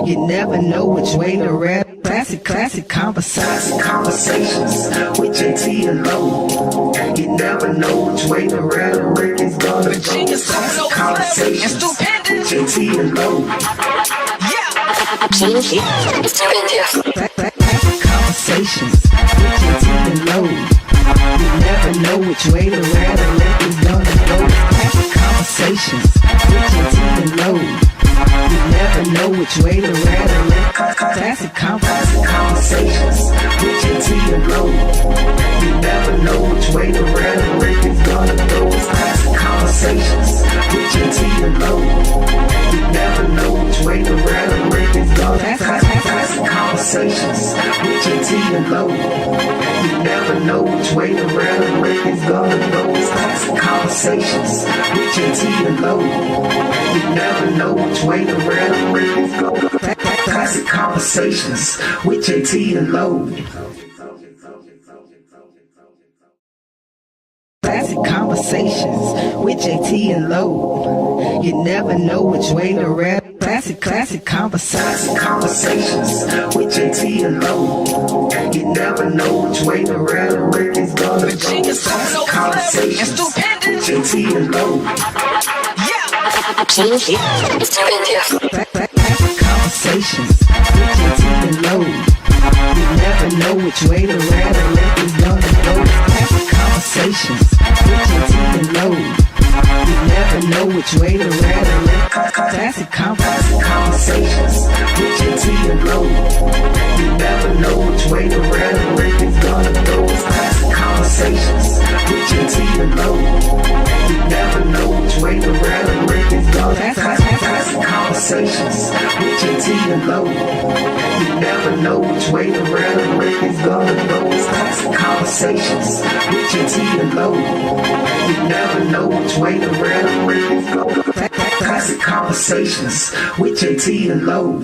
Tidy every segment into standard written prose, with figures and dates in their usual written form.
You never know which way to rap. Classic conversations with Jae Tea and Lo. You never know which way the rhetoric is gonna go. Classic conversations with Jae Tea and Lo. Classic conversations with Jae Tea and Lo. You never know which way the rhetoric is gonna go. Classic conversations with Jae Tea and Lo. You never know which way the rhetoric. Classic conversations with Jae Tea and Lo. You never know which way the rhetoric is gonna go. Classic conversations with Jae Tea and Lo. You never know which way the rhetoric is gonna go. Classic conversations with Jae Tea and Lo. You never know which way the rhetoric is gonna go. Classic conversations with Jae Tea and Lo. You never know which way the rhetoric is going. Classic conversations with Jae Tea and Lo. Classic conversations with Jae Tea and Lo. You never know which way to rap. Classic conversations with Jae Tea and Lo. You never know which way the rhetoric is gonna go. Classic conversations with Jae Tea and Lo. Classic conversations with Jae Tea and Lo. You never know which way the rhetoric is gonna go. Classic conversations with Jae Tea and Lo. You never know which way the rhetoric. Classic conversations with Jae Tea and Lo. You never know which way the rhetoric is gonna go. Classic conversations with Jae Tea and Lo. You never know which way the rhetoric is gonna go. Classic conversations with Jae Tea and Lo. You never know which way the rhetoric is gonna go. Classic conversations with Jae Tea and Lo. You never know which way the rhetoric is gonna go. Classic conversations with Jae Tea and Lo.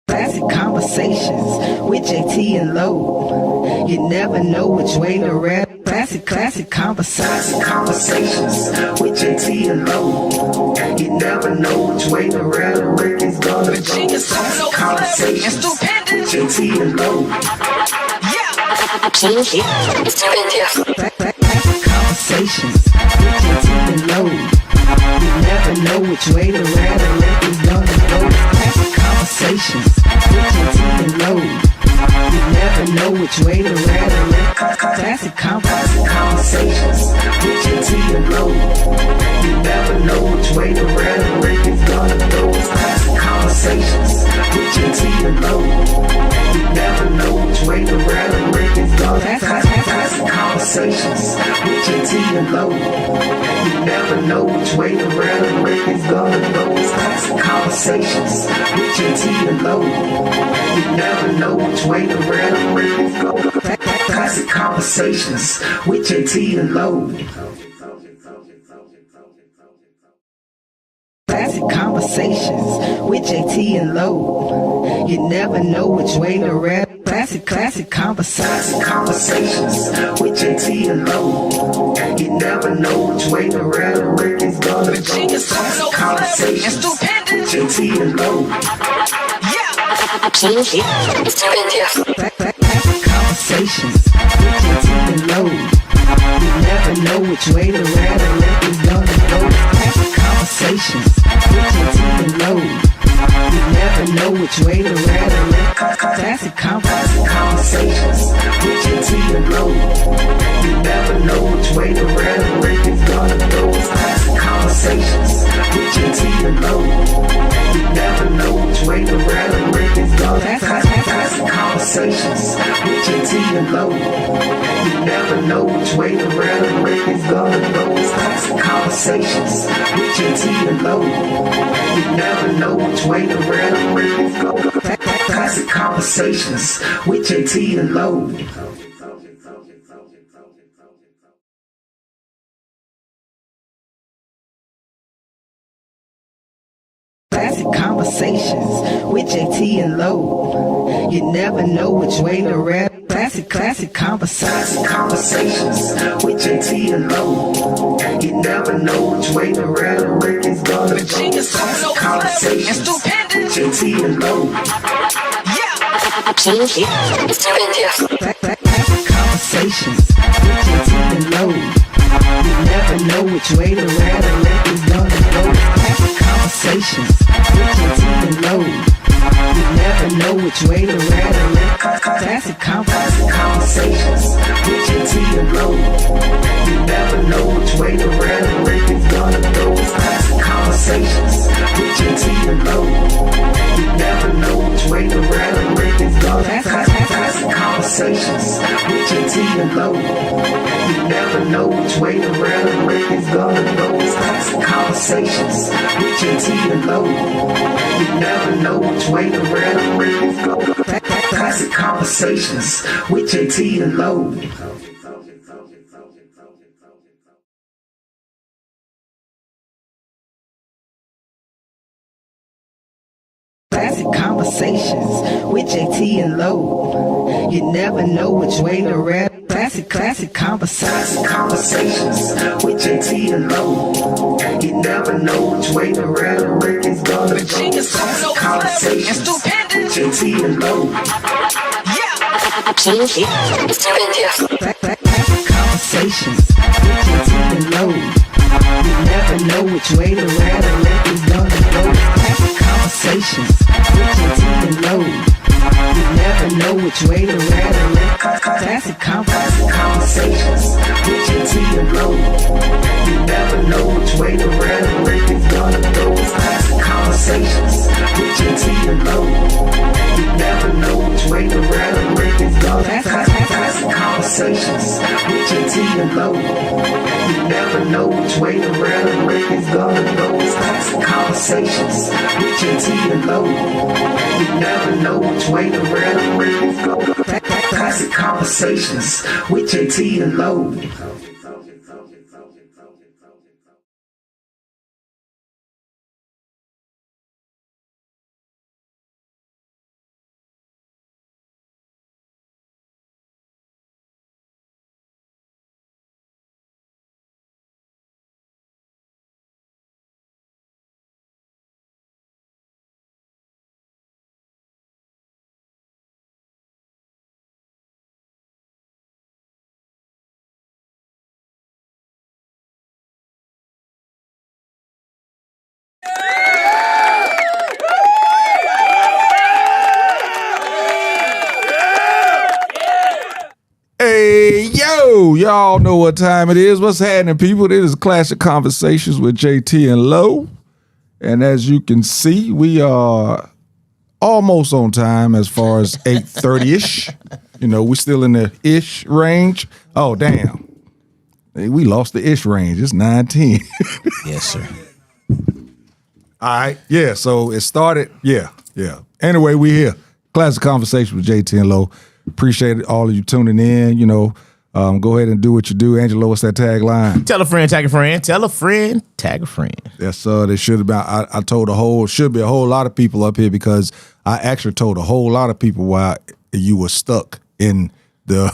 Classic conversations with Jae Tea and Lo. You never know which way to rap. Classic conversations with Jae Tea and Lo. You never know which way the rhetoric is gonna go. Classic conversations with Jae Tea and Lo. Classic conversations with Jae Tea and Lo. You never know which way the rhetoric is gonna go. Classic conversations with Jae Tea and Lo. You never know which way the rhetoric. Classic conversations with Jae Tea and Lo. You never know which way the rhetoric is gonna go. Classic conversations with Jae Tea and Lo. You never know which way the rhetoric is gonna go. Classic conversations with Jae Tea and Lo. You never know which way the rhetoric is gonna go. Classic conversations with Jae Tea and Lo. You never know which way the rhetoric is gonna go. Classic conversations with Jae Tea and Lo. Classic conversations with Jae Tea and Lo. You never know which way to rap. Classic conversations with Jae Tea and Lo. You never know which way the rhetoric is gonna go. Classic conversations with Jae Tea and Lo. Classic conversations with Jae Tea and Lo. You never know which way the rhetoric is gonna go. Classic conversations with Jae Tea and Lo. You never know which way the rhetoric. Classic conversations with Jae Tea and Lo. You never know which way the rhetoric is gonna go. Classic conversations with Jae Tea and Lo. You never know which way the rhetoric is gonna go. Classic Conversations with Jae Tea and Lo. You never know which way the rally is gonna go. It's Classic Conversations with Jae Tea and Lo. You never know which way the rally is gonna go. Classic Conversations with Jae Tea and Lo. Classic Conversations with Jae Tea and Lo. You never know which way to rap. Classic Conversations with Jae Tea and Lo. You never know which way the rhetoric is gonna go. Classic Conversations with Jae Tea and Lo. Classic Conversations with Jae Tea and Lo. You never know which way the rhetoric is gonna go. Classic Conversations with Jae Tea and Lo. You never know which way to rhetoric. Classic Conversations with Jae Tea and Lo. You never know which way the rhetoric is gonna go. Classic Conversations with Jae Tea and Lo. You never know which way the rhetoric is gonna go. Classic Conversations with Jae Tea and Lo. You never know which way the rhetoric is gonna go. Classic Conversations with Jae Tea and Lo. You never know which way the rhetoric is gonna go. Classic Conversations with Jae Tea and Lo. Classic Conversations with Jae Tea and Lo. You never know which way to rap. Classic Conversations with Jae Tea and Lo. You never know which way the rhetoric is gonna go. Classic Conversations with Jae Tea and Lo. Classic Conversations with Jae Tea and Lo. You never know which way the rhetoric is gonna go. Classic Conversations with Jae Tea and Lo. You never know which way to rhetoric. Classic Conversations with Jae Tea and Lo. You never know which way the rhetoric is gonna go. Classic Conversations with Jae Tea and Lo. You never know which way the rhetoric is gonna go. Classic Conversations with Jae Tea and Lo. You never know which way the rhetoric is gonna go. Classic Conversations with Jae Tea and Lo. You never know which way the rhetoric is gonna go. Classic Conversations with Jae Tea and Lo. Hey, yo, y'all know what time it is. What's happening, people? This is Classic Conversations with Jae Tea and Lo. And as you can see, we are almost on time as far as 8:30-ish. You know, we're still in the ish range. Oh, damn. Hey, we lost the ish range. It's 9:10. Yes, sir. All right. Yeah, so it started. Yeah. Anyway, we here. Classic Conversation with Jae Tea and Lo. Appreciate all of you tuning in. You know, go ahead and do what you do. Angelo, what's that tagline? Tell a friend, tag a friend. Tell a friend, tag a friend. Yes, there should have been. I told should be a whole lot of people up here because I actually told a whole lot of people why you were stuck in the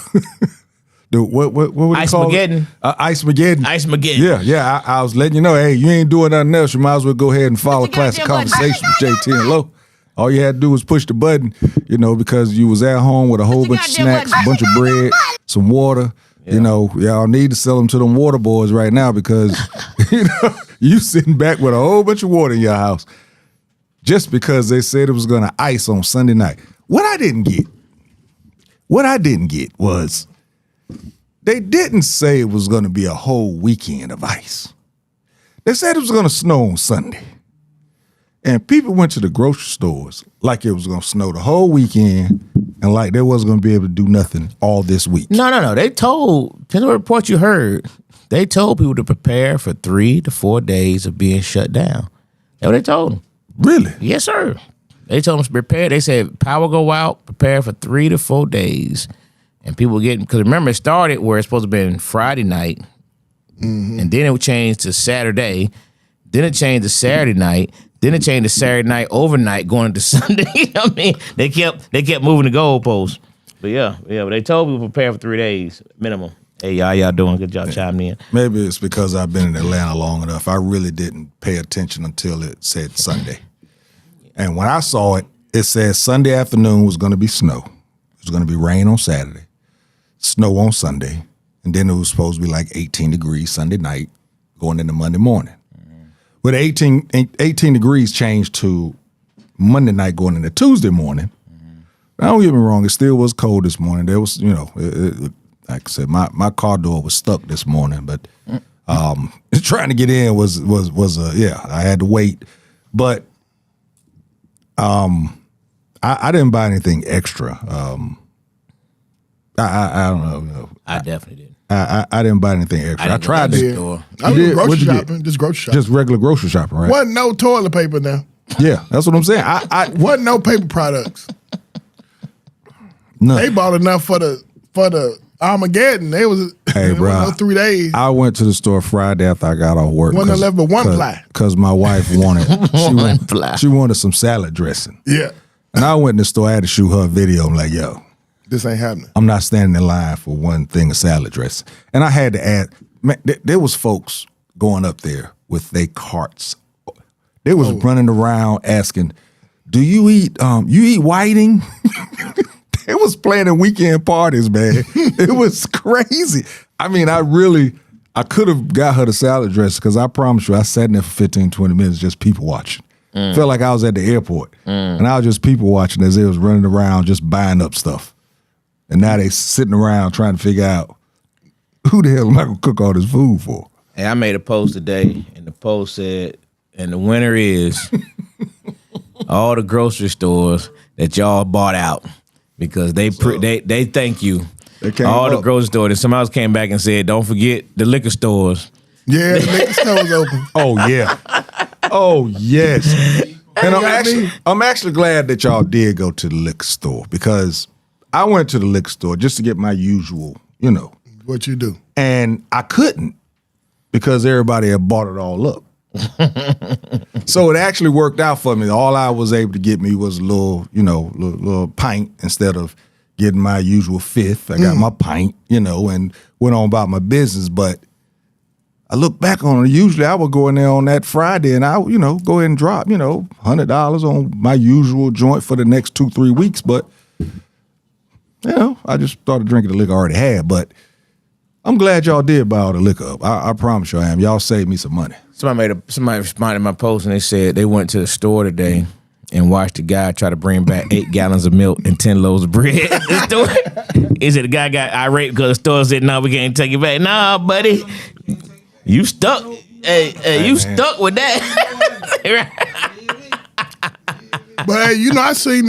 what would you call it? Ice-mageddon. Ice-mageddon. Yeah. I was letting you know, hey, you ain't doing nothing else. You might as well go ahead and follow Classic Conversations with Jae Tea and Lo. All you had to do was push the button, you know, because you was at home with a whole bunch of snacks, a bunch of bread, some water. Yeah. You know, y'all need to sell them to them water boys right now because, you know, you sitting back with a whole bunch of water in your house just because they said it was going to ice on Sunday night. What I didn't get was they didn't say it was going to be a whole weekend of ice. They said it was going to snow on Sunday. And people went to the grocery stores like it was going to snow the whole weekend. and like they wasn't going to be able to do nothing all this week. No. They told, to the report you heard, they told people to prepare for 3 to 4 days of being shut down. That's what they told them. Really? Yes, sir. They told them to prepare. They said power go out, prepare for 3 to 4 days. And people getting, because remember, it started where it's supposed to have been Friday night. And then it changed to Saturday. Then it changed to Saturday night. Then it changed to Saturday night overnight going into Sunday. I mean, they kept moving the goalposts. But but they told people to prepare for 3 days minimum. Hey, y'all doing? Good job chiming in. Maybe it's because I've been in Atlanta long enough. I really didn't pay attention until it said Sunday. And when I saw it, it said Sunday afternoon was going to be snow. It was going to be rain on Saturday, snow on Sunday, and then it was supposed to be like 18 degrees Sunday night going into Monday morning. But 18 degrees changed to Monday night going into Tuesday morning. Now, don't get me wrong, it still was cold this morning. There was, like I said, my car door was stuck this morning, but trying to get in was I had to wait. But I didn't buy anything extra. I don't know. I definitely did. I didn't buy anything extra. I tried to. Store. I was grocery shopping. Just grocery shopping. Just regular grocery shopping, right? Wasn't no toilet paper now. Yeah, that's what I'm saying. I Wasn't no paper products. None. They bought enough for the Armageddon. They was Hey, bro. No 3 days. I went to the store Friday after I got off work. Wasn't left but one ply. Because my wife wanted she wanted some salad dressing. Yeah. And I went in the store. I had to shoot her a video. I'm like, yo, This ain't happening. I'm not standing in line for one thing of salad dressing. And I had to add, man, there was folks going up there with their carts. They was running around asking, do you eat whiting? They was planning weekend parties, man. It was crazy. I mean, I could have got her the salad dressing because I promise you, I sat in there for 15, 20 minutes just people watching. Felt like I was at the airport. And I was just people watching as they was running around just buying up stuff. And now they sitting around trying to figure out who the hell am I going to cook all this food for? Hey, I made a post today, and the post said, and the winner is all the grocery stores that y'all bought out because they thank you. All the grocery stores. And somebody else came back and said, don't forget the liquor stores. Yeah, the liquor store was open. Oh, yeah. Oh, yes. And I'm actually glad that y'all did go to the liquor store because I went to the liquor store just to get my usual, What you do? And I couldn't because everybody had bought it all up. So it actually worked out for me. All I was able to get me was a little pint instead of getting my usual fifth. I got my pint, and went on about my business. But I look back on it. Usually I would go in there on that Friday and I, go ahead and drop, $100 on my usual joint for the next 2-3 weeks. But, I just started drinking the liquor I already had. But I'm glad y'all did buy all the liquor up. I promise you I am. Y'all saved me some money. Somebody responded to my post and they said they went to the store today and watched the guy try to bring back 8 gallons of milk and 10 loaves of bread. He said the guy got irate because the store said, no, we can't take it back. Nah, buddy. You stuck. Hey, you stuck with that. But hey, I seen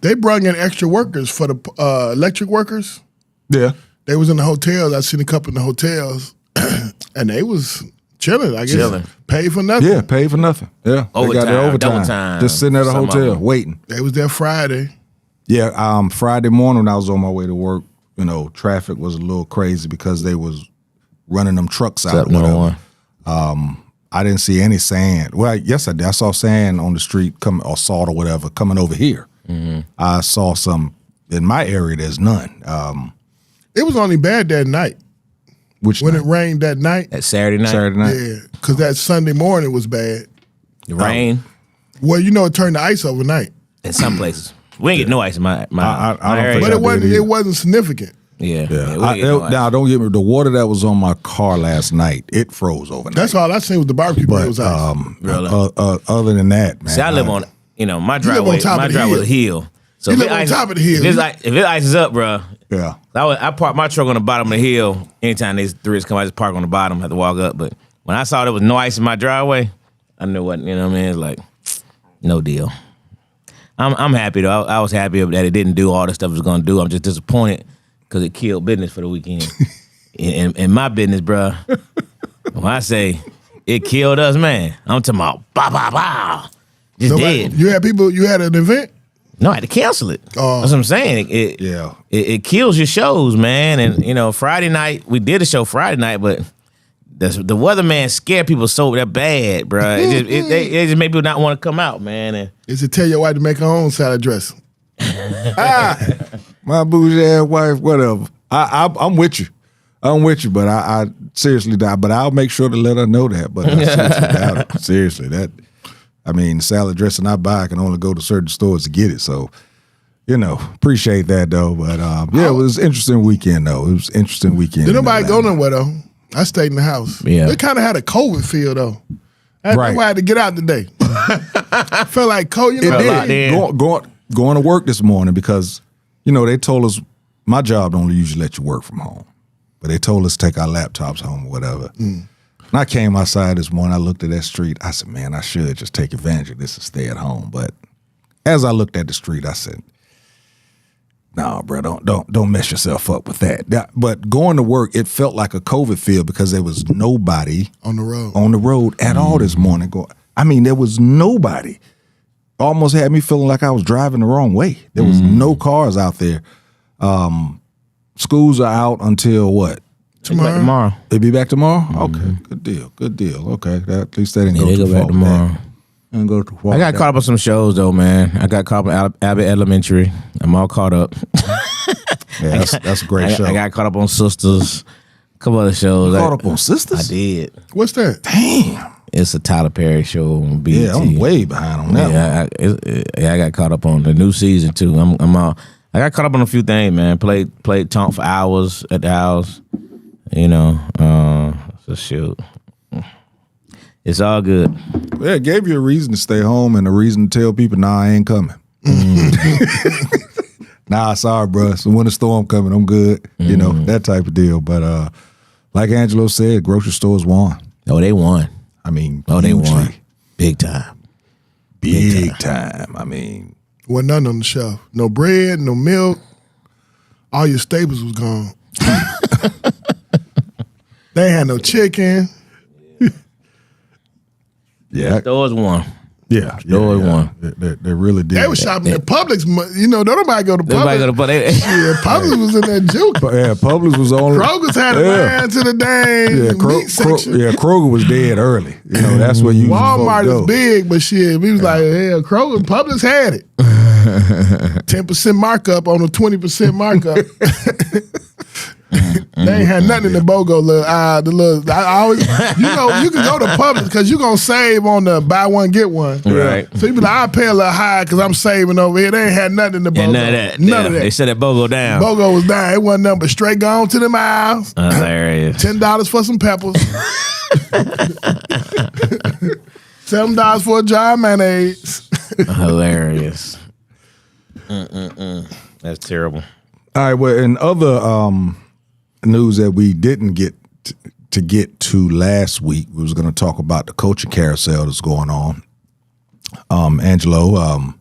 they brought in extra workers for the electric workers. Yeah. They was in the hotels. I seen a couple in the hotels, and they was chilling. I guess Chilling. paid for nothing. Yeah, paid for nothing. Yeah. They got their overtime. Just sitting at a Some of hotel them. waiting. They was there Friday. Yeah, Friday morning when I was on my way to work, traffic was a little crazy because they was running them trucks out or whatever. I didn't see any sand. Well, yes, I did. I saw sand on the street coming, or salt or whatever, coming over here. I saw some in my area. There's none. It was only bad that night when night? it rained that night. That Saturday night. Yeah, because that Sunday morning was bad. The rain Well, it turned to ice overnight. in some places. We ain't get no ice in my I don't area. think But I did either. it wasn't significant. Yeah. Yeah. we ain't get no ice. Now, don't get me. The water that was on my car last night, it froze overnight. That's all I seen with the barbecue. But it was ice. Really? Other than that, man. See, I live on, my live driveway. on top My of the driveway was a hill. hill. So You if live it on ice- top of the hill. If it ices up, bro, Yeah. I park my truck on the bottom of the hill. Anytime these tourists come, I just park on the bottom. Have to walk up. But when I saw there was no ice in my driveway, I knew what. It's like no deal. I'm happy though. I was happy that it didn't do all the stuff it was gonna do. I'm just disappointed because it killed business for the weekend. in my business, bruh. When I say it killed us, man, I'm talking about bah. Just dead. You had an event? No, I had to cancel it. That's what I'm saying. It kills your shows, man. And Friday night we did a show Friday night, but the weatherman scared people so that bad, bro. It just made people not want to come out, man. And is it tell your wife to make her own salad dressing? My bougie ass wife, whatever. I'm with you. But I seriously doubt. But I'll make sure to let her know that. But I seriously doubt it. Seriously, salad dressing I buy, I can only go to certain stores to get it. So, appreciate that though. But it was an interesting weekend though. It was an interesting weekend. Did nobody go nowhere though? I stayed in the house. Yeah. It kind of had a COVID feel though. That's why I had to get out today. I felt like COVID. It did. Going to work this morning because, they told us my job don't usually let you work from home. But they told us to take our laptops home or whatever. And I came outside this morning, I looked at that street, I said, man, I should just take advantage of this and stay at home. But as I looked at the street, I said, no, bro, don't mess yourself up with that. But going to work, it felt like a COVID feel because there was nobody on the road at all this morning. There was nobody. Almost had me feeling like I was driving the wrong way. There was no cars out there. Schools are out until what? Tomorrow. They be back tomorrow? Okay, good deal. Okay, at least they didn't go too far. They go back tomorrow. Didn't go too far. I got caught up on some shows though, man. I got caught up on Abbott Elementary. I'm all caught up. Yeah, that's a great show. I got caught up on Sisters. A couple other shows. Caught up on Sisters? I did. What's that? Damn. It's a Tyler Perry show on BET. Yeah, I'm way behind on that one. I got caught up on the new season too. I got caught up on a few things, man. Played Tonk for hours at the house. So shoot. It's all good. Yeah, it gave you a reason to stay home and a reason to tell people, nah, I ain't coming. Nah, sorry, bro. So when the storm coming, I'm good. That type of deal. But like Angelo said, grocery stores won. Oh, they won. They won. Big time. Big time. Wasn't nothing on the shelf. No bread, no milk. All your staples was gone. They ain't had no chicken. Yeah. Stores won. Yeah. Stores won. They really did. They was shopping at Publix. Don't nobody go to Publix. Yeah, Publix was in that juke. Yeah, Publix was on. Kroger's had a line to the dang meat section. Kroger was dead early. That's where you Walmart is big, but shit, we was like, hell, Kroger, Publix had it. 10% markup on a 20% markup. They ain't had nothing in the BOGO. I always, you can go to Publix because you gonna save on the buy one get one. Right. So you be like, I pay a little high because I'm saving over here. They ain't had nothing in the BOGO. None of that. They said that BOGO down. BOGO was down. It wasn't nothing but straight gone to the aisles. Hilarious. $10 for some peppers. $7 for a jar of mayonnaise. Hilarious. That's terrible. All right. Well, in other news that we didn't get to get to last week, we was going to talk about the coaching carousel that's going on. Angelo,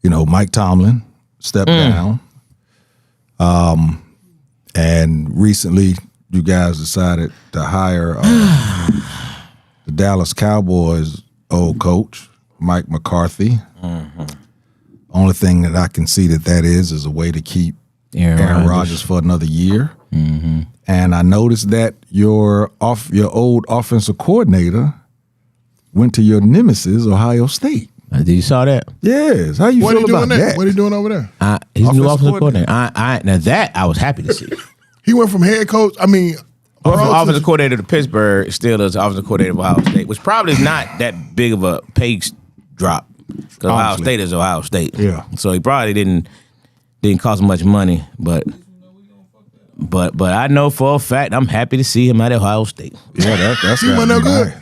Mike Tomlin stepped down. And recently you guys decided to hire the Dallas Cowboys old coach, Mike McCarthy. Only thing that I can see that is a way to keep Aaron Rodgers for another year. Mm-hmm. And I noticed that your old offensive coordinator went to your nemesis, Ohio State. Did you saw that? Yes. How you feel about that? What are you doing over there? He's new offensive coordinator. Now that I was happy to see. He went from head coach. From offensive coordinator to Pittsburgh, still as offensive coordinator of Ohio State, which probably is not that big of a pay drop because Ohio State is Ohio State. Yeah. So he probably didn't cost much money, but I know for a fact I'm happy to see him at Ohio State. Yeah, that's he went no good.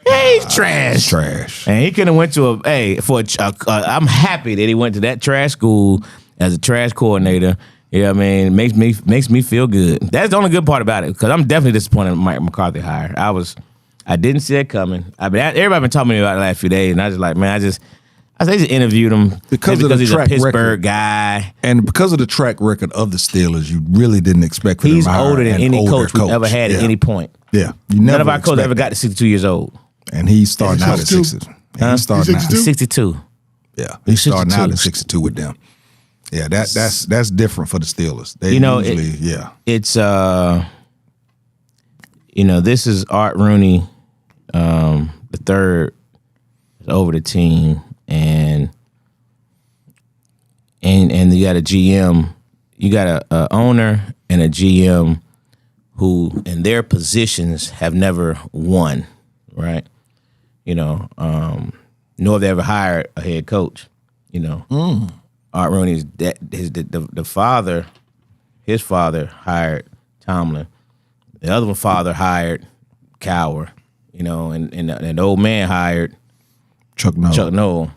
Yeah, he's trash. Trash. And he could have went to I'm happy that he went to that trash school as a trash coordinator. Yeah, I mean, it makes me feel good. That's the only good part about it because I'm definitely disappointed in Mike McCarthy hire. I didn't see it coming. Everybody been talking to me about it the last few days, and I was just like, man, I think they just interviewed him Because maybe of the he's track a Pittsburgh record. guy. And because of the track record of the Steelers, you really didn't expect for them He's to hire older than an any older coach we've ever had at any point. Yeah, you None never of our coaches expect ever got that. to 62 years old. And he's starting out at 62? 60. And he's starting out. He's 62. Yeah, he's starting out 62. at 62 with them. Yeah, that's different for the Steelers. They usually, It's this is Art Rooney, the third over the team, and you got a GM, you got a owner and a GM who in their positions have never won, right? Nor have they ever hired a head coach. Art Rooney's the father, his father hired Tomlin. The other father hired Cowher, and the old man hired Chuck Noll.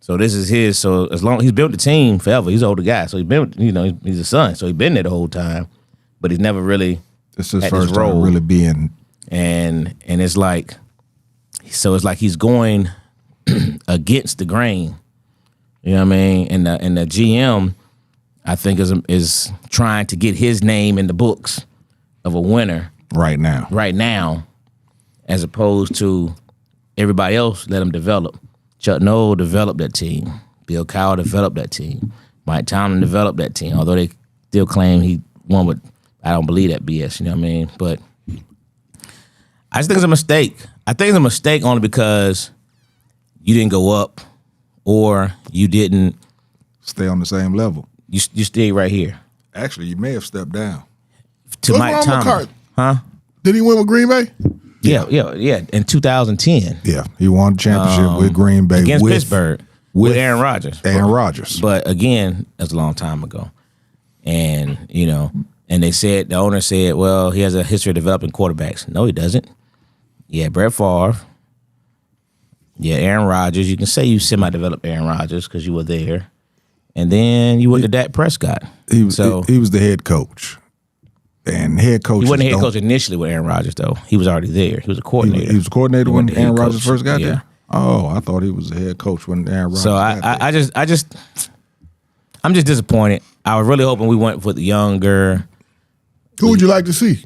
So this is his. So as long he's built the team forever, he's an older guy. So he's been, he's a son. So he's been there the whole time, but he's never really. This is his had first this time role. really being. And it's like, so it's like he's going against the grain. You know what I mean? And the GM, I think, is trying to get his name in the books of a winner right now, as opposed to everybody else let him develop. Chuck Noll developed that team. Bill Cowher developed that team. Mike Tomlin developed that team. Although they still claim he won, but I don't believe that BS. You know what I mean? But I just think it's a mistake. I think it's a mistake only because you didn't go up or you didn't stay on the same level. You stay right here. Actually, you may have stepped down. To What's Mike wrong with Tomlin. Carter? Huh? Did he win with Green Bay? Yeah. In 2010. Yeah, he won the championship with Green Bay Against with Pittsburgh. With Aaron Rodgers. Aaron Rodgers. But again, that's a long time ago. And, and they said, the owner said, well, he has a history of developing quarterbacks. No, he doesn't. Yeah, Brett Favre. Yeah, Aaron Rodgers. You can say you semi-developed Aaron Rodgers because you were there. And then you went to Dak Prescott. He was the head coach. And head coach. He wasn't head coach initially with Aaron Rodgers, though. He was already there. He was a coordinator. He was a coordinator when wasn't the Aaron head Rodgers coach. first got Yeah. there? Oh, I thought he was the head coach when Aaron Rodgers So got there. I'm just disappointed. I was really hoping we went with the younger. Who would you like to see?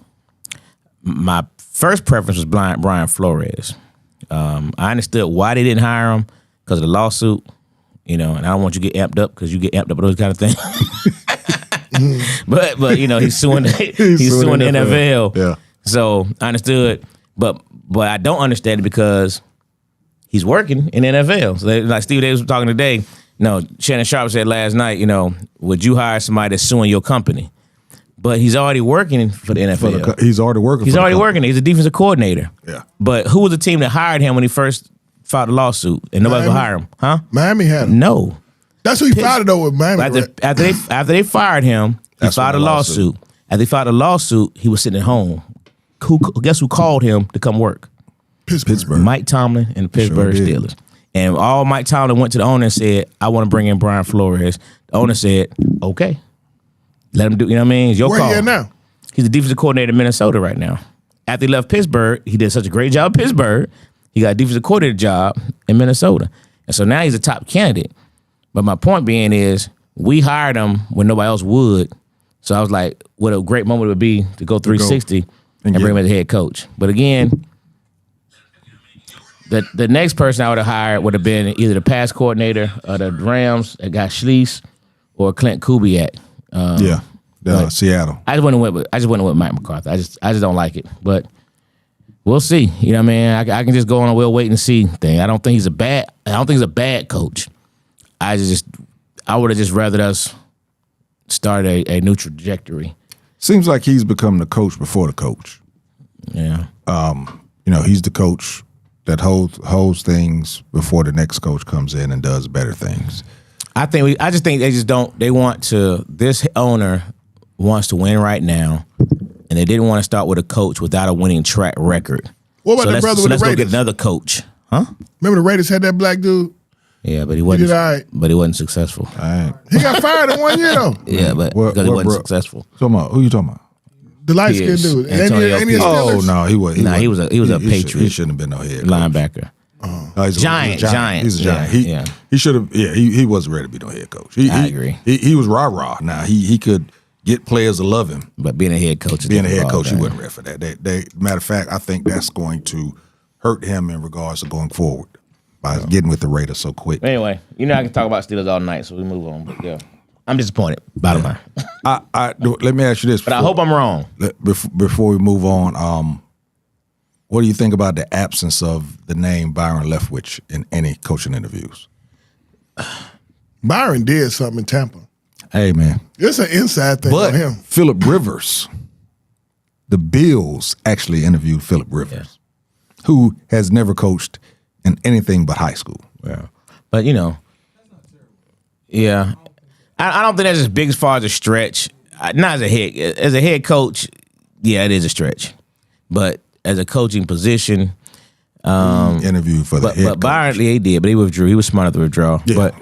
My first preference was Brian Flores. I understood why they didn't hire him because of the lawsuit, and I don't want you to get amped up because you get amped up with those kind of things. but he's suing he's suing the NFL. Yeah. So I understood, but I don't understand it because he's working in the NFL. So like Steve Davis was talking today. Shannon Sharp said last night, would you hire somebody that's suing your company? But he's already working for the NFL. He's already working. He's already working. He's a defensive coordinator. Yeah. But who was the team that hired him when he first filed a lawsuit and nobody would hire him? Huh? Miami had him. No. That's who he fired it though with Miami. After they fired him, he That's filed a when the lawsuit. After they filed a lawsuit, he was sitting at home. Guess who called him to come work? Pittsburgh. Mike Tomlin and the Pittsburgh did. Steelers. And all Mike Tomlin went to the owner and said, I want to bring in Brian Flores. The owner said, okay. Let him do, you know what I mean? It's your Where call. he at now? He's the defensive coordinator in Minnesota right now. After he left Pittsburgh, he did such a great job in Pittsburgh. He got a defensive coordinator job in Minnesota. And so now he's a top candidate. But my point being is, we hired him when nobody else would. So I was like, what a great moment it would be to go 360 and bring him as a head coach. But again, the next person I would have hired would have been either the pass coordinator of the Rams that got Schlese or Clint Kubiak. Seattle. I just wouldn't went with Mike McCarthy. I just don't like it. But we'll see. You know what I mean? I can just go on a we'll wait and see thing. I don't think he's a bad coach. I would have just rather us start a new trajectory. Seems like he's become the coach before the coach. Yeah. He's the coach that holds things before the next coach comes in and does better things. I just think they just don't. They want to. This owner wants to win right now, and they didn't want to start with a coach without a winning track record. What about the brother with the let's go Raiders? get another coach, huh? Remember the Raiders had that black dude? Yeah, but he wasn't. did all right. But he wasn't successful. He got fired in 1 year though. Yeah, but because he wasn't successful. Who you talking about? The light skinned Pierce. dude. Antonio Ain't he a Pierce. Steelers? Oh no, he was. Nah, he was a Patriot He shouldn't have been no head coach. linebacker. He's Giant. He's a giant. Yeah. He should have. Yeah, he wasn't ready to be no head coach. I agree. He was rah-rah. Now he could get players to love him. But being a head coach, he wasn't ready for that. Matter of fact, I think that's going to hurt him in regards to going forward by getting with the Raiders so quick. Anyway, I can talk about Steelers all night, so we move on. But yeah, I'm disappointed. Bottom line. Let me ask you this. But I hope I'm wrong. Before we move on, what do you think about the absence of the name Byron Leftwich in any coaching interviews? Byron did something in Tampa. Hey, man. It's an inside thing But on him. Phillip Rivers, the Bills actually interviewed Phillip Rivers, who has never coached in anything but high school. Yeah. But, yeah. I don't think that's as big as far as a stretch. Not as a head. As a head coach, yeah, it is a stretch. But as a coaching position, interviewed for the head coach. Byron, he did, but he withdrew. He was smart enough to withdraw. Yeah. But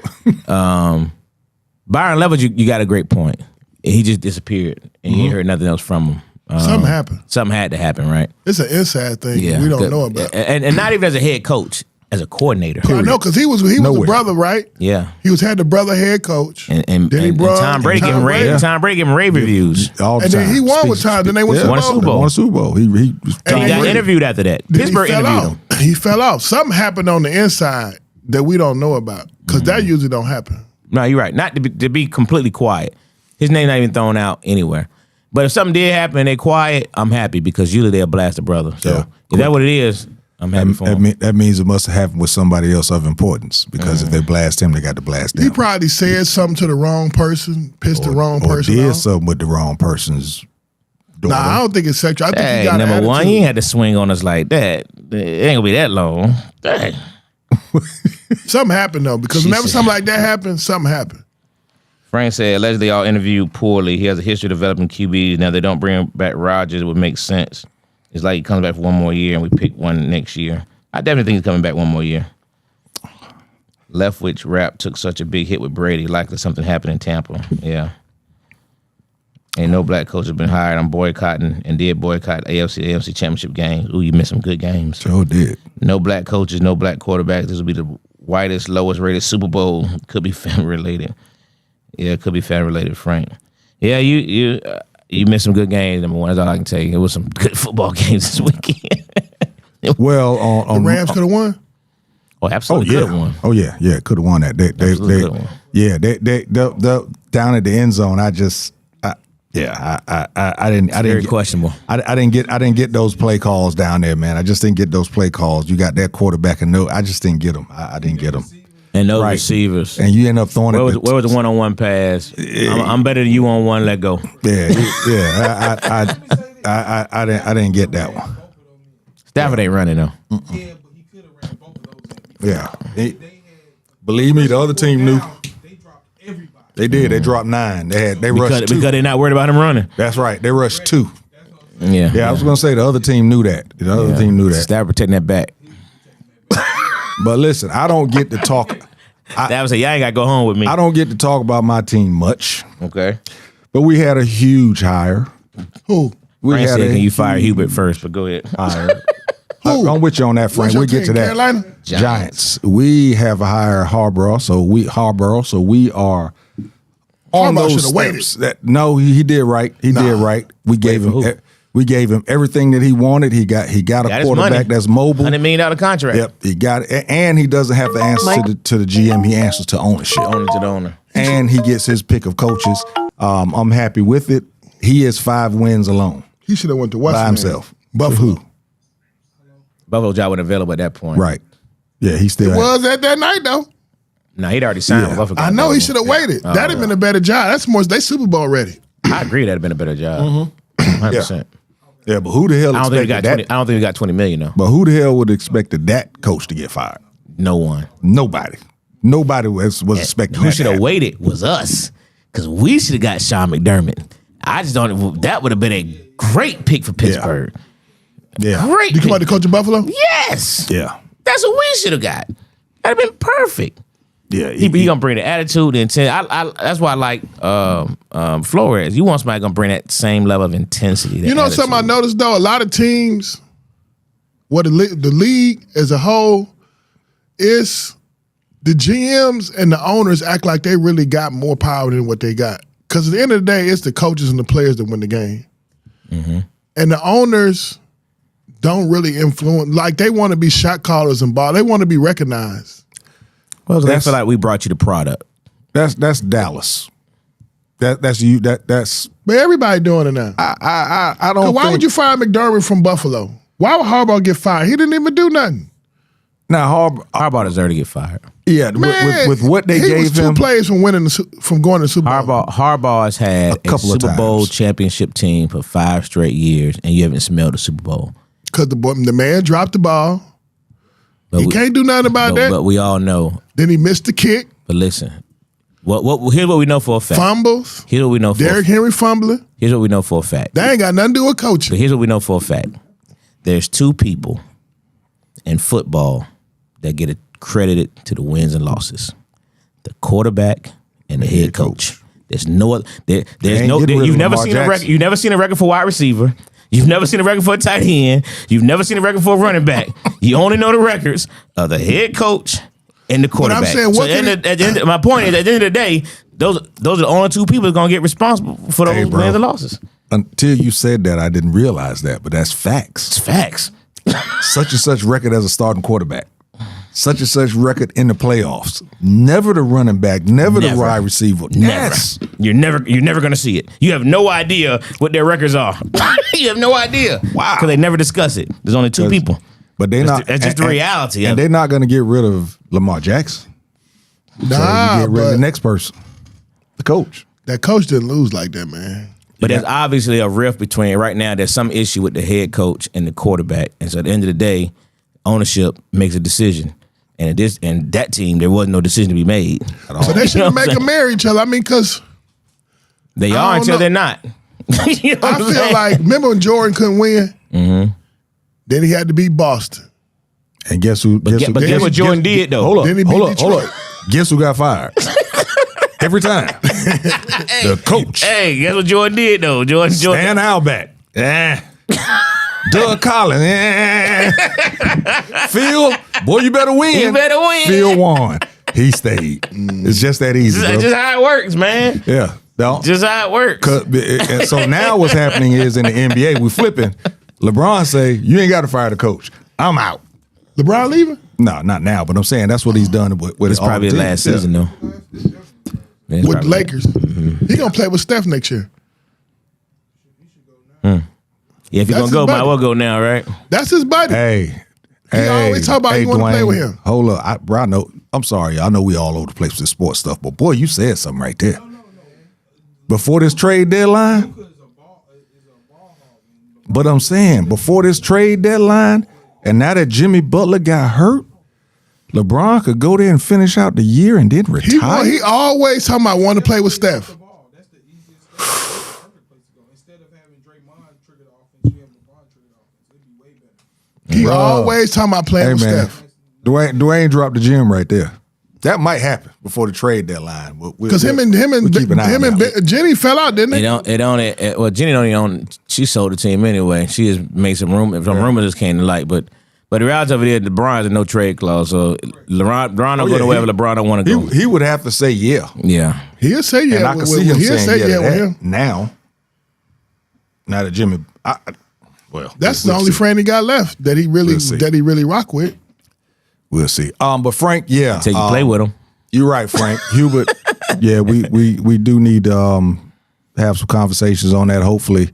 Byron Leftwich, you got a great point. He just disappeared, and you ain't heard nothing else from him. Something happened. Something had to happen, right? It's an inside thing Yeah, we don't know about. and not even as a head coach, as a coordinator. I know, because he was the brother, right? Yeah. He had the brother head coach. And then he brought Tom Brady gave him rave. Tom Brady gave him rave reviews. All the And time. then he won with Tom. Then they went to Won a the Super Bowl. Bowl. Won a Super Bowl. He And he got interviewed after that. Then Pittsburgh he fell interviewed him. off. He fell off. Something happened on the inside that we don't know about, because that usually don't happen. No, you're right. Not to be completely quiet. His name not even thrown out anywhere. But if something did happen and they quiet, I'm happy, because usually they'll blast a brother. So if that's what it is, I'm happy for him. That means it must have happened with somebody else of importance, because if they blast him, they got to blast them. He probably said something to the wrong person, pissed the wrong person Or did off. something with the wrong person's daughter. Nah, I don't think it's sexual. I think he Hey, got an number one, attitude. he ain't had to swing on us like that. It ain't gonna be that long. Dang. Something happened, though, because whenever Jesus. something like that happens, something happened. Frank said, allegedly all interviewed poorly. He has a history of developing QBs. Now they don't bring back Rodgers, it would make sense. It's like he comes back for one more year and we pick one next year. I definitely think he's coming back one more year. Leftwich rap took such a big hit with Brady. Likely something happened in Tampa. Yeah. Ain't no black coach has been hired. I'm boycotting and did boycott AFC championship games. Ooh, you missed some good games. Sure did. No black coaches, no black quarterbacks. This will be the whitest, lowest rated Super Bowl. Could be fan related. Yeah, it could be fan related, Frank. Yeah, you missed some good games. Number one, that's all I can tell you. It was some good football games this weekend. Well, The Rams could have won. Oh, absolutely yeah. good one. Oh yeah, could have won that. They Good one. yeah, they down at the end zone. I didn't Very get, questionable. I didn't get those play calls down there, man. I just didn't get those play calls. You got that quarterback and I just didn't get them. I didn't get them. And no Right. receivers. And you end up throwing Where it. was the one-on-one pass? I'm better than you on one. Let go. Yeah. I didn't get that one. Stafford ain't running though. Yeah. Believe me, the other team knew. They did. They dropped 9. They rushed 2. Because they're not worried about him running. That's right. They rushed 2. Yeah. Yeah, I was gonna say the other team knew that. The other team knew that. Stafford protecting that back. But listen, I don't get to talk. Stafford said, y'all ain't got to go home with me. I don't get to talk about my team much. Okay. But we had a huge hire. Who? We Frank had said, a can you fire huge Hubert first? But go ahead. hire. Who? I'm with you on that, Frank. What's your We'll get to team, that. Carolina? Giants. We have a hire Harborough, so we are on Harbaugh those should've waited. steps. No, he did right. He did right. We gave him everything that he wanted. He got a Got his quarterback money. that's mobile. $100 million contract. Yep, he got it, and he doesn't have to answer to the GM. He answers to ownership, Owner to the owner. and he gets his pick of coaches. I'm happy with it. He is 5 wins alone He should have went to West by himself. Buffalo. Buffalo job wasn't available at that point. Right? Yeah, he still Was at that night, though. No, he'd already signed with Yeah. Buffalo. I know he should have waited. That'd have been a better job. That's more. They Super Bowl ready. I agree that'd have been a better job. 100%. Yeah, but who the hell I don't think we expected got that? 20. I don't think we got $20 million though. But who the hell would have expected that coach to get fired? No one. Nobody was expecting Who that. should have waited was us, because we should have got Sean McDermott. I just don't. That would have been a great pick for Pittsburgh. Yeah, Great. You come out pick. to coach in Buffalo? Yes. yeah, That's what we should have got. That'd have been perfect. yeah. He gonna bring the attitude, the intent. That's why I like Flores. You want somebody gonna bring that same level of intensity. You know something I noticed though? A lot of teams, the league as a whole, it's the GMs and the owners act like they really got more power than what they got. Because at the end of the day, it's the coaches and the players that win the game. Mm-hmm. And the owners don't really influence. Like, they want to be shot callers and ball. They want to be recognized. Well, they feel like we brought you the product. That's Dallas. That's you. That's. But everybody doing it now. I don't. Why would you fire McDermott from Buffalo? Why would Harbaugh get fired? He didn't even do nothing. Now Harbaugh deserved to get fired. Yeah, Man, with what they he gave was two him. plays from going to Super Bowl. Harbaugh has had a couple of Super Bowl times. championship team for 5 straight years, and you haven't smelled a Super Bowl. Because the man dropped the ball. But He can't do nothing about that. But we all know. Then he missed the kick. But listen, here's what we know for a fact. Fumbles. Here's what we know for. Derrick Henry fumbling. Here's what we know for a fact. That ain't got nothing to do with But coaching. here's what we know for a fact. There's 2 people in football that get credited to the wins and losses: the quarterback and the head coach. There's no other. There's ain't no. getting rid of You've never Lamar seen a record. Jackson. You've never seen a record for wide receiver. You've never seen a record for a tight end. You've never seen a record for a running back. You only know the records of the head coach and the quarterback. saying, what can my point is, at the end of the day, those are the only 2 people that's gonna get responsible for those bro. wins and losses. Until you said that, I didn't realize that, but that's facts. It's facts. Such and such record as a starting quarterback. Such and such record in the playoffs. Never the running back. Never the wide receiver. Never. Yes. You're never gonna see it. You have no idea what their records are. You have no idea. Wow. Because they never discuss it. There's only 2 people. But they're not. That's just the reality. And they're not going to get rid of Lamar Jackson. So you get rid of the next person, the coach. That coach didn't lose like that, man. But there's obviously a rift between right now. There's some issue with the head coach and the quarterback, and so at the end of the day, ownership makes a decision. And that team, there was no decision to be made at all. So they should make them marry each other. I mean, because they I are don't until know. they're not. You know what I I'm feel saying? like, remember when Jordan couldn't win? Mm-hmm. Then he had to beat Boston. And guess who? guess what Jordan did, though? Hold up, Then he beat hold up, hold Detroit. up. Guess who got fired? Every time. The coach. Hey, guess what Jordan did though? Jordan. Stan Alback. Doug Collins. Phil, boy, you better win. You better win. Phil won. He stayed. It's just that easy, That's bro. just how it works, man. Yeah. No. Just how it works. And so now what's happening is in the NBA, we're flipping. LeBron say, you ain't got to fire the coach. I'm out. LeBron leaving? No, not now, but I'm saying that's what he's done with It's all probably the the teams. last season though. Yeah, it's With the probably- Lakers. He going to play with Steph next year. Yeah, if you're That's gonna go, his might buddy. well go now, right? That's his buddy. Hey. always talk about he wanna play Dwayne, with him. Hold up. I know. I'm sorry. I know we all over the place with this sports stuff, but boy, you said something right there. Before this trade deadline, but I'm saying before this trade deadline, and now that Jimmy Butler got hurt, LeBron could go there and finish out the year and then retire. He always talking about wanting to play with Steph. That's the easiest perfect place to go. Instead of having Draymond trigger the offense, you have LeBron trigger the offense. It'd be way better. He always talking about playing Hey with man, Steph. Dwayne dropped the gym right there. That might happen before the trade deadline. Because him and Jenny fell out, didn't they? Well, Jenny don't even own. She sold the team anyway. She has made some rumors. Some rumors just came to light, but the reality of it is, LeBron's a no trade clause. So LeBron don't go nowhere. LeBron don't want to go. He would have to say yeah. Yeah, He'll say yeah. And I can see him he'll saying say yeah, yeah to with that him. now. Now that Jimmy, That's the only friend he got left that he really rock with. We'll see. But Frank, yeah, until you play with him. You're right, Frank. Hubert, yeah, we do need to have some conversations on that. Hopefully,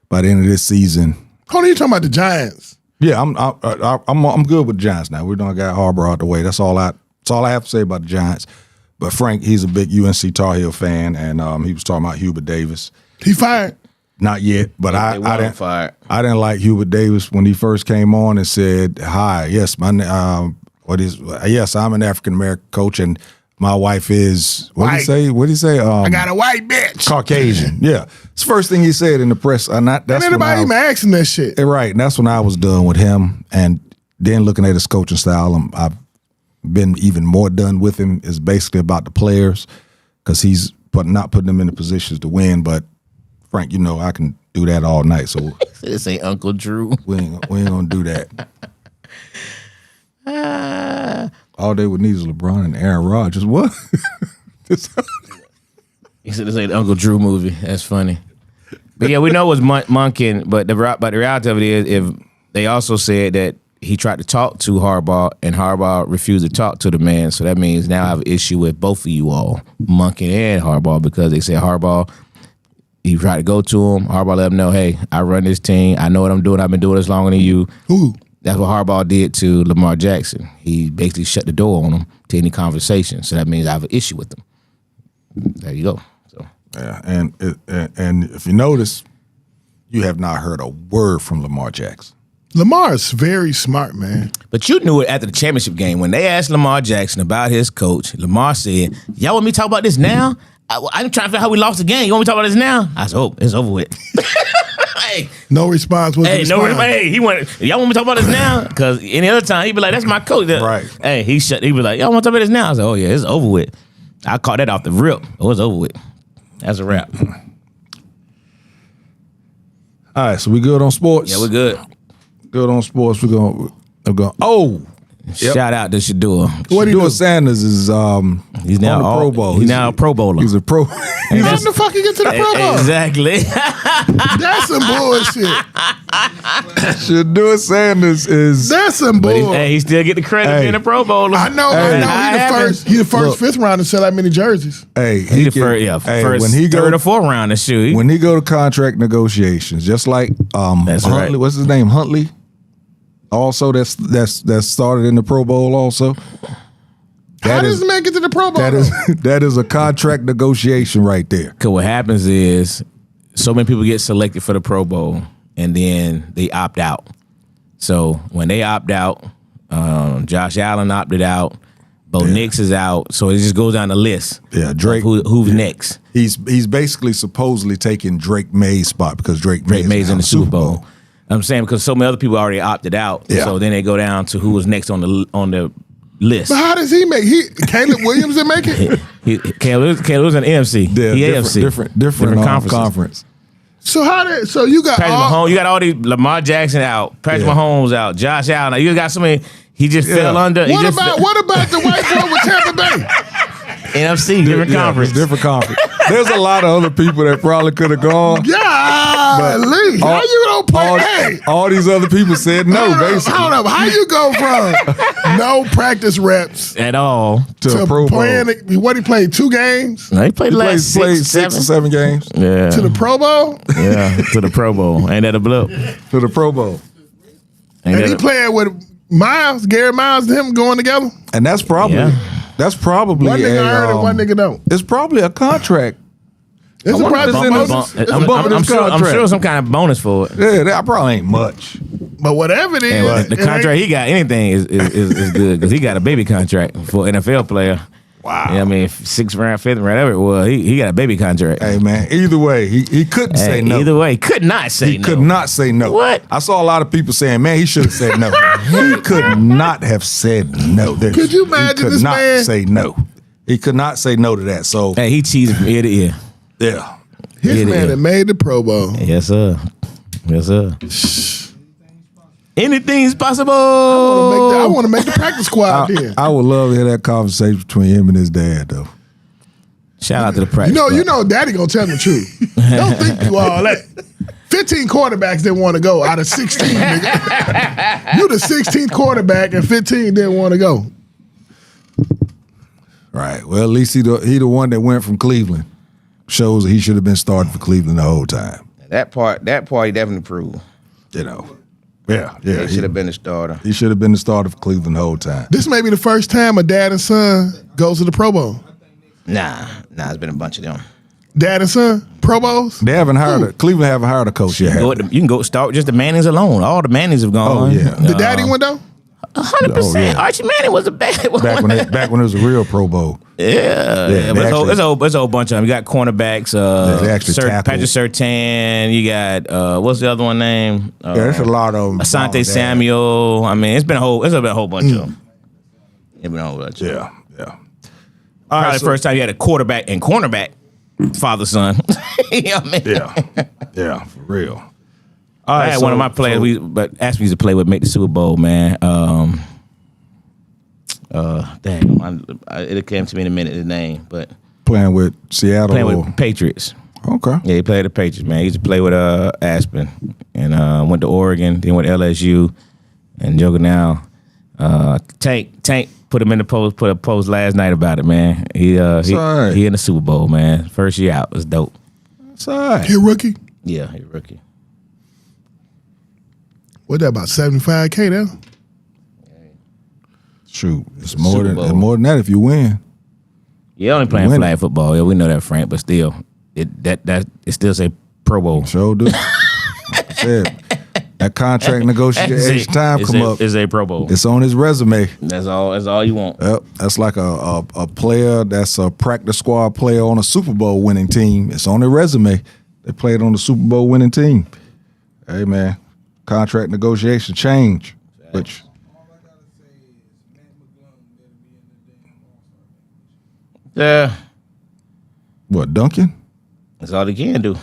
by the end of this season. Hold on, you talking about the Giants? Yeah, I'm good with the Giants now. We done got Harbaugh out the way. That's all I have to say about the Giants. But Frank, he's a big UNC Tar Heel fan, and he was talking about Hubert Davis. He fired. Not yet, but I didn't. Fired. I didn't like Hubert Davis when he first came on and said, "Hi, yes, yes, I'm an African American coach, and my wife is what did he say? What did he say? I got a white bitch. Caucasian. Yeah, it's the first thing he said in the press. That's And when anybody even asking that shit. right. And that's when I was done with him, and then looking at his coaching style, I've been even more done with him. It's basically about the players because he's not putting them in the positions to win, but. Frank, you know I can do that all night, so This ain't Uncle Drew. we ain't gonna do that. All they would need is LeBron and Aaron Rodgers. What? He said this ain't the Uncle Drew movie. That's funny. But yeah, we know it was Monken, but the reality of it is, if they also said that he tried to talk to Harbaugh and Harbaugh refused to talk to the man, so that means now I have an issue with both of you all, Monken and Harbaugh, because they said Harbaugh, he tried to go to him. Harbaugh let him know, hey, I run this team. I know what I'm doing. I've been doing this longer than you. Who? That's what Harbaugh did to Lamar Jackson. He basically shut the door on him to any conversation. So that means I have an issue with him. There you go. So Yeah, and if you notice, you have not heard a word from Lamar Jackson. Lamar is very smart, man. But you knew it after the championship game. When they asked Lamar Jackson about his coach, Lamar said, y'all want me to talk about this now? I'm trying to figure out how we lost the game. You want me to talk about this now? I said, oh, it's over with. Hey, No response was hey, he wanted. Y'all want me to talk about this now? Because any other time he'd be like, "That's my coach." Right. Hey, he be like, "Y'all want to talk about this now?" I said, "Oh yeah, it's over with." I caught that off the rip. Oh, it's over with. That's a wrap. All right, so we good on sports? Yeah, we're good. Good on sports. We're going. Oh, Shout out to Shador. what Shador Sanders is He's now on the Pro Bowl. He's now a Pro Bowler. He's a pro. How the fuck he get to the Pro Bowl? Exactly. That's some bullshit. Shador Sanders is. That's some But bull. he still get the credit Hey. being a Pro Bowler. I know. He the first fifth round to sell that many jerseys. Hey, He the first, when he third go or fourth round to shoot. when he go to contract negotiations, just like That's Huntley. right. What's his name? Huntley. Also, that's started in the Pro Bowl. Also, How does the man get to the Pro Bowl? that is a contract negotiation right there. Because what happens is so many people get selected for the Pro Bowl and then they opt out. So when they opt out, Josh Allen opted out, Bo Nix is out. So it just goes down the list. Yeah, Drake. Who's next? He's basically supposedly taking Drake May's spot because Drake May's in the Super Bowl. I'm saying because so many other people already opted out. Yeah. So then they go down to who was next on the list. But how does he make? Caleb Williams didn't make it. Caleb was an NFC. Yeah, he AFC. different conferences. conference. So you got Patrick Mahomes, you got all these Lamar Jackson out, Patrick Yeah. Mahomes out, Josh Allen. You got so many. He just fell under. What about the white boy with Tampa Bay? NFC, different Yeah, conference. it's different conference. There's a lot of other people that probably could have gone. Golly, how you don't play? All these other people said no, basically. Hold up. How you go from no practice reps At all. to a Pro Bowl. playing? What he played 2 games No, he played He last played six, 6 or 7 games Yeah, to the Pro Bowl, yeah, to the Pro Bowl. Ain't that a blip? to the Pro Bowl. Ain't and that he a- playing with Gary Miles, and him going together. And that's probably Yeah. One nigga earned and one nigga don't. It's probably a contract. It's a wonder practice if it's in his- bonus. it's a I'm, bump in I'm his sure. I'm contract. sure some kind of bonus for it. Yeah, that probably ain't much. But whatever it is, And the it contract he got, anything is good because he got a baby contract for an NFL player. Wow. Yeah, I mean, 6th round, 5th round, whatever it was, he got a baby contract. Hey man, either way, he couldn't say no. Either way, could not say He no. could not say no. What? I saw a lot of people saying, man, he should have said no. He could not have said no. Could you imagine he could this not man? say no. He could not say no to that. So, Hey, he cheated from ear to ear. yeah. his Yeah, man yeah. that made the Pro Bowl. Yes, sir. Yes, sir. Anything's possible. I want to make the practice squad then. I would love to hear that conversation between him and his dad, though. Shout out to the practice. You know, Daddy gonna tell the truth. Don't think you all that. 15 quarterbacks didn't want to go out of 16. Nigga. You the 16th quarterback and 15 didn't want to go. Right. Well, at least he the one that went from Cleveland. Shows that he should have been starting for Cleveland the whole time. That part he definitely proved. You know. Yeah. He should have been the starter. He should have been the starter for Cleveland the whole time. This may be the first time a dad and son goes to the Pro Bowl. Nah, it's been a bunch of them. Dad and son Pro Bowls. They haven't hired Cleveland haven't hired a coach yet. You can go start with just the Mannings alone. All the Mannings have gone. Oh, yeah. The daddy went though. 100%. Oh, yeah. Archie Manning was a bad one. Back when it was a real Pro Bowl. Yeah, but it's a whole bunch of them. You got cornerbacks. they actually tackled. Patrick Surtain. You got what's the other one name? Yeah, there's a lot of them. Asante Samuel. I mean, it's been a whole bunch of them. It's been a whole bunch. Of them. Yeah. Probably the first time you had a quarterback and cornerback, father son. You know what I mean? Yeah, for real. I had one of my players, asked me to play with, make the Super Bowl, man. It came to me in a minute, the name, but Playing with Seattle. playing with Patriots. Okay. Yeah, he played the Patriots, man. He used to play with Aspen and went to Oregon, then went to LSU, and joking now. Tank put him in the post, put a post last night about it, man. He in the Super Bowl, man. First year out. It's dope. It's all right. He a rookie? Yeah, he a rookie. What that about 75K now? Shoot, it's more Super Bowl. than that if you win. Yeah, only playing Winning. flag football. Yeah, we know that, Frank, but still, it still say Pro Bowl. Sure do. Said, that contract negotiation time come up. It's a Pro Bowl. It's on his resume. That's all you want. Yep, that's like a player that's a practice squad player on a Super Bowl winning team. It's on their resume. They played on the Super Bowl winning team. Hey man, contract negotiation change. Which All I gotta say is Matt McGlung better be in the damn All-Star game. Yeah, what, Duncan? that's all he can do.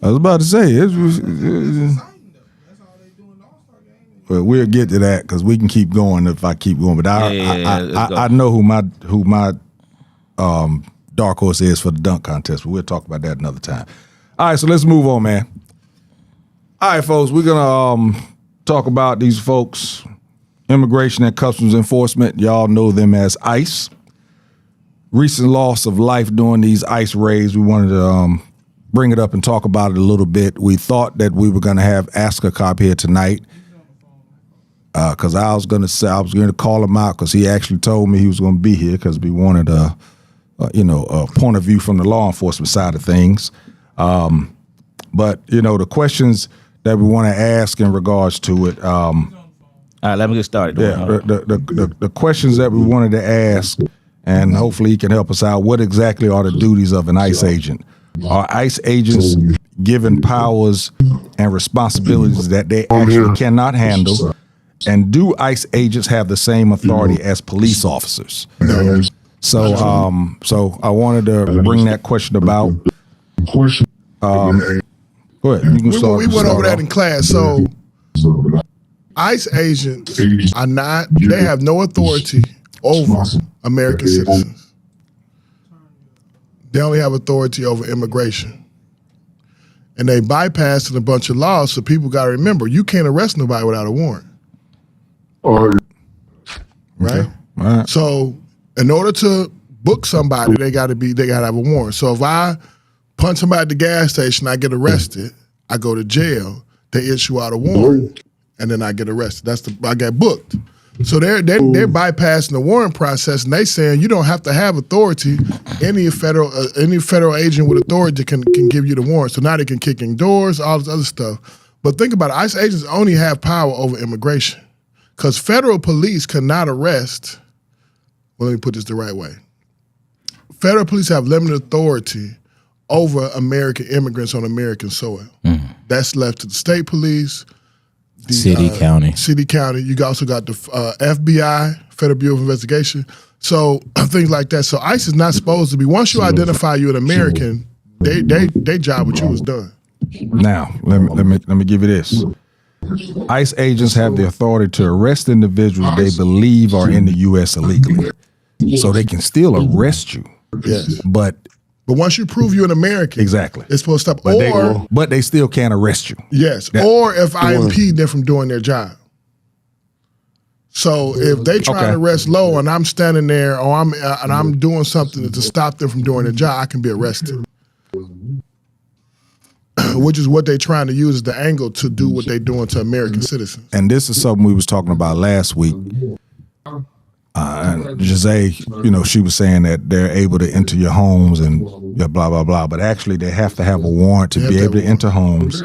I was about to say Exciting though. That's all they do in the All-Star game. well, we'll get to that because we can keep going if I keep going. But let's go. I know who my dark horse is for the dunk contest. But we'll talk about that another time. All right, so let's move on, man. All right, folks, we're gonna talk about these folks, Immigration and Customs Enforcement. Y'all know them as ICE. Recent loss of life during these ICE raids. We wanted to bring it up and talk about it a little bit. We thought that we were going to have Ask a Cop here tonight because I was going to call him out because he actually told me he was going to be here because we wanted a point of view from the law enforcement side of things. But the questions that we want to ask in regards to it. All right, let me get started. Yeah, the questions that we wanted to ask, and hopefully he can help us out. What exactly are the duties of an ICE agent? Are ICE agents given powers and responsibilities that they actually cannot handle? And do ICE agents have the same authority as police officers? So I wanted to bring that question about. Go ahead. You can start. We went over that off. in class. So ICE agents are not, they have no authority over American citizens. They only have authority over immigration. And they bypassed a bunch of laws, so people got to remember, you can't arrest nobody without a warrant. Right? All right. So in order to book somebody, they got to have a warrant. So if I punch somebody at the gas station, I get arrested, I go to jail, they issue out a warrant, and then I get arrested. I get booked. So they're bypassing the warrant process, and they saying you don't have to have authority. Any federal agent with authority can give you the warrant. So now they can kick in doors, all this other stuff. But think about it, ICE agents only have power over immigration because federal police cannot arrest. Well, let me put this the right way. Federal police have limited authority over American immigrants on American soil. That's left to the state police, the city, county. You also got the FBI, Federal Bureau of Investigation. So things like that. So ICE is not supposed to be. Once you identify you an American, they job with you is done. Now, let me give you this. ICE agents have the authority to arrest individuals they believe are in the U.S. illegally. So they can still arrest you. Yes. But once you prove you're an American, exactly, it's supposed to stop. But they still can't arrest you. Yes. Or if I impede them from doing their job. So if they try to arrest Low and I'm standing there or I'm doing something to stop them from doing their job, I can be arrested. Which is what they're trying to use as the angle to do what they're doing to American citizens. And this is something we was talking about last week. And Jae, she was saying that they're able to enter your homes and blah, blah, blah. But actually, they have to have a warrant to be able to enter homes.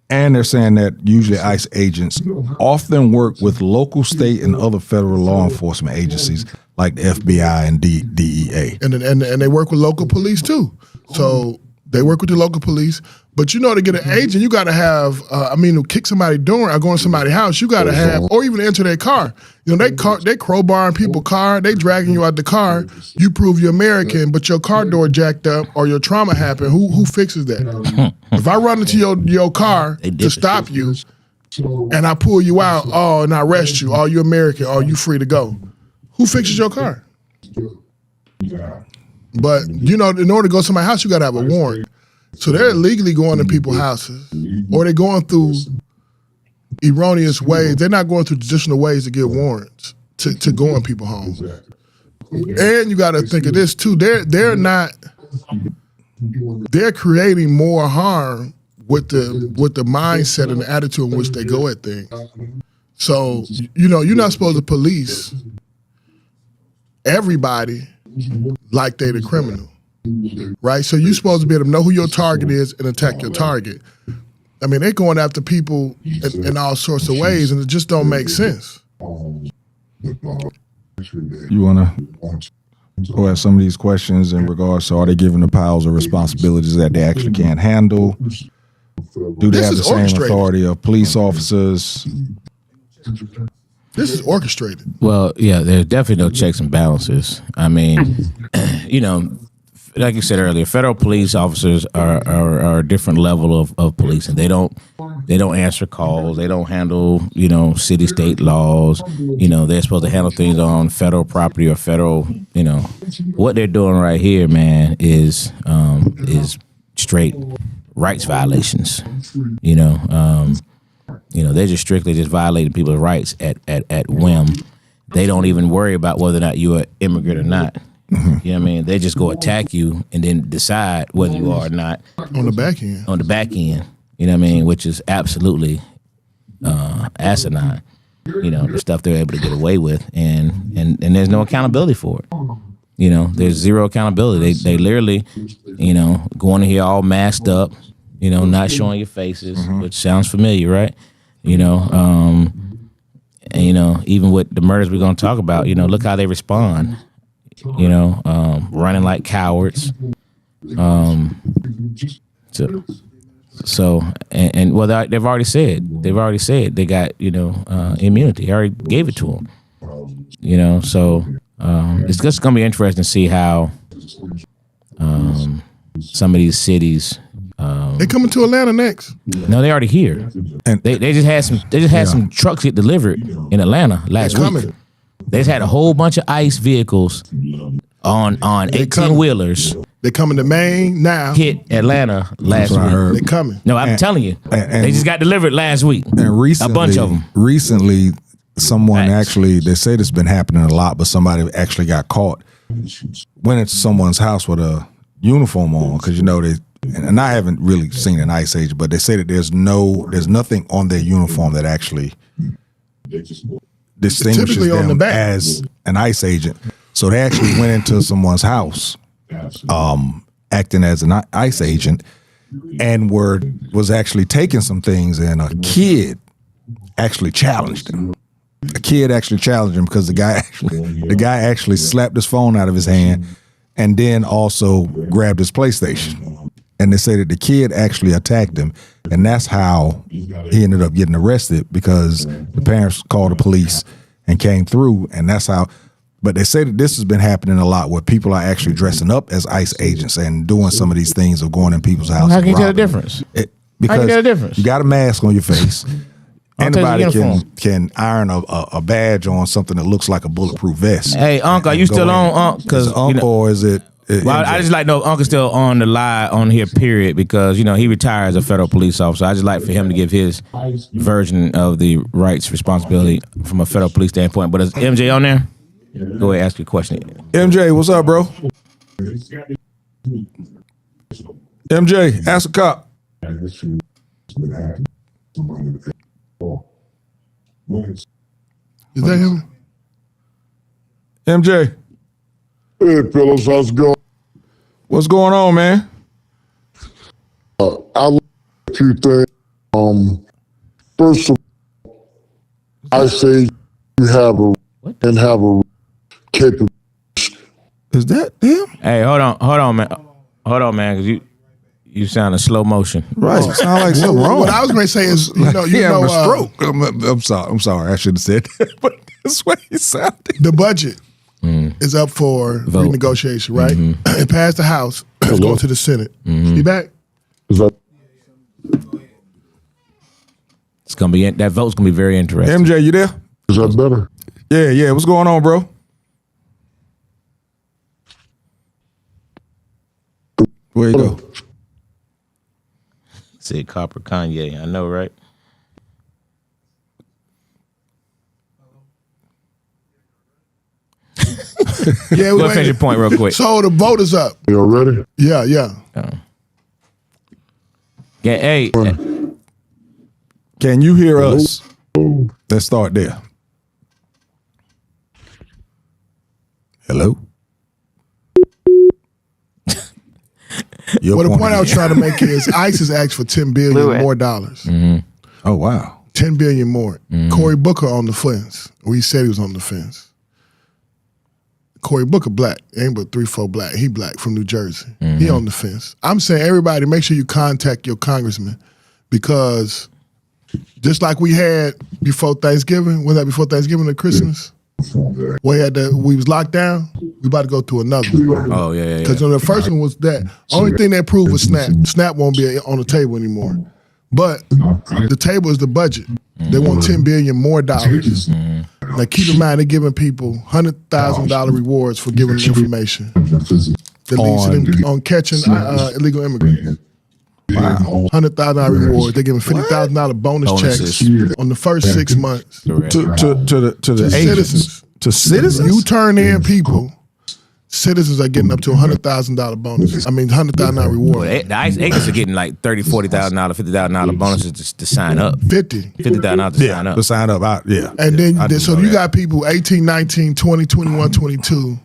And they're saying that usually ICE agents often work with local, state, and other federal law enforcement agencies like the FBI and DEA. And they work with local police, too. So they work with the local police. But to get an agent, you got to have, to kick somebody's door or go in somebody's house, you got to have, or even enter their car. They crowbarring people's car, they dragging you out the car, you prove you're American, but your car door jacked up or your trauma happened, who fixes that? If I run into your car to stop you and I pull you out, and I arrest you, you American, you free to go. Who fixes your car? But in order to go to my house, you got to have a warrant. So they're illegally going to people's houses, or they're going through erroneous ways. They're not going through traditional ways to get warrants to go in people's homes. And you got to think of this too. They're creating more harm with the mindset and the attitude in which they go at things. So you're not supposed to police everybody like they the criminal, right? So you're supposed to be able to know who your target is and attack your target. I mean, they're going after people in all sorts of ways, and it just don't make sense. You want to go at some of these questions in regards to, are they given the powers or responsibilities that they actually can't handle? Do they have the same authority of police officers? This is orchestrated. Well, yeah, there's definitely no checks and balances. I mean, like you said earlier, federal police officers are a different level of policing. They don't answer calls. They don't handle, city state laws. They're supposed to handle things on federal property or federal, what they're doing right here, man, is straight rights violations. They're just strictly just violating people's rights at whim. They don't even worry about whether or not you're an immigrant or not. You know what I mean? They just go attack you and then decide whether you are or not. On the back end. On the back end. You know what I mean? Which is absolutely asinine. The stuff they're able to get away with, and there's no accountability for it. There's zero accountability. They literally, going in here all masked up, not showing your faces, which sounds familiar, right? And even with the murders we're gonna talk about, look how they respond. Running like cowards. So they've already said they got immunity. I already gave it to them. So it's just gonna be interesting to see how some of these cities. They coming to Atlanta next. No, they already here, and they just had some trucks get delivered in Atlanta last week. They just had a whole bunch of ICE vehicles on 18-wheelers. They coming to Maine now. Hit Atlanta last week. They coming. No, I'm telling you, they just got delivered last week. And recently, a bunch of them. Recently, someone actually, they say this has been happening a lot, but somebody actually got caught. Went into someone's house with a uniform on, because and I haven't really seen an ICE agent, but they say that there's nothing on their uniform that actually distinguishes them as an ICE agent. So they actually went into someone's house, acting as an ICE agent, and was actually taking some things, and a kid actually challenged him. A kid actually challenged him because the guy actually slapped his phone out of his hand, and then also grabbed his PlayStation. And they say that the kid actually attacked him, and that's how he ended up getting arrested, because the parents called the police and came through, and that's how. But they say that this has been happening a lot, where people are actually dressing up as ICE agents and doing some of these things of going in people's houses. How can you tell the difference? Because how can you tell the difference? You got a mask on your face. Anybody can iron a badge on something that looks like a bulletproof vest. Hey, Uncle, are you still on? Because Uncle, or is it? Well, I just like to know if Uncle's still on the line on here, period, because, he retired as a federal police officer. I just like for him to give his version of the rights responsibility from a federal police standpoint. But is MJ on there? Go ahead, ask your question. MJ, what's up, bro? MJ, ask a cop. Is that him? MJ. Hey, fellas, how's it going? What's going on, man? I like a few things. First of all, I say you have a capability. Is that him? Hey, hold on, man, because you sound in slow motion. Right, you sound like something wrong. What I was going to say is, he having a stroke. I'm sorry. I should have said that, but that's what he sounded. The budget is up for renegotiation, right? It passed the House. It's going to the Senate. You back? Is that It's gonna be that vote's gonna be very interesting. MJ, you there? Is that better? Yeah. What's going on, bro? Where you go? Said Copper Kanye. I know, right? Yeah, Go ahead, finish your point real quick. So the vote is up. You ready? Yeah. Yeah, hey, Can you hear us? Let's start there. Hello? Well, the point I was trying to make is ICE has asked for $10 billion more dollars. Oh, wow. 10 billion more. Cory Booker on the fence. Or he said he was on the fence. Cory Booker black. Ain't but 3-4 black. He black from New Jersey. He on the fence. I'm saying everybody make sure you contact your congressman because just like we had before Thanksgiving, was that before Thanksgiving or Christmas? We was locked down, we about to go to another one. oh yeah. Because the first one was that. Only thing they proved was Snap. Snap won't be on the table anymore. But the table is the budget. They want $10 billion more dollars. Now keep in mind they're giving people $100,000 rewards for giving them information that leads to them on catching illegal immigrants. Wow. $100,000 rewards. They're giving $50,000 bonus Bonuses. checks on the first 6 months. To the agents. Citizens. To citizens? You turn in people, citizens are getting up to $100,000 bonuses. I mean, $100,000 reward. Well, the ICE agents are getting like $30,000, $40,000, $50,000 bonuses to sign up. 50. $50,000 to sign up. To sign up. And then, so you that. got people 18, 19, 20, 21, 22,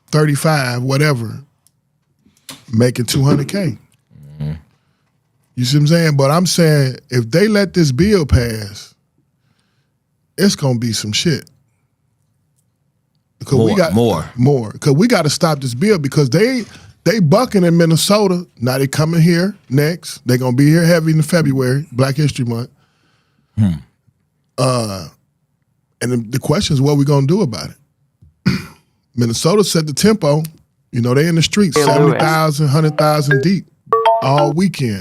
35, whatever, making $200K. You see what I'm saying? But I'm saying if they let this bill pass, it's gonna be some shit. Because more. Because we got to stop this bill because they bucking in Minnesota. Now they coming here next. They gonna be here heavy in February, Black History Month. And the question is, what we gonna do about it? Minnesota set the tempo. You know, they in the streets, 70,000, 100,000 deep all weekend.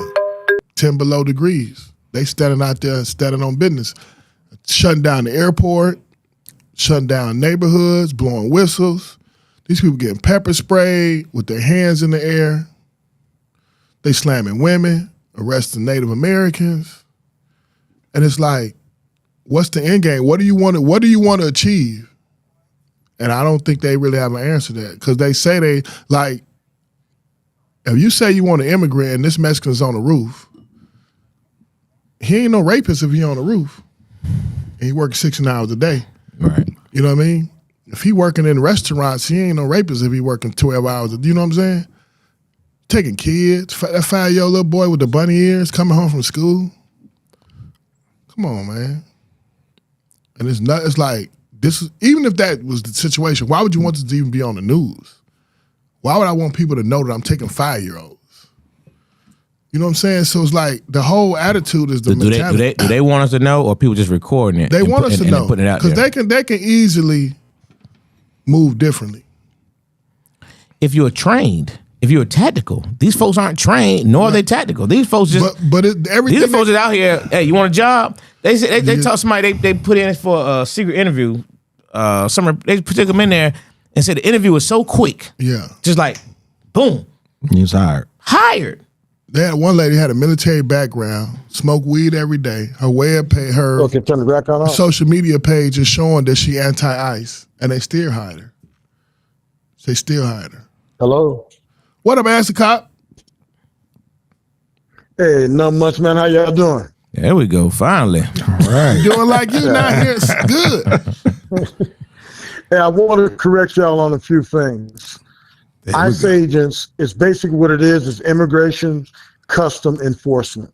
10 below degrees. They standing out there, standing on business, shutting down the airport, shutting down neighborhoods, blowing whistles. These people getting pepper sprayed with their hands in the air. They slamming women, arresting Native Americans. And it's like, what's the end game? What do you want to achieve? And I don't think they really have an answer to that because they say if you say you want an immigrant and this Mexican's on the roof, he ain't no rapist if he on the roof. And he works 16 hours a day. Right. You know what I mean? If he working in restaurants, he ain't no rapist if he working 12 hours. You know what I'm saying? Taking kids, that 5-year-old little boy with the bunny ears coming home from school. Come on, man. And it's like, even if that was the situation, why would you want this to even be on the news? Why would I want people to know that I'm taking 5-year-olds? You know what I'm saying? So it's like the whole attitude is the mentality. Do they want us to know, or people just recording it? They want us to know putting it out because there? they can easily move differently. If you're trained, if you're tactical, these folks aren't trained, nor are they tactical. These folks just everything. These are folks that out here. Hey, you want a job? They say they tell somebody they put in for a secret interview. They took them in there and said the interview was so quick. Yeah, just like boom, he was hired. They had one lady had a military background, smoked weed every day. Her web page, her social media page is showing that she anti-ICE, and they still hired her. They still hired her. Hello. What up, Ask the Cop? Hey, not much, man. How y'all doing? There we go. Finally. All right. Doing like you not here. It's good. Hey, I want to correct y'all on a few things. ICE agents, it's basically what it is immigration custom enforcement.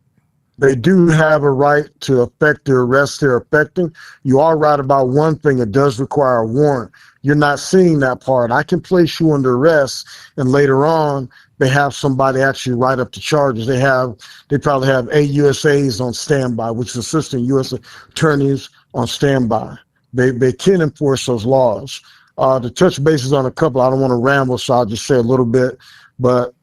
They do have a right to effect the arrest they're effecting. You are right about one thing, it does require a warrant. You're not seeing that part. I can place you under arrest, and later on, they have somebody actually write up the charges. They probably have AUSAs on standby, which is assistant U.S. attorneys on standby. They can enforce those laws. To touch bases on a couple, I don't want to ramble, so I'll just say a little bit. But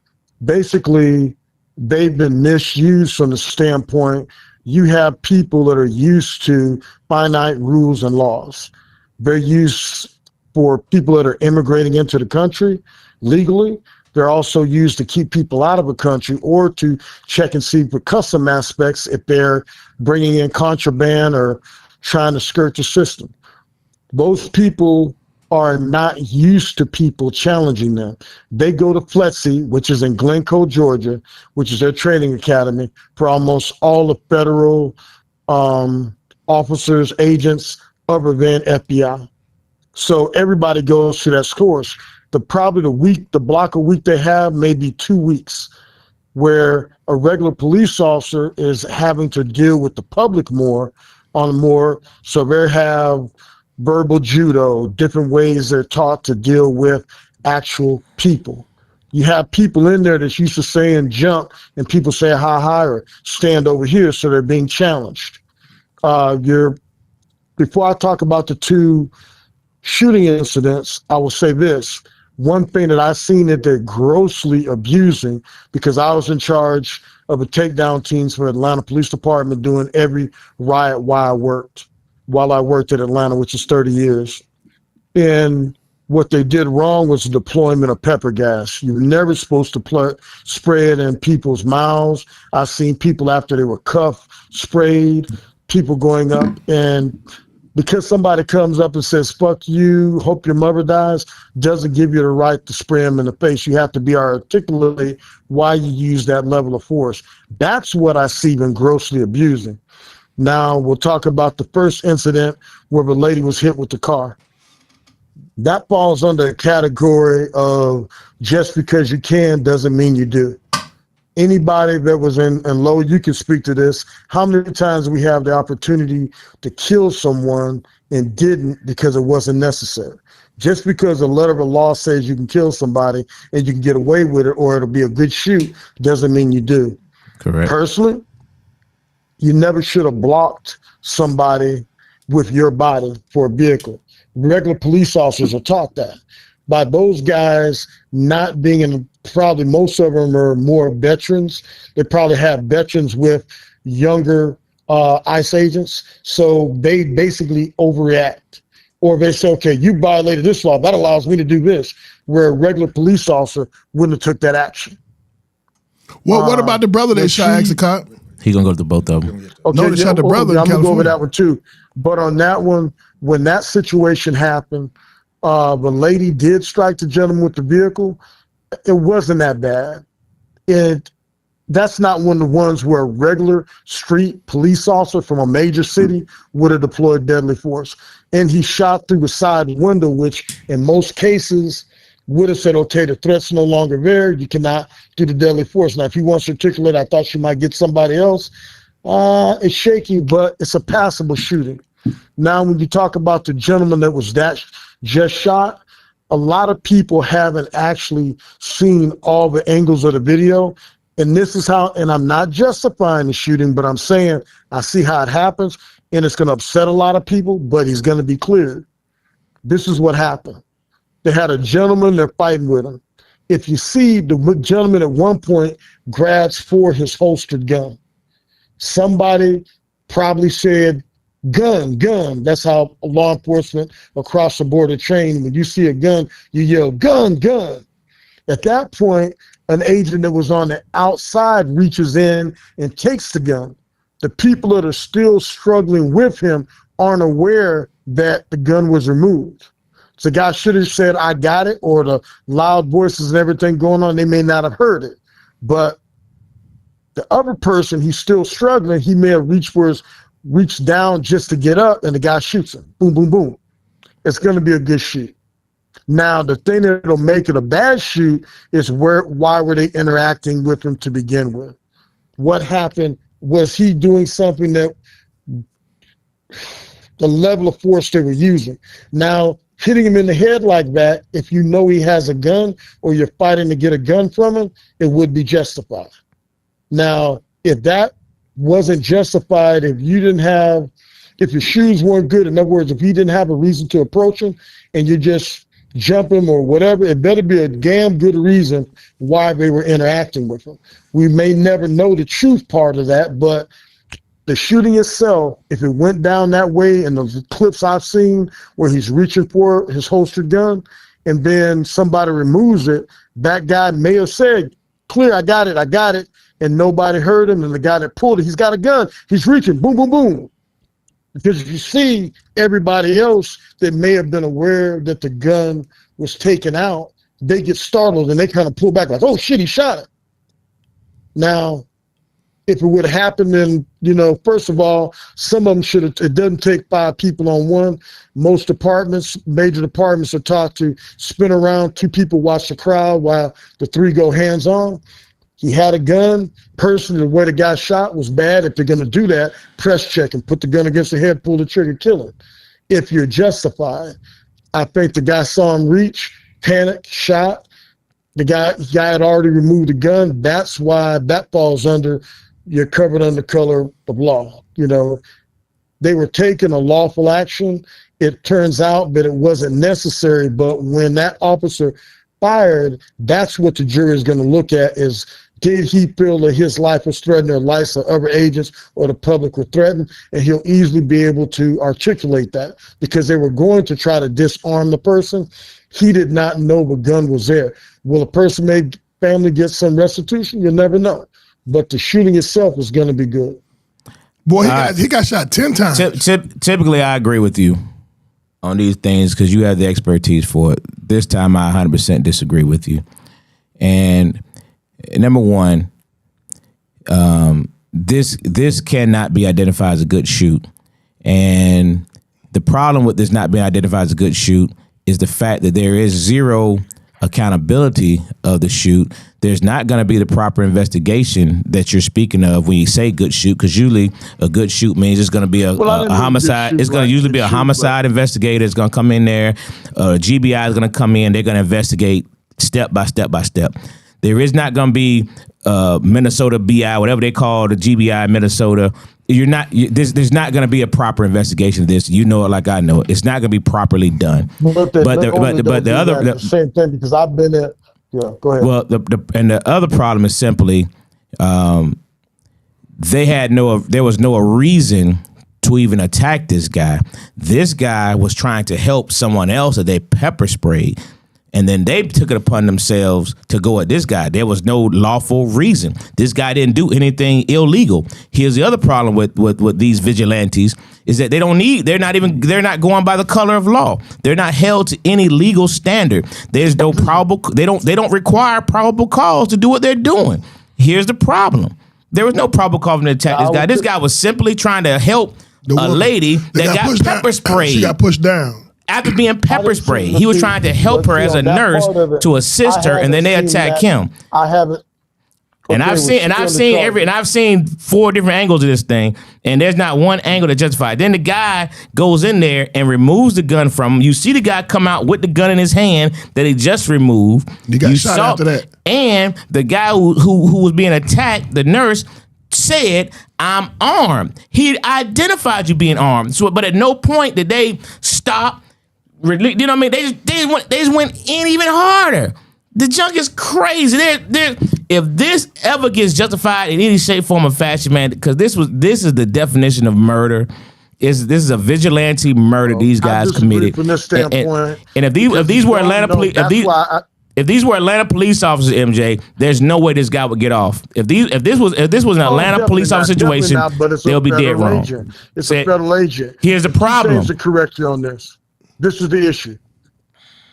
basically, they've been misused from the standpoint you have people that are used to finite rules and laws. They're used for people that are immigrating into the country legally. They're also used to keep people out of a country or to check and see for custom aspects if they're bringing in contraband or trying to skirt the system. Those people are not used to people challenging them. They go to FLETC, which is in Glencoe, Georgia, which is their training academy for almost all the federal officers, agents, other than FBI. So everybody goes to that course. The block a week they have may be 2 weeks, where a regular police officer is having to deal with the public more. So they have verbal judo, different ways they're taught to deal with actual people. You have people in there that's used to saying jump and people say hi or stand over here, so they're being challenged. Before I talk about the 2 shooting incidents, I will say this. One thing that I've seen that they're grossly abusing, because I was in charge of a takedown teams for Atlanta Police Department doing every riot while I worked at Atlanta, which is 30 years. And what they did wrong was the deployment of pepper gas. You're never supposed to spray it in people's mouths. I've seen people after they were cuffed, sprayed, people going up, and because somebody comes up and says, fuck you, hope your mother dies, doesn't give you the right to spray them in the face. You have to be articulate why you use that level of force. That's what I see them grossly abusing. Now, we'll talk about the first incident where the lady was hit with the car. That falls under a category of just because you can doesn't mean you do. Anybody that was in Lo, you can speak to this. How many times we have the opportunity to kill someone and didn't because it wasn't necessary? Just because a letter of the law says you can kill somebody and you can get away with it or it'll be a good shoot doesn't mean you do. Correct. Personally, you never should have blocked somebody with your body for a vehicle. Regular police officers are taught that. By those guys not being in, probably most of them are more veterans. They probably have veterans with younger ICE agents. So they basically overreact. Or they say, okay, you violated this law. That allows me to do this. Where a regular police officer wouldn't have took that action. What about the brother they shot? Ask the cop. He gonna go to both of them. Okay, No, they shot the brother in I'm gonna go over California. that one too. But on that one, when that situation happened, the lady did strike the gentleman with the vehicle. It wasn't that bad. That's not one of the ones where a regular street police officer from a major city would have deployed deadly force. And he shot through the side window, which in most cases would have said, okay, the threat's no longer there. You cannot do the deadly force. Now, if he wants to articulate, I thought she might get somebody else. It's shaky, but it's a passable shooting. Now, when you talk about the gentleman that was just shot, a lot of people haven't actually seen all the angles of the video. And this is how, and I'm not justifying the shooting, but I'm saying I see how it happens, and it's going to upset a lot of people, but he's going to be cleared. This is what happened. They had a gentleman, they're fighting with him. If you see, the gentleman at one point grabs for his holstered gun. Somebody probably said, gun, gun. That's how law enforcement across the board are trained. When you see a gun, you yell, gun, gun. At that point, an agent that was on the outside reaches in and takes the gun. The people that are still struggling with him aren't aware that the gun was removed. So the guy should have said, I got it, or the loud voices and everything going on, they may not have heard it. But the other person, he's still struggling. He may have reached down just to get up, and the guy shoots him. Boom, boom, boom. It's going to be a good shoot. Now, the thing that'll make it a bad shoot is why were they interacting with him to begin with? What happened? Was he doing something that the level of force they were using? Now, hitting him in the head like that, if you know he has a gun or you're fighting to get a gun from him, it would be justified. Now, if that wasn't justified, if your shoes weren't good, in other words, if he didn't have a reason to approach him and you just jump him or whatever, it better be a damn good reason why they were interacting with him. We may never know the truth part of that, but the shooting itself, if it went down that way, and the clips I've seen where he's reaching for his holstered gun and then somebody removes it, that guy may have said, clear, I got it, and nobody heard him, and the guy that pulled it, he's got a gun, he's reaching, boom, boom, boom. Because if you see everybody else that may have been aware that the gun was taken out, they get startled and they kind of pull back like, oh shit, he shot it. Now, if it would have happened, then, first of all, some of them should have, it doesn't take 5 people on one. Most departments, major departments are taught to spin around, 2 people watch the crowd while the 3 go hands on. He had a gun. Personally, the way the guy shot was bad. If they're going to do that, press check and put the gun against the head, pull the trigger, kill him. If you're justified, I think the guy saw him reach, panic, shot. The guy had already removed the gun. That's why that falls under, you're covered under color of law. They were taking a lawful action. It turns out that it wasn't necessary, but when that officer fired, that's what the jury is going to look at is, did he feel that his life was threatened or lives of other agents or the public were threatened? And he'll easily be able to articulate that because they were going to try to disarm the person. He did not know the gun was there. Will a person family get some restitution? You'll never know. But the shooting itself is going to be good. Boy, he got shot 10 times. Typically, I agree with you on these things because you have the expertise for it. This time, I 100% disagree with you. And number one, this cannot be identified as a good shoot. And the problem with this not being identified as a good shoot is the fact that there is zero accountability of the shoot. There's not going to be the proper investigation that you're speaking of when you say good shoot, because usually a good shoot means it's going to be a homicide. It's going to usually be a homicide investigator. It's going to come in there. GBI is going to come in. They're going to investigate step by step by step. There is not going to be Minnesota BI, whatever they call the GBI Minnesota. There's not going to be a proper investigation of this. You know it like I know it. It's not going to be properly done. But the other same thing because I've been at. Yeah, go ahead. Well, the other problem is simply there was no reason to even attack this guy. This guy was trying to help someone else that they pepper sprayed. And then they took it upon themselves to go at this guy. There was no lawful reason. This guy didn't do anything illegal. Here's the other problem with these vigilantes is that they're not going by the color of law. They're not held to any legal standard. There's no they don't require probable cause to do what they're doing. Here's the problem. There was no probable cause to attack this guy. This guy was simply trying to help a lady that got pepper sprayed. She got pushed down. After being pepper sprayed, he was trying to help her as a nurse to assist her, and then they attack him. I haven't. And I've seen 4 different angles of this thing, and there's not one angle that justifies. Then the guy goes in there and removes the gun from him. You see the guy come out with the gun in his hand that he just removed. He got shot after that. And the guy who was being attacked, the nurse, said, "I'm armed." He identified you being armed. So, but at no point did they stop. You know what I mean? They just went in even harder. The junk is crazy. If this ever gets justified in any shape, form, or fashion, man, because this is the definition of murder. This is a vigilante murder these guys committed. From this standpoint, and if these were Atlanta police, if these were Atlanta police officers, MJ, there's no way this guy would get off. If this was an Atlanta police officer situation, they'll be dead wrong. It's a federal agent. Here's the problem. To correct you on this. This is the issue.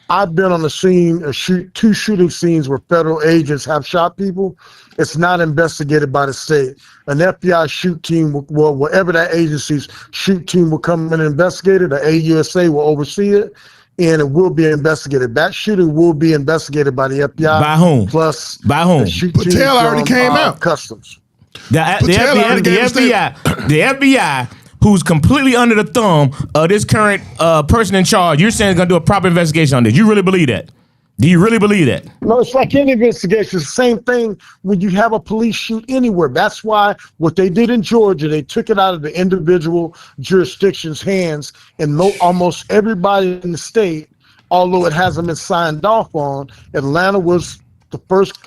I've been on the scene of 2 shooting scenes where federal agents have shot people. It's not investigated by the state. An FBI shoot team, whatever that agency's shoot team will come in and investigate it. The AUSA will oversee it, and it will be investigated. That shooting will be investigated by the FBI. By whom? By whom? Patel already came out. Customs. The FBI, who's completely under the thumb of this current person in charge, you're saying is going to do a proper investigation on this. You really believe that? Do you really believe that? No, it's like any investigation. It's the same thing when you have a police shoot anywhere. That's why what they did in Georgia, they took it out of the individual jurisdiction's hands, and almost everybody in the state, although it hasn't been signed off on, Atlanta was the first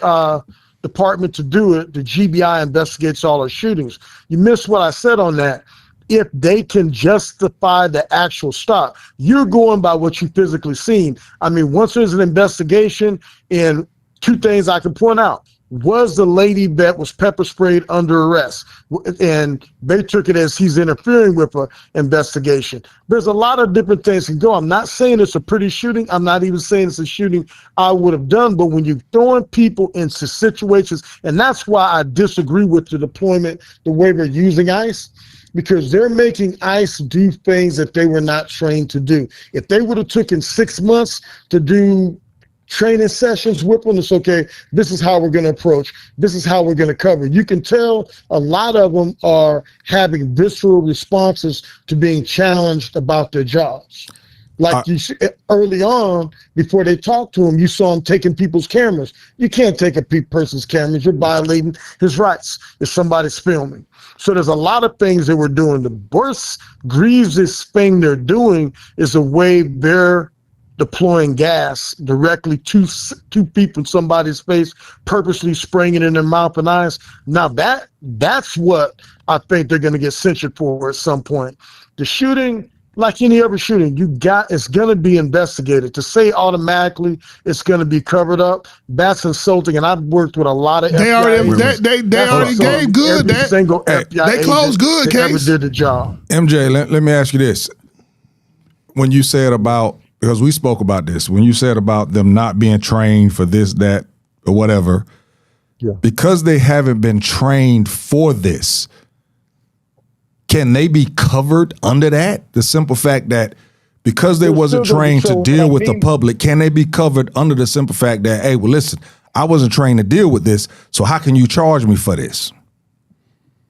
department to do it. The GBI investigates all our shootings. You missed what I said on that. if they can justify the actual stop. You're going by what you physically seen. I mean, once there's an investigation, and two things I can point out. Was the lady that was pepper sprayed under arrest? And they took it as he's interfering with an investigation. There's a lot of different things can go. I'm not saying it's a pretty shooting. I'm not even saying it's a shooting I would have done. But when you're throwing people into situations, and that's why I disagree with the deployment, the way they're using ICE, because they're making ICE do things that they were not trained to do. If they would have taken 6 months to do training sessions with them, it's okay. This is how we're going to approach. This is how we're going to cover. You can tell a lot of them are having visceral responses to being challenged about their jobs. Like you see, early on, before they talk to him, you saw him taking people's cameras. You can't take a person's cameras. You're violating his rights if somebody's filming. So there's a lot of things that we're doing. The worst, grievous thing they're doing is the way they're deploying gas directly to feet from somebody's face, purposely spraying it in their mouth and eyes. Now that's what I think they're going to get censured for at some point. The shooting, like any other shooting, it's going to be investigated. To say automatically it's going to be covered up, that's insulting. And I've worked with a lot of They FBI already agents. they already gave good. Every single FBI They closed good, agent that ever Case. did the job. MJ, let me ask you this. When you said about, because we spoke about this, when you said about them not being trained for this, that, or whatever, because they haven't been trained for this, can they be covered under that? The simple fact that because they wasn't trained to deal with the public, can they be covered under the simple fact that, hey, well, listen, I wasn't trained to deal with this, so how can you charge me for this?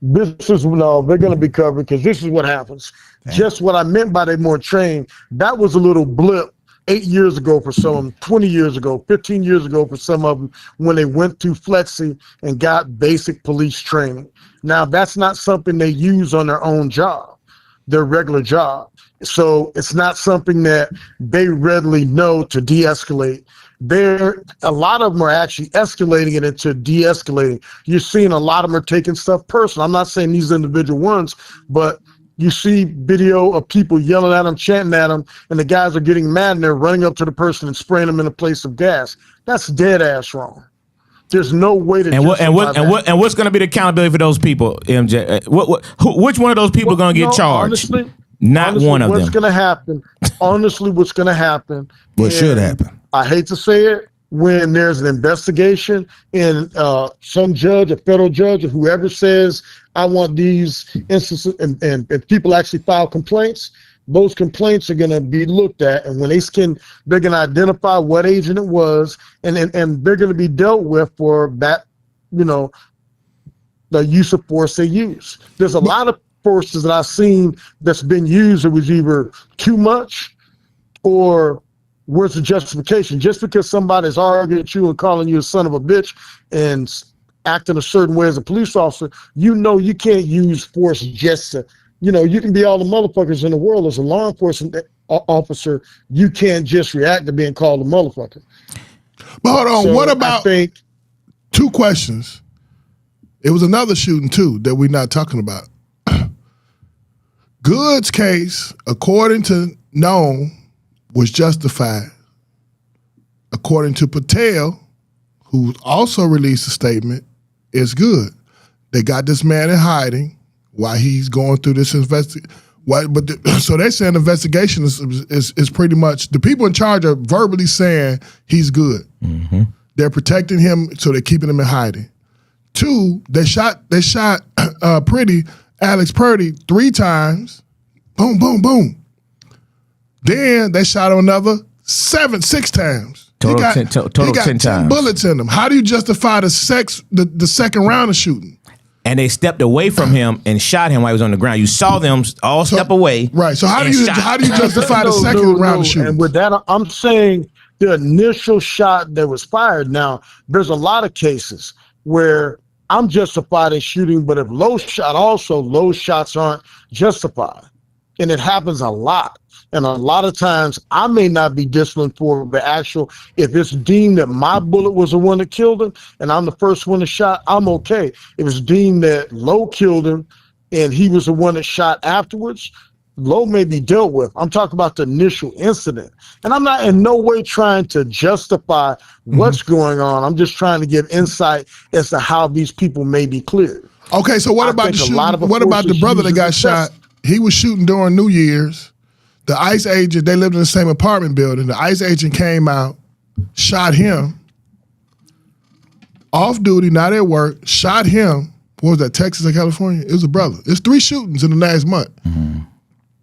They're going to be covered because this is what happens. Just what I meant by they more trained, that was a little blip 8 years ago for some of them, 20 years ago, 15 years ago for some of them, when they went through Flexi and got basic police training. Now, that's not something they use on their own job, their regular job. So it's not something that they readily know to de-escalate. A lot of them are actually escalating it into de-escalating. You're seeing a lot of them are taking stuff personal. I'm not saying these individual ones, but you see video of people yelling at them, chanting at them, and the guys are getting mad and they're running up to the person and spraying them in a place of gas. That's dead ass wrong. There's no way to. What's going to be the accountability for those people, MJ? Which one of those people are going to get charged? Honestly, one of them. What's going to happen? Honestly, what's going to happen? What should happen? I hate to say it. When there's an investigation and some judge, a federal judge, or whoever says, I want these instances, and people actually file complaints, those complaints are going to be looked at. And when they're going to identify what agent it was, and they're going to be dealt with for that, the use of force they use. There's a lot of forces that I've seen that's been used that was either too much or where's the justification? Just because somebody's arguing at you and calling you a son of a bitch and acting a certain way as a police officer, you can't use force just to, you can be all the motherfuckers in the world as a law enforcement officer. You can't just react to being called a motherfucker. But hold on, So what about I think, two questions? It was another shooting too that we're not talking about. Good's case, according to known, was justified. According to Patel, who also released a statement, it's good. They got this man in hiding while he's going through this investigation. So they're saying the investigation is pretty much, the people in charge are verbally saying he's good. Mm-hmm. They're protecting him, so they're keeping him in hiding. Two, they shot Alex Purdy 3 times. Boom, boom, boom. Then they shot him another 6 times. Total he 10 10 times. bullets in him. How do you justify the second round of shooting? And they stepped away from him and shot him while he was on the ground. You saw them all step away. Right. So how do you justify the second round of shooting? And with that, I'm saying the initial shot that was fired. Now, there's a lot of cases where I'm justified in shooting, but if low shots aren't justified. And it happens a lot. And a lot of times I may not be disciplined for the if it's deemed that my bullet was the one that killed him and I'm the first one to shot, I'm okay. If it's deemed that Low killed him and he was the one that shot afterwards, Low may be dealt with. I'm talking about the initial incident. And I'm not in no way trying to justify what's going on. I'm just trying to give insight as to how these people may be cleared. Okay, so what about the shooting? What about the brother that got shot? He was shooting during New Year's. The ICE agent, they lived in the same apartment building. The ICE agent came out, shot him. Off duty, not at work, shot him. What was that, Texas or California? It was a brother. It's 3 shootings in the last month.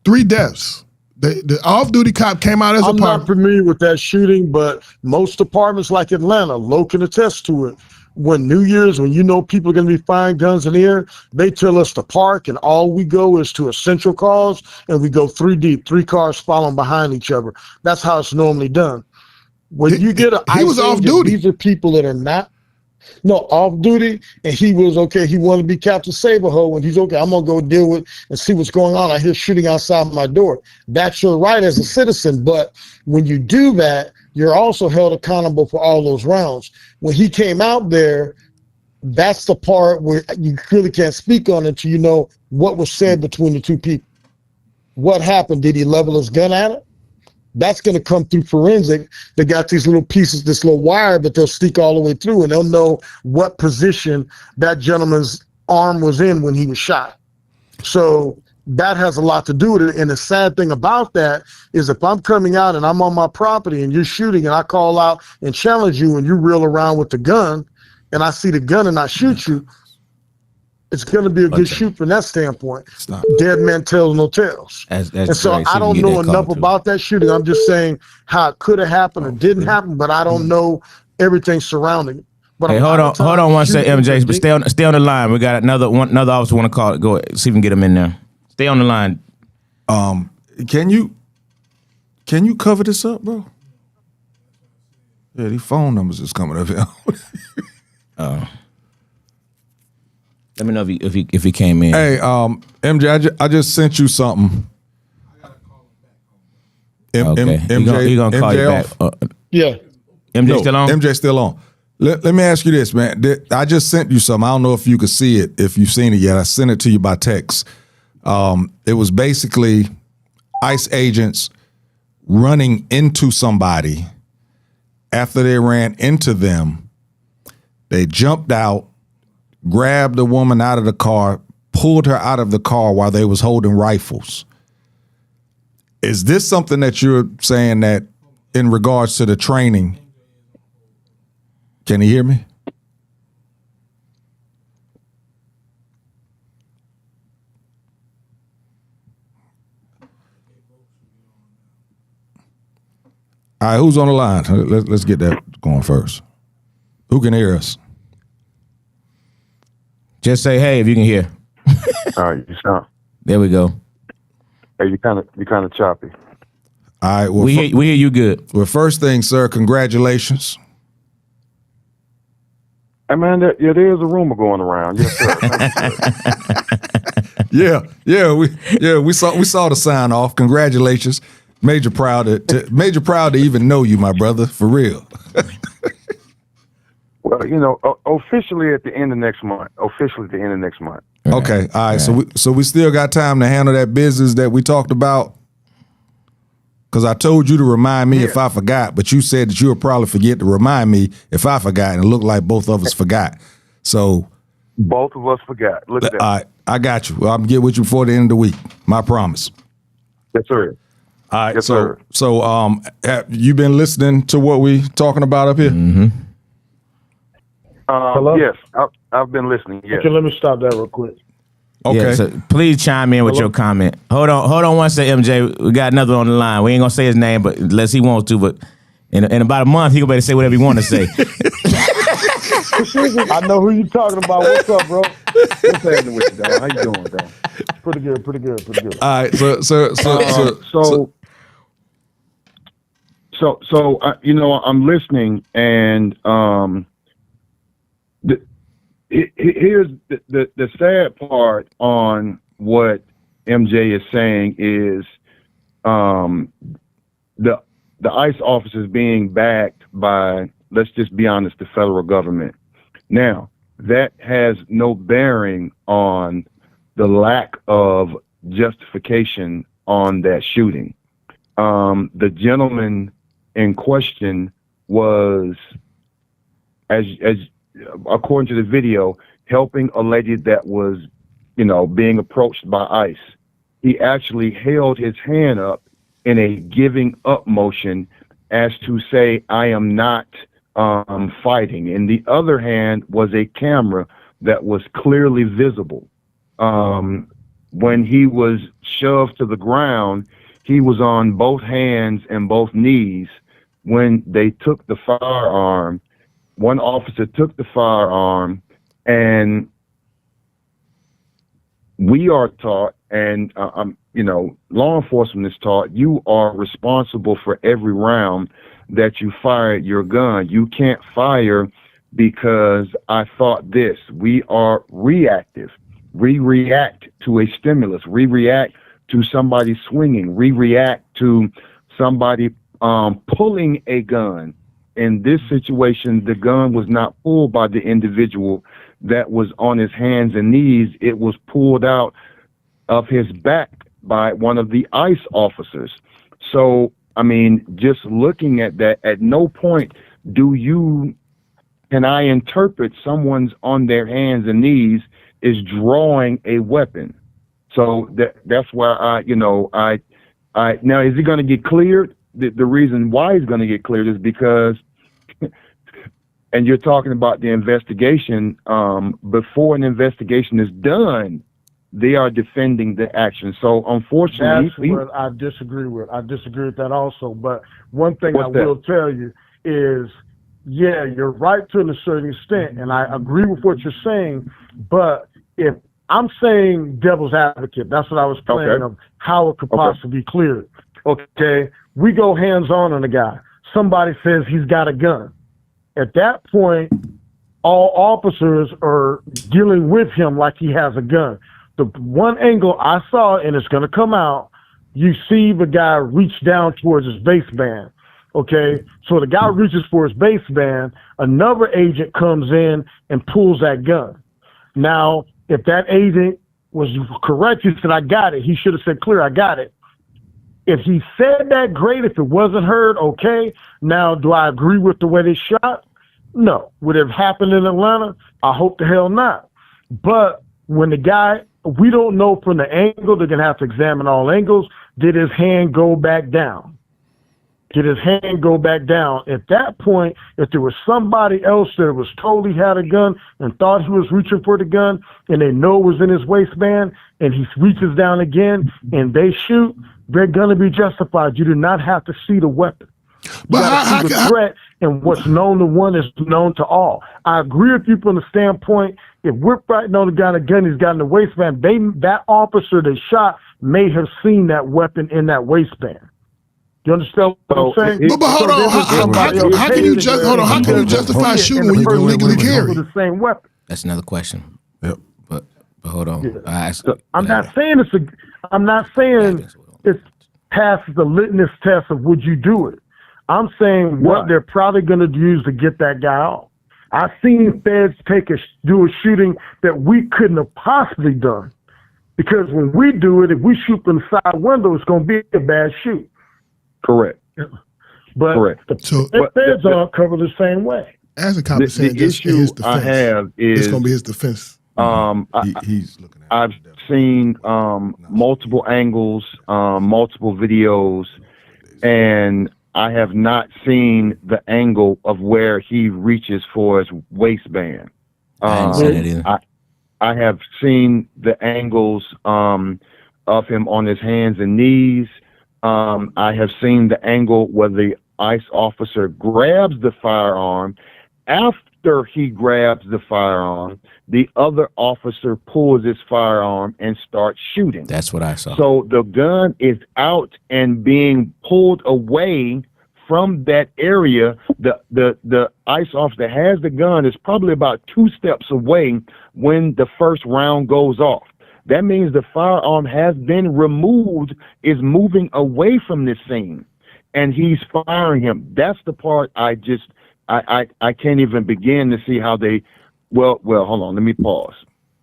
3 deaths. The off-duty cop came out as a apartment. I'm not familiar with that shooting, but most apartments like Atlanta, Low can attest to it. When New Year's, when you know people are going to be firing guns in the air, they tell us to park, and all we go is to essential calls, and we go 3 deep, 3 cars following behind each other. That's how it's normally done. When you get he was off duty. These are people that are not off duty, and he was okay. He wanted to be Captain Saberho, and he's okay. I'm gonna go deal with and see what's going on. I hear shooting outside my door. That's your right as a citizen, but when you do that, you're also held accountable for all those rounds. When he came out there, that's the part where you really can't speak on until you know what was said between the 2 people. What happened? Did he level his gun at it? That's going to come through forensic. They got these little pieces, this little wire, but they'll sneak all the way through, and they'll know what position that gentleman's arm was in when he was shot. So that has a lot to do with it. And the sad thing about that is if I'm coming out and I'm on my property and you're shooting and I call out and challenge you and you reel around with the gun and I see the gun and I shoot you, it's going to be a good shoot from that standpoint. Dead man tells no tales. And so I don't know enough about that shooting. I'm just saying how it could have happened or didn't happen, but I don't know everything surrounding it. But hey, hold on one second, MJ. But stay on the line. We got another officer want to call it. Go ahead, see if we can get him in there. Stay on the line. Can you cover this up, bro? Yeah, these phone numbers is coming up here. Let me know if he came in. Hey, MJ, I just sent you something. Okay, he gonna call you back. Yeah. MJ still on? MJ still on. Let me ask you this, man. I just sent you something. I don't know if you could see it, if you've seen it yet. I sent it to you by text. It was basically ICE agents running into somebody. After they ran into them, they jumped out, grabbed the woman out of the car, pulled her out of the car while they was holding rifles. Is this something that you're saying that in regards to the training? Can you hear me? All right, who's on the line? Let's get that going first. Who can hear us? Just say hey if you can hear. All right, you sound. There we go. Hey, you kind of choppy. All right, well, we hear you good. Well, first thing, sir, congratulations. Hey man, there is a rumor going around. Yes, sir. we saw the sign off. Congratulations. Major proud to even know you, my brother, for real. Well, officially at the end of next month. Okay, all right. So we still got time to handle that business that we talked about. Because I told you to remind me if I forgot, but you said that you would probably forget to remind me if I forgot, and it looked like both of us forgot. So both of us forgot. Look at that. All right, I got you. I'm gonna get with you before the end of the week. My promise. Yes, sir. All right. Yes, sir. So have you been listening to what we talking about up here? Mm-hmm. Hello? Yes, I've been listening. Yes. Okay, let me stop that real quick. Okay. Yeah, so please chime in with your comment. Hold on one second, MJ. We got another on the line. We ain't gonna say his name, but unless he wants to. But in about a month, he gonna be able to say whatever he want to say. I know who you talking about. What's up, bro? What's happening with you, dog? How you doing, dog? Pretty good. All right. So I'm listening, and here's the sad part on what MJ is saying is the ICE officers being backed by, let's just be honest, the federal government. Now, that has no bearing on the lack of justification on that shooting. The gentleman in question was, as according to the video, helping a lady that was, being approached by ICE. He actually held his hand up in a giving up motion as to say, I am not fighting. In the other hand was a camera that was clearly visible. When he was shoved to the ground, he was on both hands and both knees. When they took the firearm, one officer took the firearm, and we are taught, and law enforcement is taught, you are responsible for every round that you fire at your gun. You can't fire because I thought this. We are reactive. We react to a stimulus. We react to somebody swinging. We react to somebody pulling a gun. In this situation, the gun was not pulled by the individual that was on his hands and knees. It was pulled out of his back by one of the ICE officers. So, I mean, just looking at that, at no point can I interpret someone's on their hands and knees is drawing a weapon. So that's why now, is he going to get cleared? The reason why he's going to get cleared is because, and you're talking about the investigation, before an investigation is done, they are defending the action. So unfortunately, that's what I disagree with. I disagree with that also. But one thing I will tell you is, yeah, you're right to a certain extent, and I agree with what you're saying. But if I'm saying devil's advocate, that's what I was playing of how it could possibly be cleared. Okay, we go hands-on a guy. Somebody says he's got a gun. At that point, all officers are dealing with him like he has a gun. The one angle I saw, and it's going to come out, you see the guy reach down towards his waistband. Okay, so the guy reaches for his waistband, another agent comes in and pulls that gun. Now, if that agent was correct, he said, I got it. He should have said, clear, I got it. If he said that, great. If it wasn't heard, okay. Now, do I agree with the way they shot? No. Would it have happened in Atlanta? I hope the hell not. But when the guy, we don't know from the angle, they're going to have to examine all angles. Did his hand go back down? Did his hand go back down? At that point, if there was somebody else that was totally had a gun and thought he was reaching for the gun and they know it was in his waistband and he reaches down again and they shoot, they're going to be justified. You do not have to see the weapon. You got to see the threat, and what's known to one is known to all. I agree with you from the standpoint, if we're fighting on the guy in a gun he's got in the waistband, that officer that shot may have seen that weapon in that waistband. You understand what I'm saying? But hold on, how can you justify shooting when you can legally carry the same weapon? That's another question. Yep. But hold on. Yeah. I'm not saying it passes the litmus test of would you do it. I'm saying what they're probably going to use to get that guy off. I've seen feds do a shooting that we couldn't have possibly done, because when we do it, if we shoot from the side window, it's going to be a bad shoot. Correct. But the feds aren't covered the same way. As a cop saying, the issue I have is it's going to be his defense. He's looking at I've seen multiple angles, multiple videos, and I have not seen the angle of where he reaches for his waistband. I didn't see that either. I have seen the angles of him on his hands and knees. I have seen the angle where the ICE officer grabs the firearm. After he grabs the firearm, the other officer pulls his firearm and starts shooting. That's what I saw. So the gun is out and being pulled away from that area. The ICE officer has the gun is probably about 2 steps away when the first round goes off. That means the firearm has been removed, is moving away from this scene, and he's firing him. That's the part I can't even begin to see how they, well, hold on, let me pause.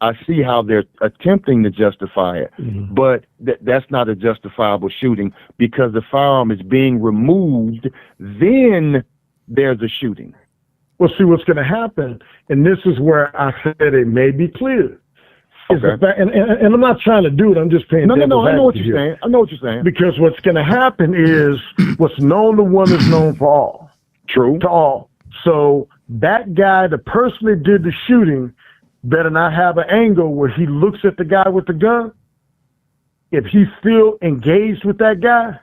I see how they're attempting to justify it, but that's not a justifiable shooting because the firearm is being removed. Then there's a shooting. Well, see what's going to happen, and this is where I said it may be clear. Okay. And I'm not trying to do it. I'm just paying. No. I know what here. you're saying. I know what you're saying. Because what's going to happen is what's known to one is known for all. True. To all. So that guy, the person that did the shooting, better not have an angle where he looks at the guy with the gun. If he's still engaged with that guy,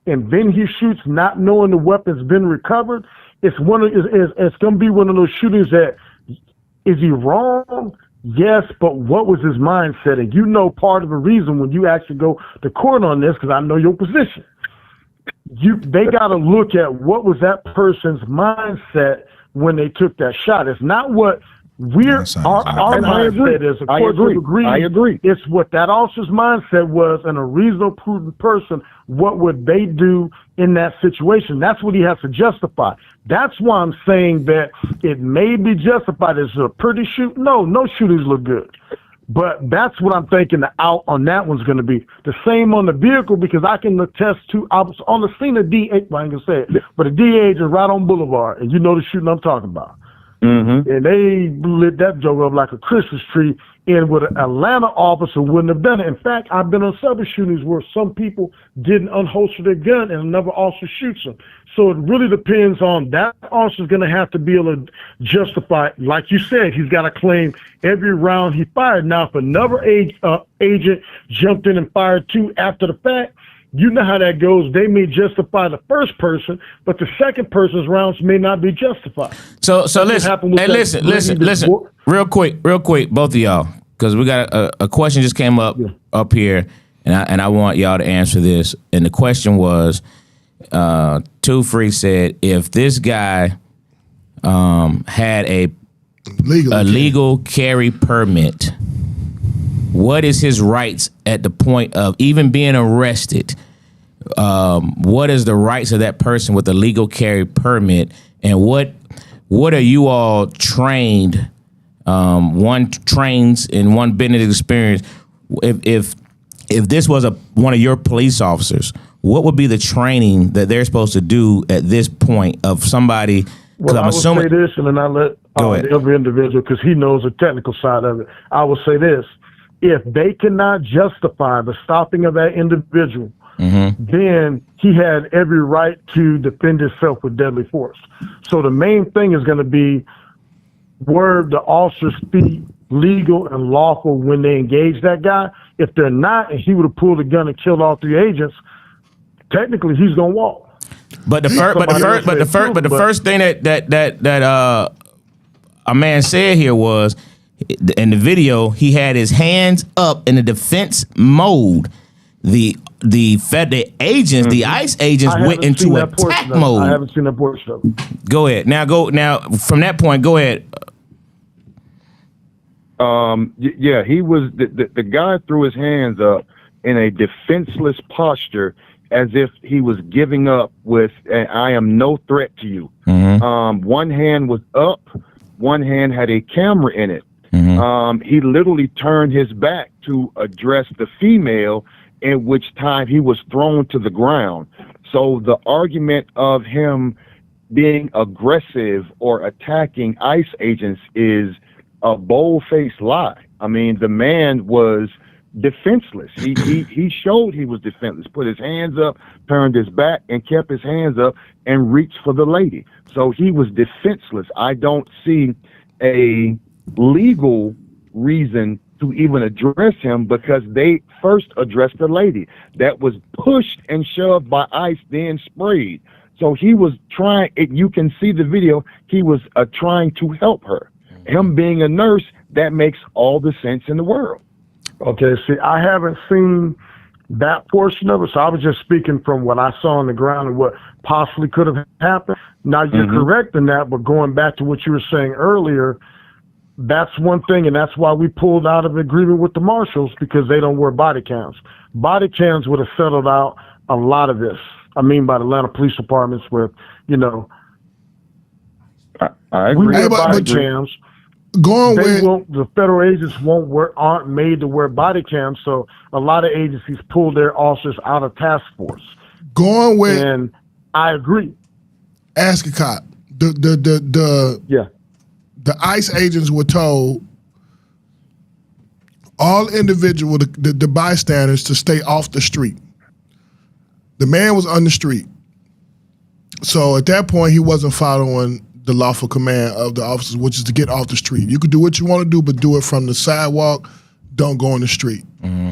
and then he shoots, not knowing the weapon's been recovered, it's going to be one of those shootings that is he wrong? Yes, but what was his mindset? And you know part of the reason when you actually go to court on this, because I know your position. They got to look at what was that person's mindset when they took that shot. It's not what our mindset is. Of course, I agree. It's what that officer's mindset was, and a reasonable, prudent person, what would they do in that situation? That's what he has to justify. That's why I'm saying that it may be justified. Is it a pretty shoot? No shootings look good. But that's what I'm thinking the out on that one's going to be. The same on the vehicle, because I can attest to, I was on the scene of DA, well, I ain't going to say it, but a DA is right on Boulevard, and you know the shooting I'm talking about. Mm-hmm. And they lit that joke up like a Christmas tree, and with an Atlanta officer wouldn't have done it. In fact, I've been on several shootings where some people didn't unholster their gun and another officer shoots them. So it really depends on that officer's going to have to be able to justify, like you said, he's got to claim every round he fired. Now, if another agent jumped in and fired two after the fact, you know how that goes. They may justify the first person, but the second person's rounds may not be justified. So listen. Hey, listen. Real quick, both of y'all, because we got a question just came up here, and I want y'all to answer this. And the question was, Two Free said, if this guy had a legal carry permit, what is his rights at the point of even being arrested? What is the rights of that person with a legal carry permit? And what are you all trained? One trains in one business experience. If this was one of your police officers, what would be the training that they're supposed to do at this point of somebody? Well, I will say this, and then I let the other individual, because he knows the technical side of it. I will say this. If they cannot justify the stopping of that individual, then he had every right to defend himself with deadly force. So the main thing is going to be, were the officers' feet legal and lawful when they engage that guy? If they're not, and he would have pulled a gun and killed all three agents, technically he's going to walk. But the first thing that a man said here was, in the video, he had his hands up in the defense mode. The agents, the ICE agents, went into attack mode. I haven't seen that portion of it. Go ahead. Now from that point, go ahead. Yeah, he was the guy threw his hands up in a defenseless posture, as if he was giving up with, I am no threat to you. One hand was up, one hand had a camera in it. He literally turned his back to address the female, in which time he was thrown to the ground. So the argument of him being aggressive or attacking ICE agents is a bold-faced lie. I mean, the man was defenseless. He showed he was defenseless, put his hands up, turned his back, and kept his hands up and reached for the lady. So he was defenseless. I don't see a legal reason to even address him, because they first addressed the lady that was pushed and shoved by ICE, then sprayed. So he was trying, you can see the video, he was trying to help her. Him being a nurse, that makes all the sense in the world. Okay, see, I haven't seen that portion of it, so I was just speaking from what I saw on the ground and what possibly could have happened. Now, you're correct in that, but going back to what you were saying earlier, that's one thing, and that's why we pulled out of agreement with the marshals, because they don't wear body cams. Body cams would have settled out a lot of this. I mean, by the Atlanta police departments, where, I agree. We wear body cams, Going they with won't. The federal agents aren't made to wear body cams, so a lot of agencies pull their officers out of task force. going with And I agree. ask a cop. The Yeah. ICE agents were told all the bystanders to stay off the street. The man was on the street. So at that point, he wasn't following the lawful command of the officers, which is to get off the street. You could do what you want to do, but do it from the sidewalk. Don't go on the street. Mm-hmm.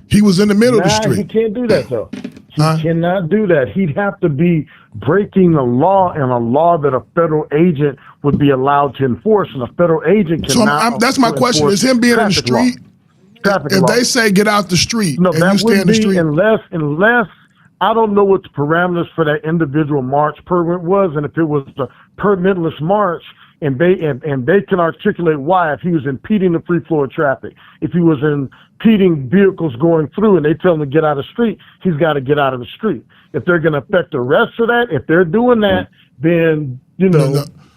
He was in the middle of the street. He can't do that, though. He cannot do that. He'd have to be breaking the law, and a law that a federal agent would be allowed to enforce, and a federal agent cannot. So that's my question. Is him being in the street? If they say get out the street, no, and that you stay would in the be street, unless I don't know what the parameters for that individual march permit was, and if it was the permitless march, and they can articulate why, if he was impeding the free flow of traffic, if he was impeding vehicles going through, and they tell him to get out of the street, he's got to get out of the street. If they're going to affect the rest of that, if they're doing that, then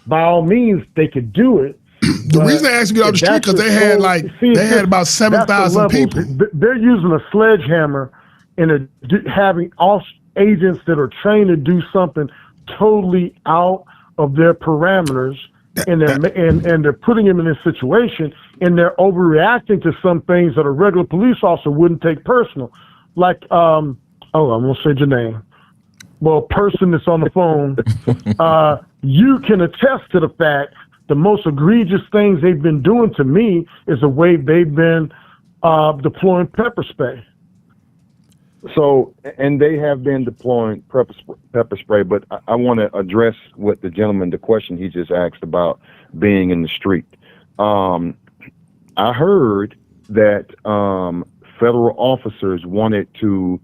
by all means they could do it. The reason they asked to get off the street because they had about 7,000 people. They're using a sledgehammer and having all agents that are trained to do something totally out of their parameters, and they're putting them in this situation, and they're overreacting to some things that a regular police officer wouldn't take personal. Like, I'm gonna say your name. Well, person that's on the phone, you can attest to the fact the most egregious things they've been doing to me is the way they've been deploying pepper spray. So, and they have been deploying pepper spray, but I want to address what the question he just asked about being in the street. I heard that federal officers wanted to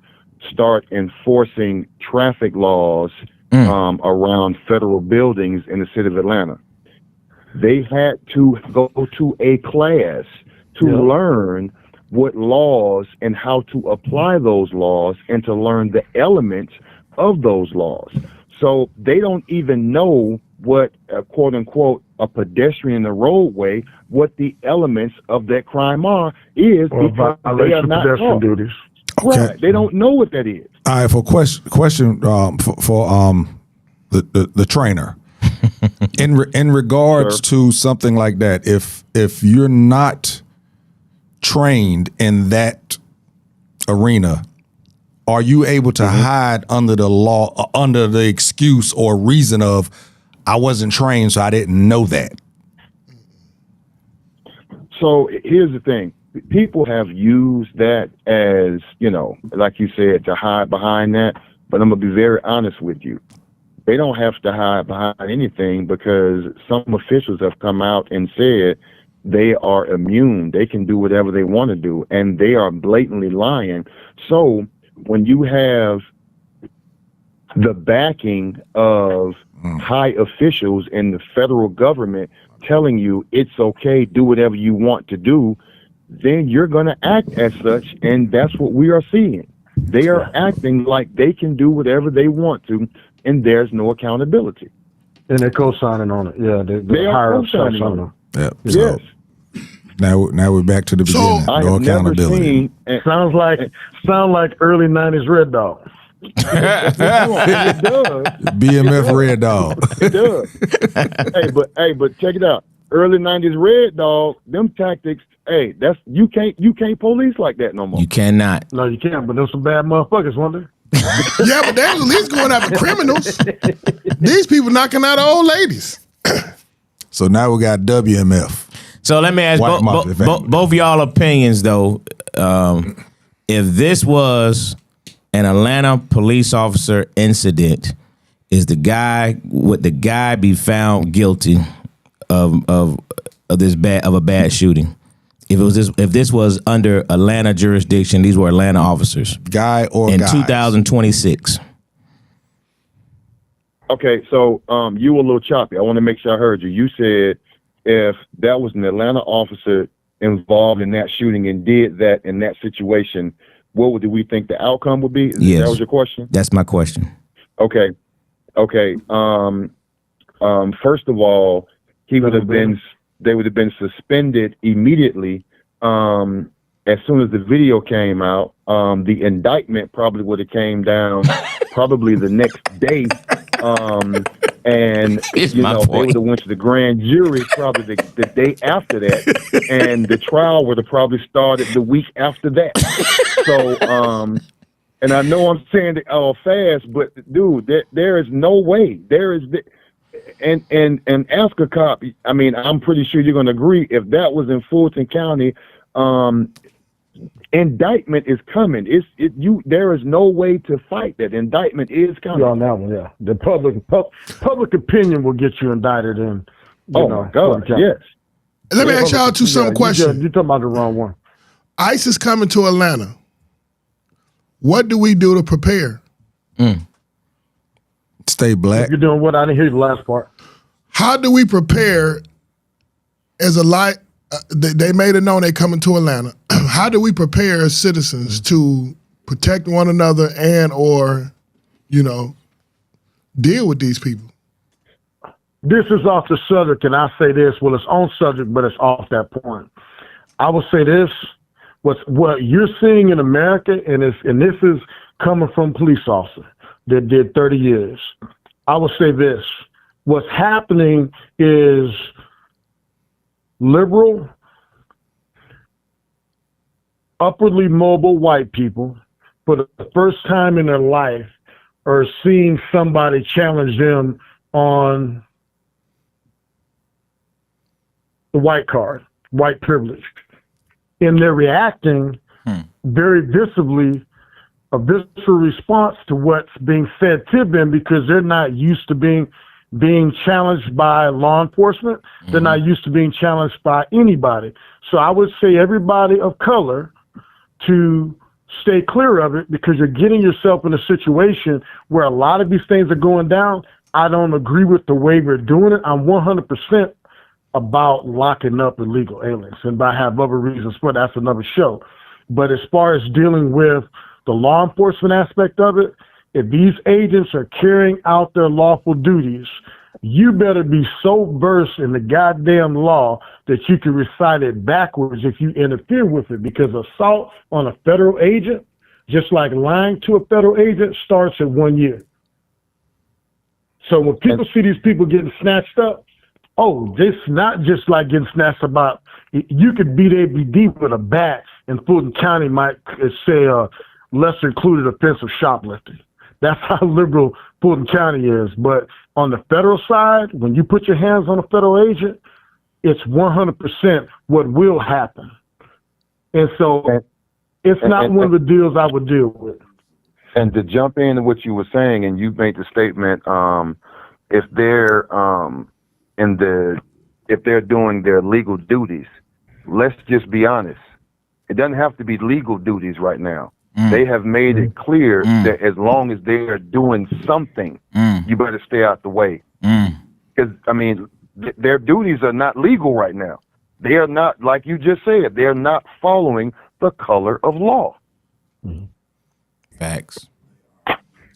start enforcing traffic laws around federal buildings in the city of Atlanta. They had to go to a class to learn what laws and how to apply those laws, and to learn the elements of those laws. So they don't even know what, quote unquote, a pedestrian in the roadway, what the elements of that crime because they are not taught. Duties. Okay. Right. They don't know what that is. All right, for question for the trainer. in regards to something like that, if you're not trained in that arena, are you able to hide under the law, under the excuse or reason of I wasn't trained, so I didn't know that? So here's the thing. People have used that as, like you said, to hide behind that. But I'm going to be very honest with you. They don't have to hide behind anything, because some officials have come out and said they are immune. They can do whatever they want to do, and they are blatantly lying. So when you have the backing of high officials in the federal government telling you it's okay, do whatever you want to do, then you're going to act as such, and that's what we are seeing. They are acting like they can do whatever they want to, and there's no accountability. And they're co-signing on it. Yeah, they are co-signing on it. Yep. Yes. So now we're back to the beginning. I No have never accountability. seen. Sound like early 90s Red Dog. It does. BMF Red Dog. It does. hey, but check it out. Early 90s Red Dog, them tactics, that's you can't police like that no more. You cannot. No, you can't, but there's some bad motherfuckers, weren't there? yeah, but they was at least going after criminals. These people knocking out old ladies. So now we got WMF. So let me ask White Mafia family. both y'all opinions though. If this was an Atlanta police officer incident, would the guy be found guilty of a bad shooting? If this was under Atlanta jurisdiction, these were Atlanta officers. Guy or in guys? 2026. Okay, so you were a little choppy. I want to make sure I heard you. You said if that was an Atlanta officer involved in that shooting and did that in that situation, what do we think the outcome would be? Yes. That was your question? That's my question. Okay. First of all, he would have been they would have been suspended immediately. As soon as the video came out, the indictment probably would have came down probably the next day. And they would have went to the grand jury probably the day after that, and the trial would have probably started the week after that. So, and I know I'm saying it all fast, but dude, there is no way. There is, and ask a cop. I mean, I'm pretty sure you're going to agree. If that was in Fulton County, indictment is coming. There is no way to fight that. Indictment is coming. On that one, yeah. The public opinion will get you indicted in. My God, yes. Let me ask y'all some questions. You're talking about the wrong one. ICE is coming to Atlanta. What do we do to prepare? Stay black. You're doing what? I didn't hear the last part. How do we prepare as a light? They made it known they coming to Atlanta. How do we prepare as citizens to protect one another or deal with these people? This is off the subject, and I say this. Well, it's on subject, but it's off that point. I will say this: what you're seeing in America, and this is coming from police officer that did 30 years. I will say this: what's happening is liberal, upwardly mobile white people, for the first time in their life, are seeing somebody challenge them on the white card, white privilege. And they're reacting very visibly, a visceral response to what's being said to them, because they're not used to being challenged by law enforcement. They're not used to being challenged by anybody. So I would say everybody of color to stay clear of it, because you're getting yourself in a situation where a lot of these things are going down. I don't agree with the way we're doing it. I'm 100% about locking up illegal aliens, and I have other reasons for that's another show. But as far as dealing with the law enforcement aspect of it, if these agents are carrying out their lawful duties, you better be so versed in the goddamn law that you can recite it backwards if you interfere with it, because assault on a federal agent, just like lying to a federal agent, starts at 1 year. So when people see these people getting snatched up, it's not just like getting snatched about. You could beat ABD with a bat, and Fulton County might say lesser included offense of shoplifting. That's how liberal Fulton County is. But on the federal side, when you put your hands on a federal agent, it's 100% what will happen. And so it's not one of the deals I would deal with. And to jump into what you were saying, and you made the statement, if they're if they're doing their legal duties, let's just be honest. It doesn't have to be legal duties right now. They have made it clear that as long as they are doing something, you better stay out the way. Because, I mean, their duties are not legal right now. They are not, like you just said, they're not following the color of law. Facts.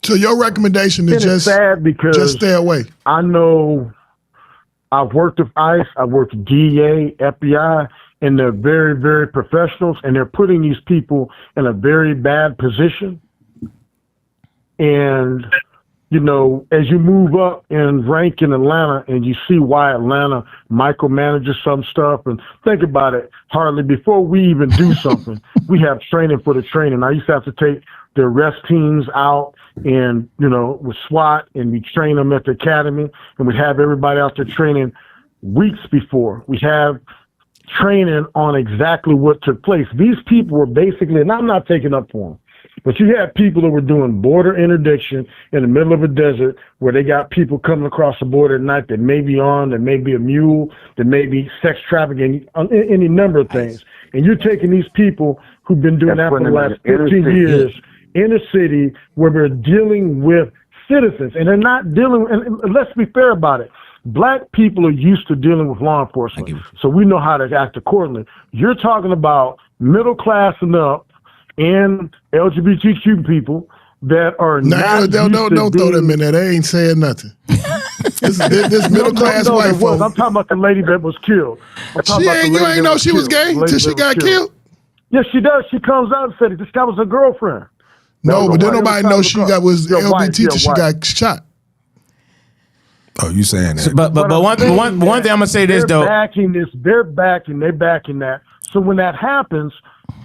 So your recommendation is it's sad because just stay away. I know I've worked with ICE, I've worked with DEA, FBI, and they're very, very professionals, and they're putting these people in a very bad position. And, as you move up in rank in Atlanta and you see why Atlanta micromanages some stuff, and think about it, Harley, before we even do something, we have training for the training. I used to have to take the arrest teams out and, with SWAT, and we train them at the academy, and we have everybody out there training weeks before. We have training on exactly what took place. These people were basically, and I'm not taking up for them, but you had people that were doing border interdiction in the middle of a desert where they got people coming across the border at night that may be armed, that may be a mule, that may be sex trafficking, any number of things. And you're taking these people who've been doing that for the last 15 years in a city where they're dealing with citizens, and they're not dealing, and let's be fair about it. Black people are used to dealing with law enforcement, so we know how to act accordingly. You're talking about middle class and up and LGBTQ people that are not don't throw them in there. They ain't saying nothing. This middle class no, white it was. I'm folk. talking about the lady that was killed. I'm talking about the You lady ain't that know was she was killed. gay The lady till she that got was killed. Yes, she does. She comes out and said this guy was her girlfriend. No, but then nobody knows she was Your wife, LBT till your she wife. got shot. Oh, you saying that? But one thing I'm gonna say this though. They're backing that. So when that happens,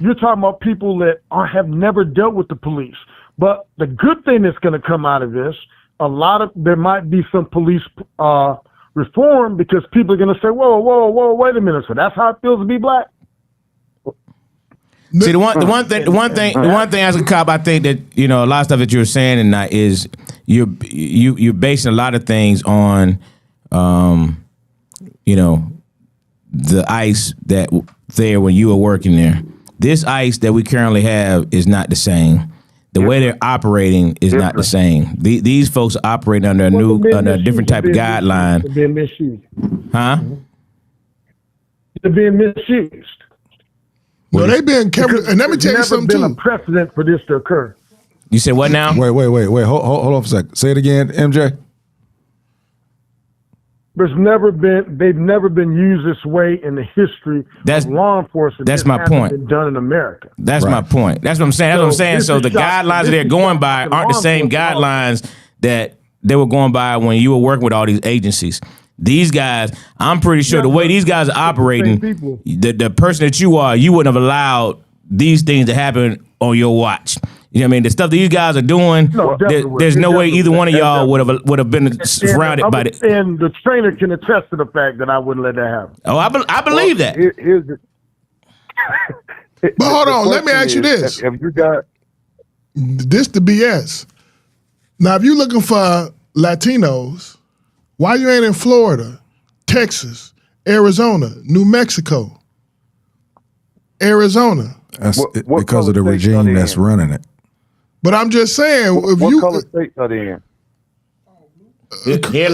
you're talking about people that have never dealt with the police. But the good thing that's going to come out of this, there might be some police reform because people are going to say, whoa, wait a minute. So that's how it feels to be black. See, the one thing as a cop, I think that a lot of stuff that you're saying tonight is you're basing a lot of things on, the ICE that there when you were working there. This ICE that we currently have is not the same. The way they're operating is not the same. These folks are operating under a different type of guideline. They're being misused. Huh? They're being misused. No, they being careful. And let me tell you something There's never too. been a precedent for this to occur. You said what now? Wait. Hold on for a second. Say it again, MJ. They've never been used this way in the history of law enforcement. That's This my hasn't point. been done in America. That's my point. That's what I'm saying. That's what I'm saying. So the guidelines that they're going by aren't the same guidelines that they were going by when you were working with all these agencies. These guys, I'm pretty sure the way these guys are operating, the person that you are, you wouldn't have allowed these things to happen on your watch. You know what I mean? The stuff these guys are doing, there's no way either one of y'all would have been surrounded by it. And the trainer can attest to the fact that I wouldn't let that happen. Oh, I believe that. But hold on, let me ask you this. Have you got This the BS. Now, if you're looking for Latinos, why you ain't in Florida, Texas, Arizona, New Mexico, Arizona? That's What because of the color states are regime they that's in? running it. But I'm just saying, if what you color states are they in? Here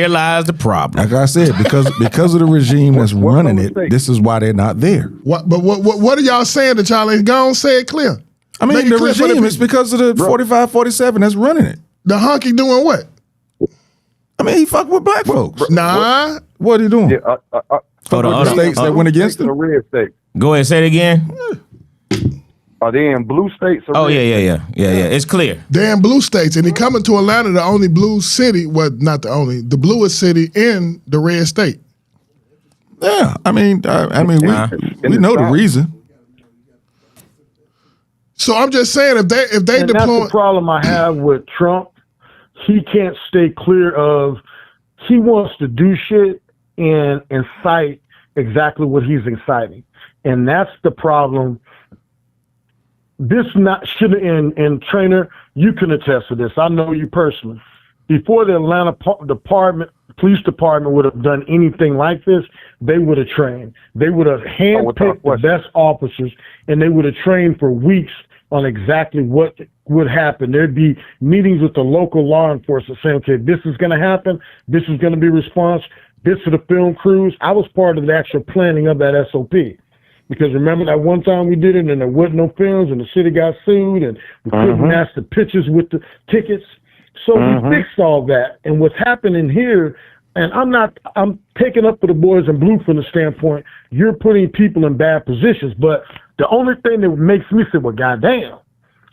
lies the problem. Like I said, because of the regime that's What running color it, state? this is why they're not there. what are y'all saying to y'all ain't gone? Say it clear. I mean, Make it the clear for the regime is people. because of the 45, 47 that's running it. The honky doing what? I mean, he fuck with black folks. Nah. What are you doing? Yeah, Fuck with the states that went against the him? red states. Go ahead, say it again. Are they in blue states? Or Oh red yeah. It's clear. They're in blue states, and he coming to Atlanta, the only blue city. Well, not the only, the bluest city in the red state. Yeah, I mean, we know the reason. So I'm just saying, if they And that's deploy, the problem I have with Trump. He can't stay clear of. He wants to do shit and incite exactly what he's inciting, and that's the problem. This and Trainer, you can attest to this. I know you personally. Before the Atlanta police department would have done anything like this, they would have trained. They would have handpicked the best officers, and they would have trained for weeks on exactly what would happen. There'd be meetings with the local law enforcement saying, okay, this is going to happen. This is going to be response. This is the film crews. I was part of the actual planning of that SOP. Because remember that one time we did it and there wasn't no films and the city got sued and we couldn't match the pictures with the tickets. So we fixed all that. And what's happening here, and I'm taking up for the boys in blue from the standpoint, you're putting people in bad positions. But the only thing that makes me say, well, goddamn,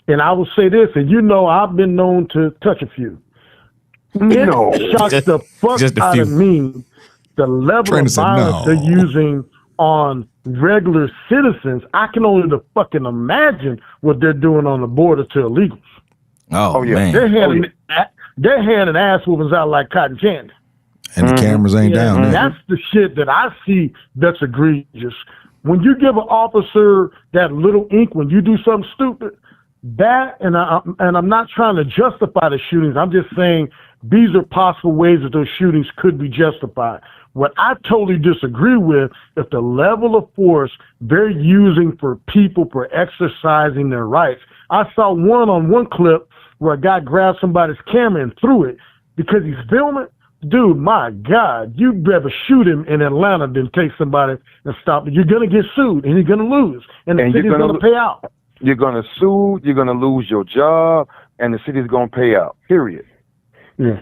and I will say this, and I've been known to touch a few. It shocks the fuck out of me, the level of violence they're using on regular citizens. I can only fucking imagine what they're doing on the border to illegals. Oh yeah, man. They're handing ass whoopings out like cotton candy. And the cameras ain't down there. That's the shit that I see that's egregious. When you give an officer that little ink, when you do something stupid, that, and I'm not trying to justify the shootings. I'm just saying these are possible ways that those shootings could be justified. What I totally disagree with is the level of force they're using for people for exercising their rights. I saw one clip where a guy grabbed somebody's camera and threw it because he's filming. Dude, my God, you'd rather shoot him in Atlanta than take somebody and stop it. You're going to get sued and you're going to lose. And the city's going to pay out. You're going to sue, you're going to lose your job, and the city's going to pay out, period. Yeah.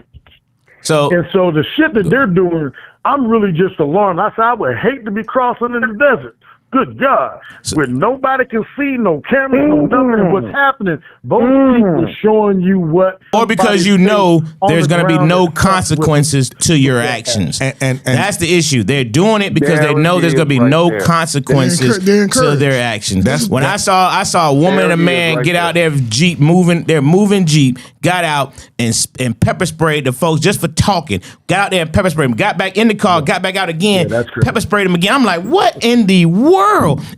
And so the shit that they're doing, I'm really just alarmed. I said, I would hate to be crossing in the desert. Good God. Where nobody can see, no cameras, no nothing. What's happening? Those people are showing you what. Or because you know there's going to be no consequences to your actions. And that's the issue. They're doing it because they know there's going to be no consequences to their actions. When I saw a woman and a man get out there, Jeep moving, they're moving Jeep, got out and pepper sprayed the folks just for talking. Got out there and pepper sprayed them. Got back in the car, got back out again, pepper sprayed them again. I'm like, what in the world?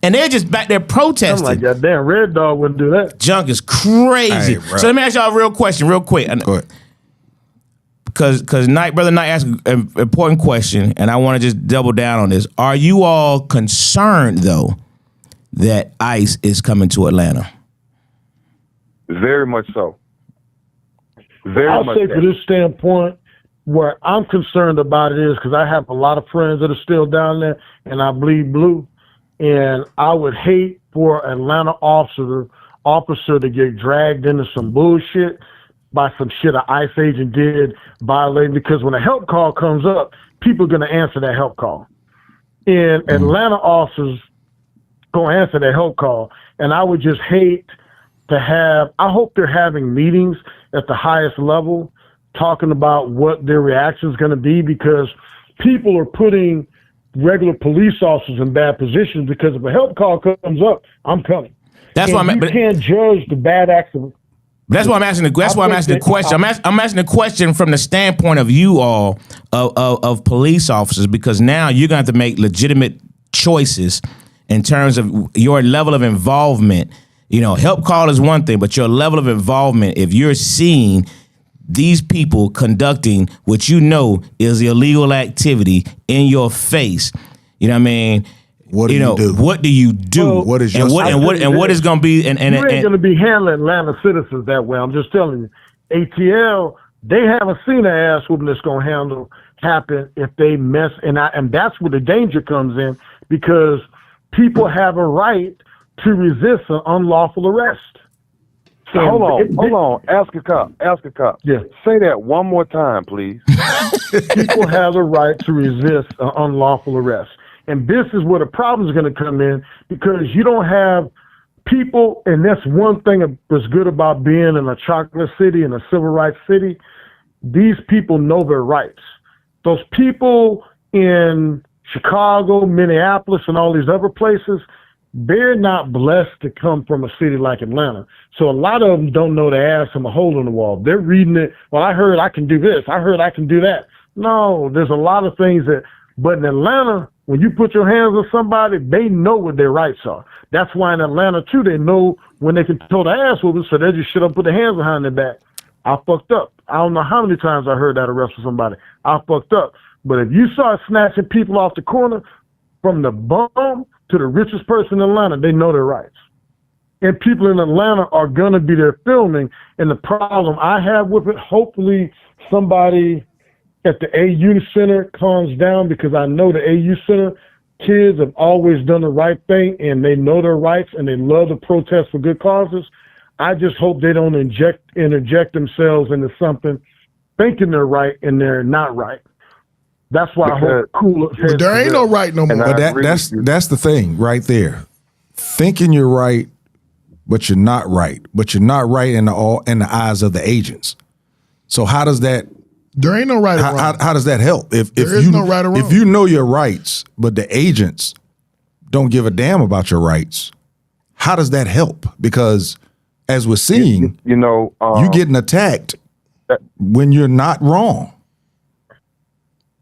And they're just back there protesting. I'm like, that damn Red Dog wouldn't do that. Junk is crazy. Hey, so let me ask y'all a real question, real quick. Go ahead. Because Brother Knight asked an important question, and I want to just double down on this. Are you all concerned, though, that ICE is coming to Atlanta? Very much so. I'll say from this standpoint, where I'm concerned about it is because I have a lot of friends that are still down there, and I bleed blue. And I would hate for an Atlanta officer to get dragged into some bullshit by some shit an ICE agent did, violating, because when a help call comes up, people are going to answer that help call. And Atlanta officers going to answer that help call. And I would just hate to have, I hope they're having meetings at the highest level talking about what their reaction is going to be, because people are putting regular police officers in bad positions, because if a help call comes up, I'm coming. That's why you can't judge the bad acts of. That's why I'm asking the. That's why I'm asking the question. I'm asking the question from the standpoint of you all of police officers, because now you're going to have to make legitimate choices in terms of your level of involvement. You know, help call is one thing, but your level of involvement, if you're seeing these people conducting what you know is illegal activity in your face, you know what I mean? What do you do? What do you do? Well, what is your and what is going to be? And you ain't going to be handling Atlanta citizens that way. I'm just telling you. ATL, they haven't seen an ass whooping that's going to happen if they mess. And that's where the danger comes in, because people have a right to resist an unlawful arrest. So hold on. Ask a cop. Yeah. Say that one more time, please. People have a right to resist an unlawful arrest. And this is where the problem is going to come in, because you don't have people, and that's one thing that's good about being in a chocolate city and a civil rights city. These people know their rights. Those people in Chicago, Minneapolis, and all these other places, they're not blessed to come from a city like Atlanta. So a lot of them don't know the ass from a hole in the wall. They're reading it. Well, I heard I can do this. I heard I can do that. No, there's a lot of things but in Atlanta, when you put your hands on somebody, they know what their rights are. That's why in Atlanta, too, they know when they can throw the ass whooping, so they just shut up, put their hands behind their back. I fucked up. I don't know how many times I heard that arrest for somebody. I fucked up. But if you start snatching people off the corner, from the bum to the richest person in Atlanta, they know their rights. And people in Atlanta are going to be there filming. And the problem I have with it, hopefully somebody at the AU Center calms down, because I know the AU Center kids have always done the right thing, and they know their rights, and they love to protest for good causes. I just hope they don't interject themselves into something thinking they're right and they're not right. That's why I hope cooler heads. But there ain't no right no more. But that's the thing right there. Thinking you're right, but you're not right. But you're not right in the eyes of the agents. So how does that? There ain't no right or wrong. How does that help? If is you no right or wrong. If you know your rights, but the agents don't give a damn about your rights, how does that help? Because as we're seeing, you're getting attacked when you're not wrong.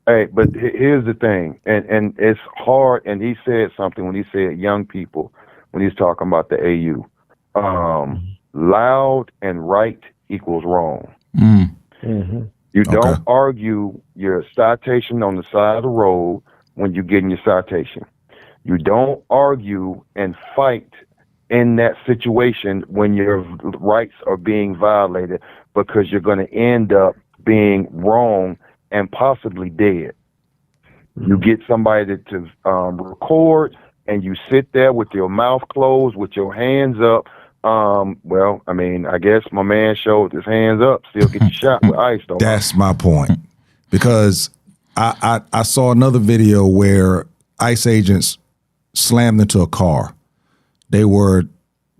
Hey, but here's the thing, and it's hard, and he said something when he said young people, when he's talking about the AU. Loud and right equals wrong. Mm-hmm. You don't argue your citation on the side of the road when you're getting your citation. You don't argue and fight in that situation when your rights are being violated, because you're going to end up being wrong and possibly dead. You get somebody to record, and you sit there with your mouth closed, with your hands up. Well, I mean, I guess my man showed his hands up, still get you shot with ice, though. That's my point. because I saw another video where ICE agents slammed into a car. They were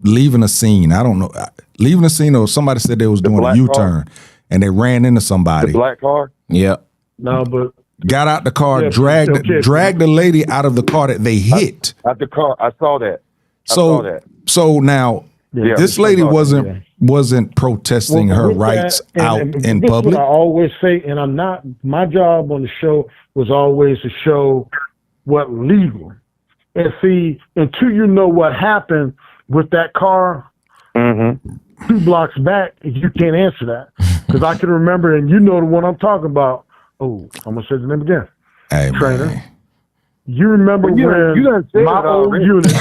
leaving a scene. I don't know, leaving a scene, or somebody said they was doing a U-turn, and they ran into somebody. The black car? Yep. No, but Got out the car, dragged the lady out of the car that they hit. Out the car. I saw that. So now this lady wasn't protesting her rights out in this public. Is what I always say, and I'm not. My job on the show was always to show what legal. And see, until you know what happened with that car 2 blocks back, you can't answer that. Because I can remember, and you know the one I'm talking about. Oh, I'm gonna say the name again. Hey, Trainer. man. You remember when my old unit?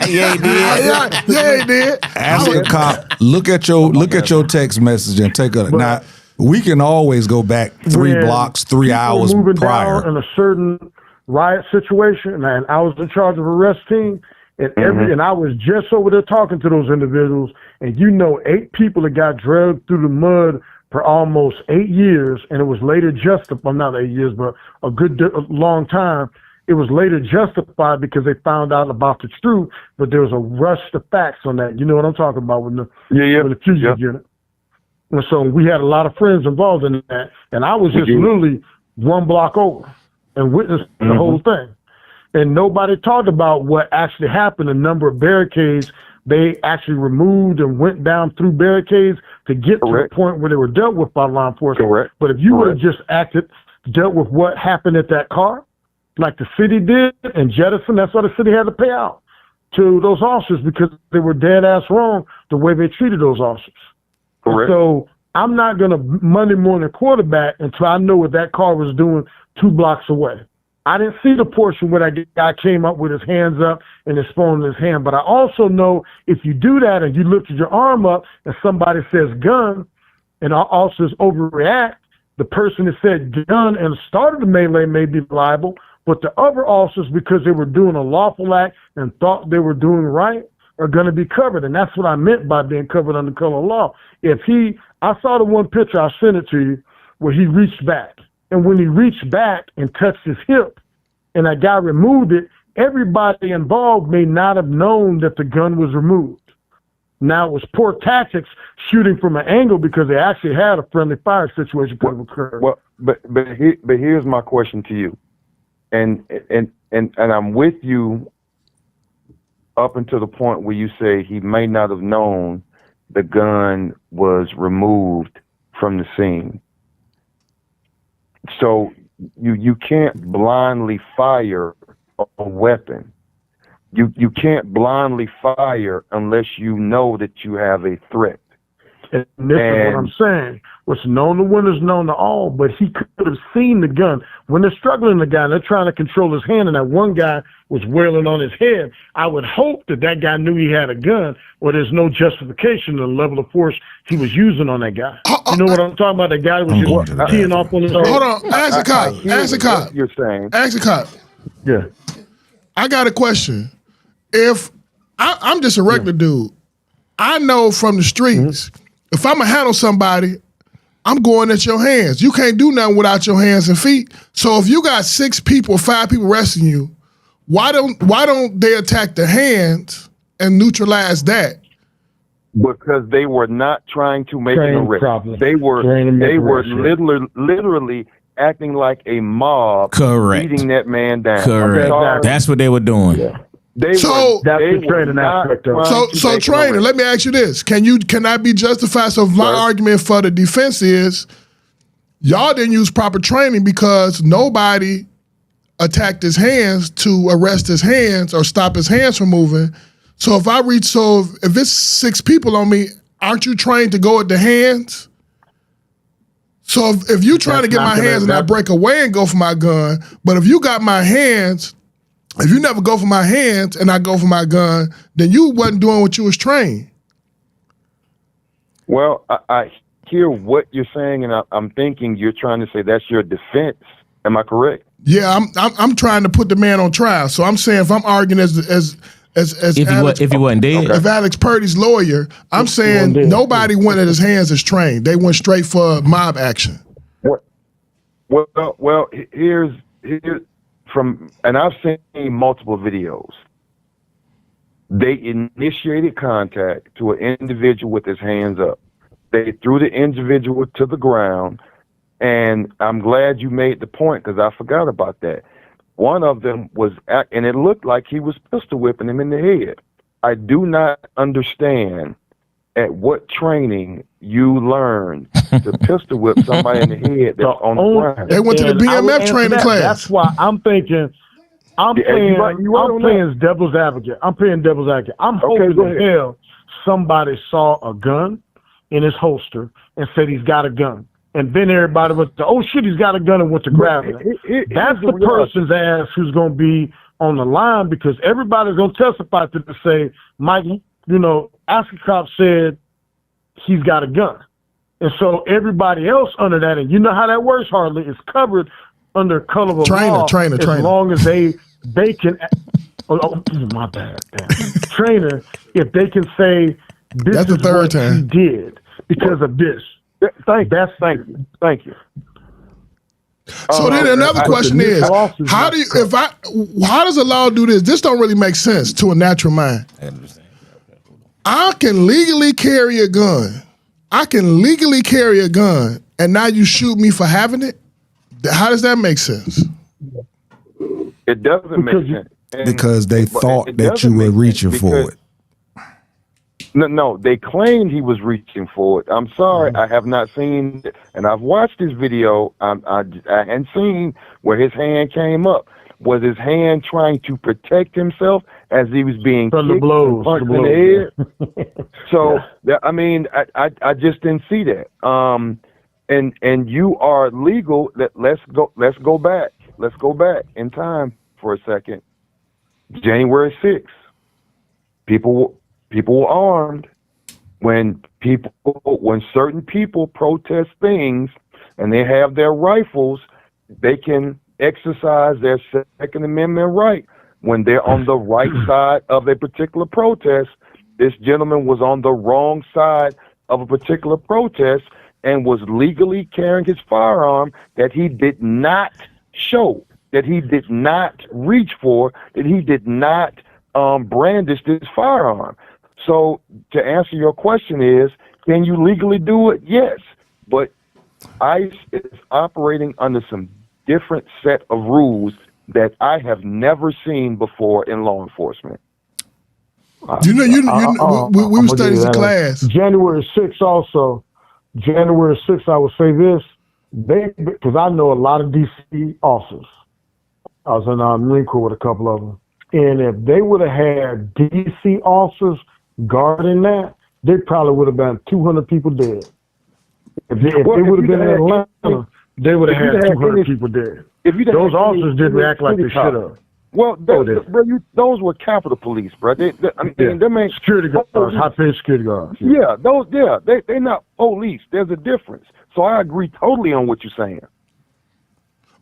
Yeah, he did. Yeah, he did. Ask a cop. Look at your text message and take a. Now we can always go back 3 blocks, 3 hours moving prior. down in a certain riot situation, and I was in charge of arrest team, and and I was just over there talking to those individuals, and 8 people that got dragged through the mud for almost 8 years, and it was later justified. Well, not 8 years, but a long time. It was later justified because they found out about the truth, but there was a rush to facts on that. You know what I'm talking about with the fugitive unit. And so we had a lot of friends involved in that, and I was just literally 1 block over and witnessed the whole thing. And nobody talked about what actually happened, the number of barricades they actually removed and went down through barricades to get to the point where they were dealt with by law enforcement. But if you would have just dealt with what happened at that car, like the city did and jettison, that's why the city had to pay out to those officers, because they were dead ass wrong the way they treated those officers. So I'm not going to Monday morning quarterback until I know what that car was doing 2 blocks away. I didn't see the portion where that guy came up with his hands up and his phone in his hand. But I also know if you do that and you lift your arm up and somebody says gun and our officers overreact, the person that said gun and started the melee may be liable, but the other officers, because they were doing a lawful act and thought they were doing right, are going to be covered. And that's what I meant by being covered under color of law. I saw the one picture, I sent it to you, where he reached back. And when he reached back and touched his hip and that guy removed it, everybody involved may not have known that the gun was removed. Now, it was poor tactics shooting from an angle because they actually had a friendly fire situation could have occurred. Well, but here's my question to you. And I'm with you up until the point where you say he may not have known the gun was removed from the scene. So you can't blindly fire a weapon. You can't blindly fire unless you know that you have a threat. And this is what I'm saying. What's known to one is known to all, but he could have seen the gun. When they're struggling the guy, they're trying to control his hand, and that one guy was wailing on his head. I would hope that guy knew he had a gun, or there's no justification to the level of force he was using on that guy. You know what I'm talking about? That guy was just teeing off on his head. Hold on. Ask the cop. Ask the cop. You're saying. Ask the cop. Yeah. I got a question. If I'm just a regular dude, I know from the streets, if I'm going to handle somebody, I'm going at your hands. You can't do nothing without your hands and feet. So if you got 6 people, 5 people arresting you, why don't they attack the hands and neutralize that? Because they were not trying to make an arrest. They were literally acting like a mob, beating that man down. Correct. That's what they were doing. Yeah. So trainer, let me ask you this. Can I be justified? So my argument for the defense is y'all didn't use proper training because nobody attacked his hands to arrest his hands or stop his hands from moving. So if it's 6 people on me, aren't you trained to go at the hands? So if you trying to get my hands and I break away and go for my gun, but if you got my hands, if you never go for my hands and I go for my gun, then you wasn't doing what you was trained. Well, I hear what you're saying, and I'm thinking you're trying to say that's your defense. Am I correct? Yeah, I'm trying to put the man on trial. So I'm saying if I'm arguing as if he wasn't dead, if Alex Purdy's lawyer, I'm saying nobody went at his hands as trained. They went straight for mob action. Here's from, and I've seen multiple videos. They initiated contact to an individual with his hands up. They threw the individual to the ground, and I'm glad you made the point because I forgot about that. One of them was, and it looked like he was pistol whipping him in the head. I do not understand at what training you learned to pistol whip somebody in the head that's on the ground. They went to the BMF training class. That's why I'm thinking. I'm playing devil's advocate. I'm hoping to hell somebody saw a gun in his holster and said he's got a gun. And then everybody was, oh shit, he's got a gun and went to grab it. That's the person's ass who's going to be on the line because everybody's going to testify to say, Mike, Ascot said he's got a gun. And so everybody else under that, and you know how that works, Harley, is covered under color of law. Trainer. As long as they can, my bad. Trainer, if they can say this that's is the third what time he did because of this. Thank you. So then another question is, how does the law do this? This don't really make sense to a natural mind. I can legally carry a gun. And now you shoot me for having it? How does that make sense? It doesn't make sense. Because they thought that you were reaching for it. No, they claimed he was reaching for it. I'm sorry, I have not seen it, and I've watched this video. I hadn't seen where his hand came up. Was his hand trying to protect himself as he was being from kicked the blows, punched in the head? So, I mean, I just didn't see that. And you are legal. Let's go back. Let's go back in time for a second. January 6th. People were armed. When certain people protest things and they have their rifles, they can exercise their Second Amendment right when they're on the right side of a particular protest. This gentleman was on the wrong side of a particular protest and was legally carrying his firearm that he did not show, that he did not reach for, that he did not brandish this firearm. So to answer your question is, can you legally do it? Yes, but ICE is operating under some different set of rules that I have never seen before in law enforcement. We were studying in class. January 6th also. January 6th, I would say this, because I know a lot of DC officers. I was in Marine Corps with a couple of them. And if they would have had DC officers guarding that, they probably would have been 200 people dead. If they would have been in Atlanta, they would have had 200 people dead. Those officers didn't act like they should have. Well, those were Capitol Police, bro. They ain't security guards, high-paid security guards. Yeah, they're not police. There's a difference. So I agree totally on what you're saying.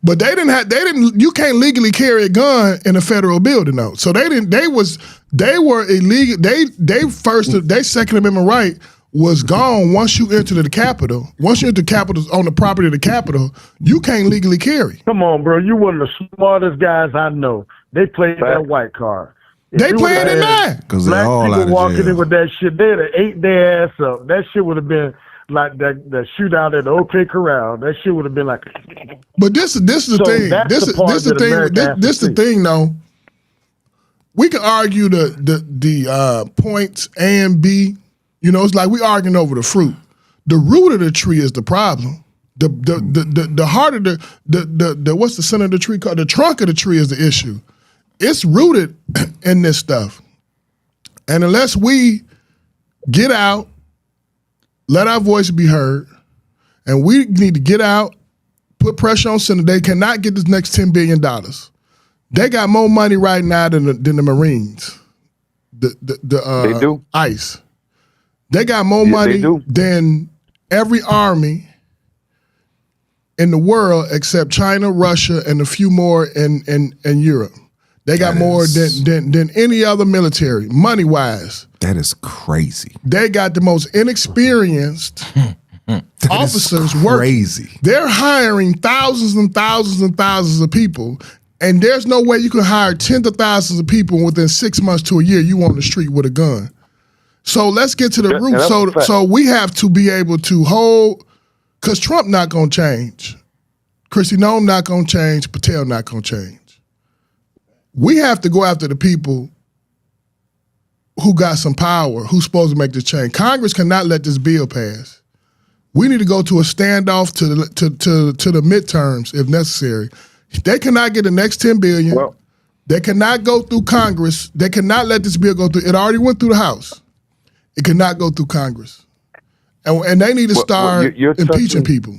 But you can't legally carry a gun in a federal building though. So they were illegal. Their Second Amendment right was gone once you enter the Capitol. Once you enter the Capitol on the property of the Capitol, you can't legally carry. Come on, bro. You one of the smartest guys I know. They played that white card. They played it now. Because they're all people out of walking jail. in with that shit, they'd have ate their ass up. That shit would have been like the shootout at the OK Corral. That shit would have been like. But this is the thing. This is the thing, though. We can argue the points A and B. You know, it's like we arguing over the fruit. The root of the tree is the problem. The heart of the what's the center of the tree called? The trunk of the tree is the issue. It's rooted in this stuff. And unless we get out, let our voice be heard, and we need to get out, put pressure on Senate. They cannot get this next $10 billion. They got more money right now than the Marines. They do. ICE. They got more money than every army in the world except China, Russia, and a few more in Europe. They got more than any other military, money-wise. That is crazy. They got the most inexperienced officers working. Crazy. They're hiring thousands and thousands and thousands of people, and there's no way you can hire tens of thousands of people within 6 months to a year. You on the street with a gun. So let's get to the root. So we have to be able to hold, because Trump not going to change. Chrissy Noem not going to change. Patel not going to change. We have to go after the people who got some power, who's supposed to make this change. Congress cannot let this bill pass. We need to go to a standoff to the midterms if necessary. They cannot get the next $10 billion. Well, they cannot go through Congress. They cannot let this bill go through. It already went through the House. It cannot go through Congress. And they need to start impeaching people.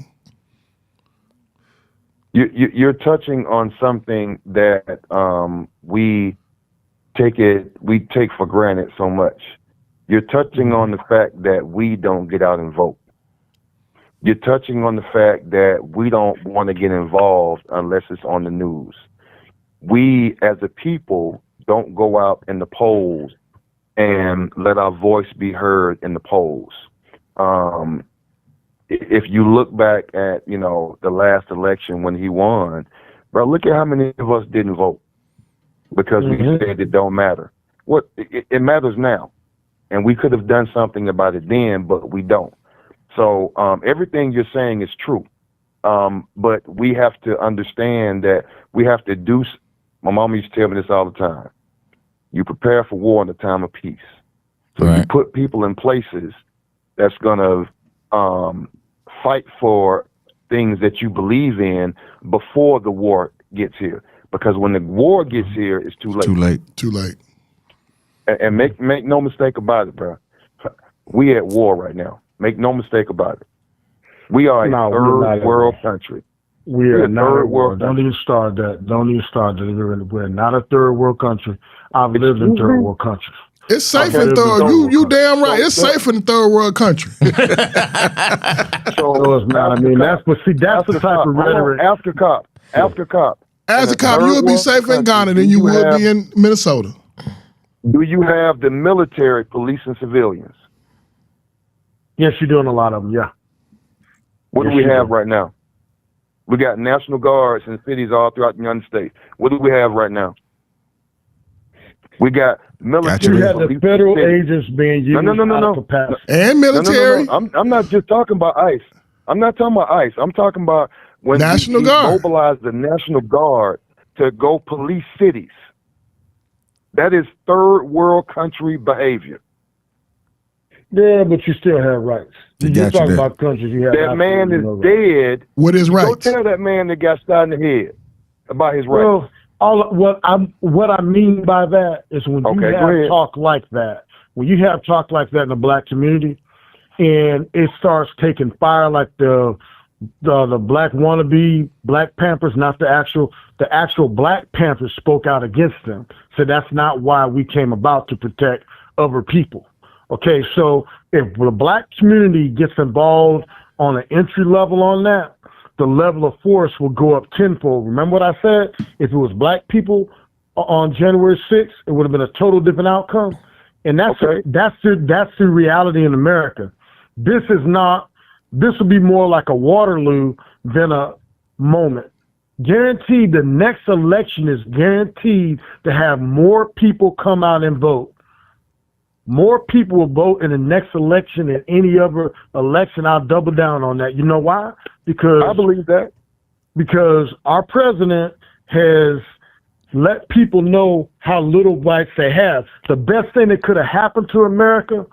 You're touching on something that we take for granted so much. You're touching on the fact that we don't get out and vote. You're touching on the fact that we don't want to get involved unless it's on the news. We, as a people, don't go out in the polls and let our voice be heard in the polls. If you look back at, the last election when he won, bro, look at how many of us didn't vote because we said it don't matter. It matters now, and we could have done something about it then, but we don't. So everything you're saying is true, but we have to understand that we have to do. My mom used to tell me this all the time. You prepare for war in a time of peace. So you put people in places that's gonna fight for things that you believe in before the war gets here. Because when the war gets here, it's too late. Too late. And make no mistake about it, bro. We at war right now. Make no mistake about it. We are a third world country. We're not a third world. Don't even start that. We're not a third world country. I've lived in third world countries. It's safe in third. You damn right. It's safe in the third world country. So it's not. I mean, that's the type of rhetoric. After cop. As a cop, you would be safer in Ghana than you would be in Minnesota. Do you have the military, police, and civilians? Yes, you're doing a lot of them. Yeah. What do we have right now? We got National Guards in cities all throughout the United States. What do we have right now? We got military. You have the federal agents being used out of capacity. And military. No. I'm not just talking about ICE. I'm not talking about ICE. I'm talking about when National we Guard mobilize the National Guard to go police cities. That is third world country behavior. Yeah, but you still have rights. You're talking about countries you have. That man is dead. With his rights. Go tell that man that got shot in the head about his rights. What I mean by that is when you have talk like that, when you have talk like that in the black community, and it starts taking fire like the black wannabe Black Panthers, not the actual Black Panthers spoke out against them. So that's not why we came about, to protect other people. Okay, so if the black community gets involved on an entry level on that, the level of force will go up tenfold. Remember what I said? If it was black people on January 6th, it would have been a total different outcome. And that's the reality in America. This will be more like a Waterloo than a moment. Guaranteed, the next election is guaranteed to have more people come out and vote. More people will vote in the next election than any other election. I'll double down on that. You know why? Because I believe that. Because our president has let people know how little rights they have. The best thing that could have happened to America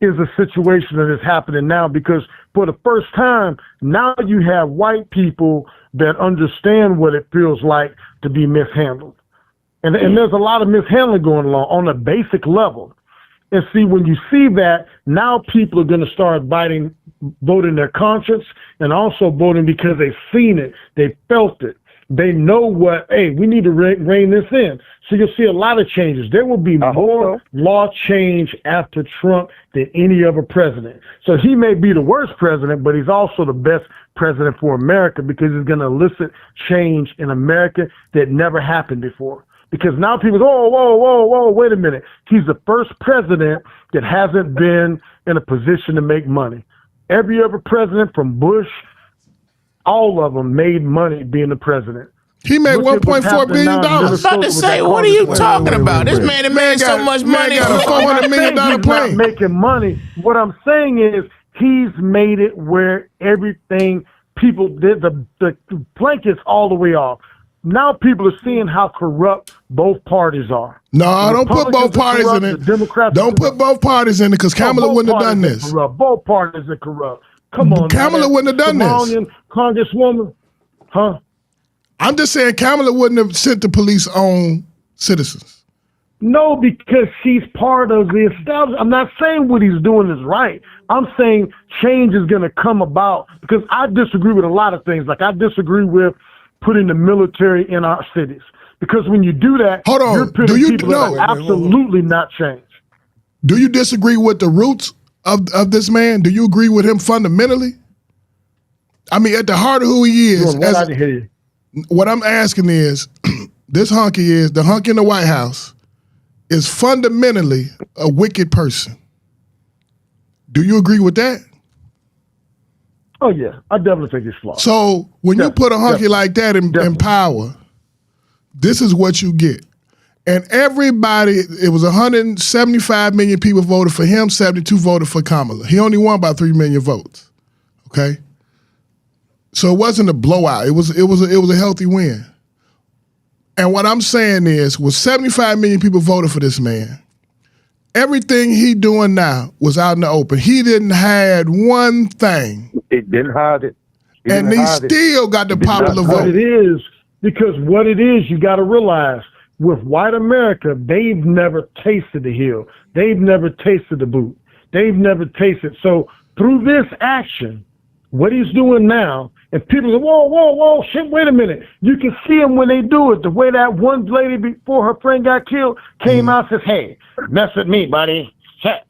is a situation that is happening now, because for the first time, now you have white people that understand what it feels like to be mishandled. And there's a lot of mishandling going on a basic level. And see, when you see that, now people are going to start voting their conscience, and also voting because they've seen it, they felt it. They know we need to rein this in. So you'll see a lot of changes. There will be more law change after Trump than any other president. So he may be the worst president, but he's also the best president for America, because he's going to elicit change in America that never happened before. Because now people go, whoa, wait a minute. He's the first president that hasn't been in a position to make money. Every other president from Bush, all of them made money being the president. He made $1.4 billion. I was about to say, what are you talking about? This man that made so much money. got a $400 million He's plane. not making money. What I'm saying is he's made it where everything people did, the blankets all the way off. Now people are seeing how corrupt both parties are. No, don't put both parties in it. Democrats don't put both parties in it because Kamala wouldn't have done this. Both parties are corrupt. Come on, Kamala wouldn't have done this. Congresswoman, huh? I'm just saying Kamala wouldn't have sent the police on citizens. No, because she's part of the establishment. I'm not saying what he's doing is right. I'm saying change is going to come about because I disagree with a lot of things. Like I disagree with putting the military in our cities because when you do that, hold on, you're putting people that are absolutely not change. Do you disagree with the roots of this man? Do you agree with him fundamentally? I mean, at the heart of who he is. I didn't hear you. What I'm asking is, the hunky in the White House is fundamentally a wicked person. Do you agree with that? Oh, yeah. I definitely think he's flawed. So when you put a hunky like that in power, this is what you get. And everybody, it was 175 million people voted for him, 72 voted for Kamala. He only won by 3 million votes. Okay? So it wasn't a blowout. It was a healthy win. And what I'm saying is, with 75 million people voted for this man, everything he doing now was out in the open. He didn't hide one thing. It didn't hide it. And he still got the popular vote. What it is, you got to realize, with white America, they've never tasted the hill. They've never tasted the boot. They've never tasted. So through this action, what he's doing now, and people say, whoa, shit, wait a minute. You can see him when they do it. The way that one lady before her friend got killed came out and says, hey, mess with me, buddy. Shit.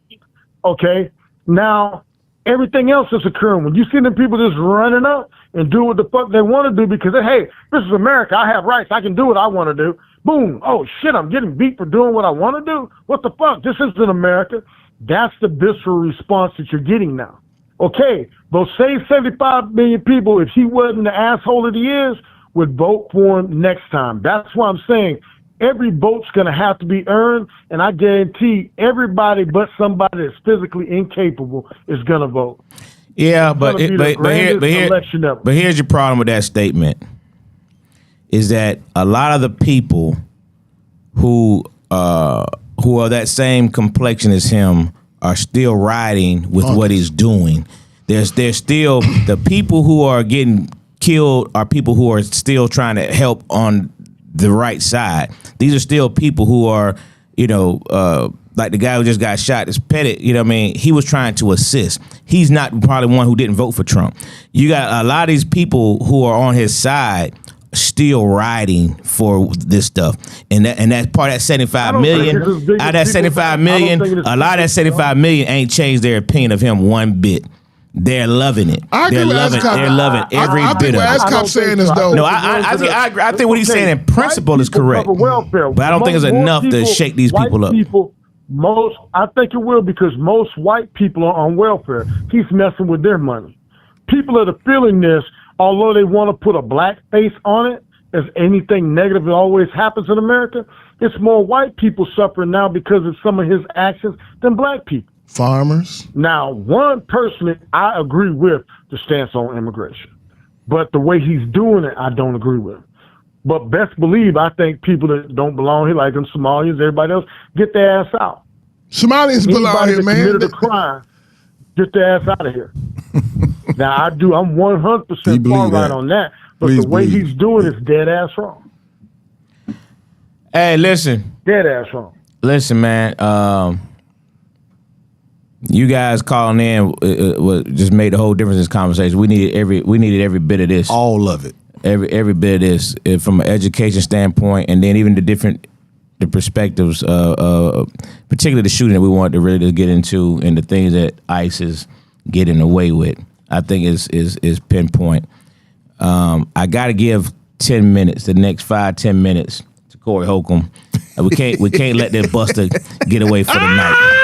Okay? Now, everything else is occurring. When you see them people just running up and do what the fuck they want to do because, hey, this is America. I have rights. I can do what I want to do. Boom. Oh, shit, I'm getting beat for doing what I want to do? What the fuck? This isn't America. That's the visceral response that you're getting now. Okay, those same 75 million people, if he wasn't the asshole that he is, would vote for him next time. That's why I'm saying every vote's going to have to be earned, and I guarantee everybody but somebody that's physically incapable is going to vote. Yeah, but here's your problem with that statement, is that a lot of the people who are that same complexion as him are still riding with what he's doing. There's still the people who are getting killed are people who are still trying to help on the right side. These are still people who are, like the guy who just got shot, is Pettit, you know what I mean? He was trying to assist. He's not probably one who didn't vote for Trump. You got a lot of these people who are on his side still riding for this stuff, and that's part of that 75 million. Out of that 75 million, a lot of that 75 million ain't changed their opinion of him one bit. They're loving it. They're loving every bit of it. Ascop saying is though. No, I think what he's saying in principle is correct, but I don't think it's enough to shake these people up. I think it will, because most white people are on welfare. He's messing with their money. People that are feeling this, although they want to put a black face on it, as anything negative that always happens in America, it's more white people suffering now because of some of his actions than black people. Farmers. Now, one personally, I agree with the stance on immigration, but the way he's doing it, I don't agree with. But best believe, I think people that don't belong here, like them Somalians, everybody else, get their ass out. Somalians belong here, man. Committed a crime, get their ass out of here. Now, I'm 100% far right on that, but the way he's doing is dead ass wrong. Hey, listen. Dead ass wrong. Listen, man. You guys calling in just made the whole difference in this conversation. We needed every bit of this. All of it. Every bit of this, from an education standpoint, and then even the perspectives, particularly the shooting that we wanted to really get into, and the things that ICE is getting away with. I think is pinpoint. I got to give 10 minutes, the next 5-10 minutes, to Corey Holcomb. We can't let that buster get away for the night.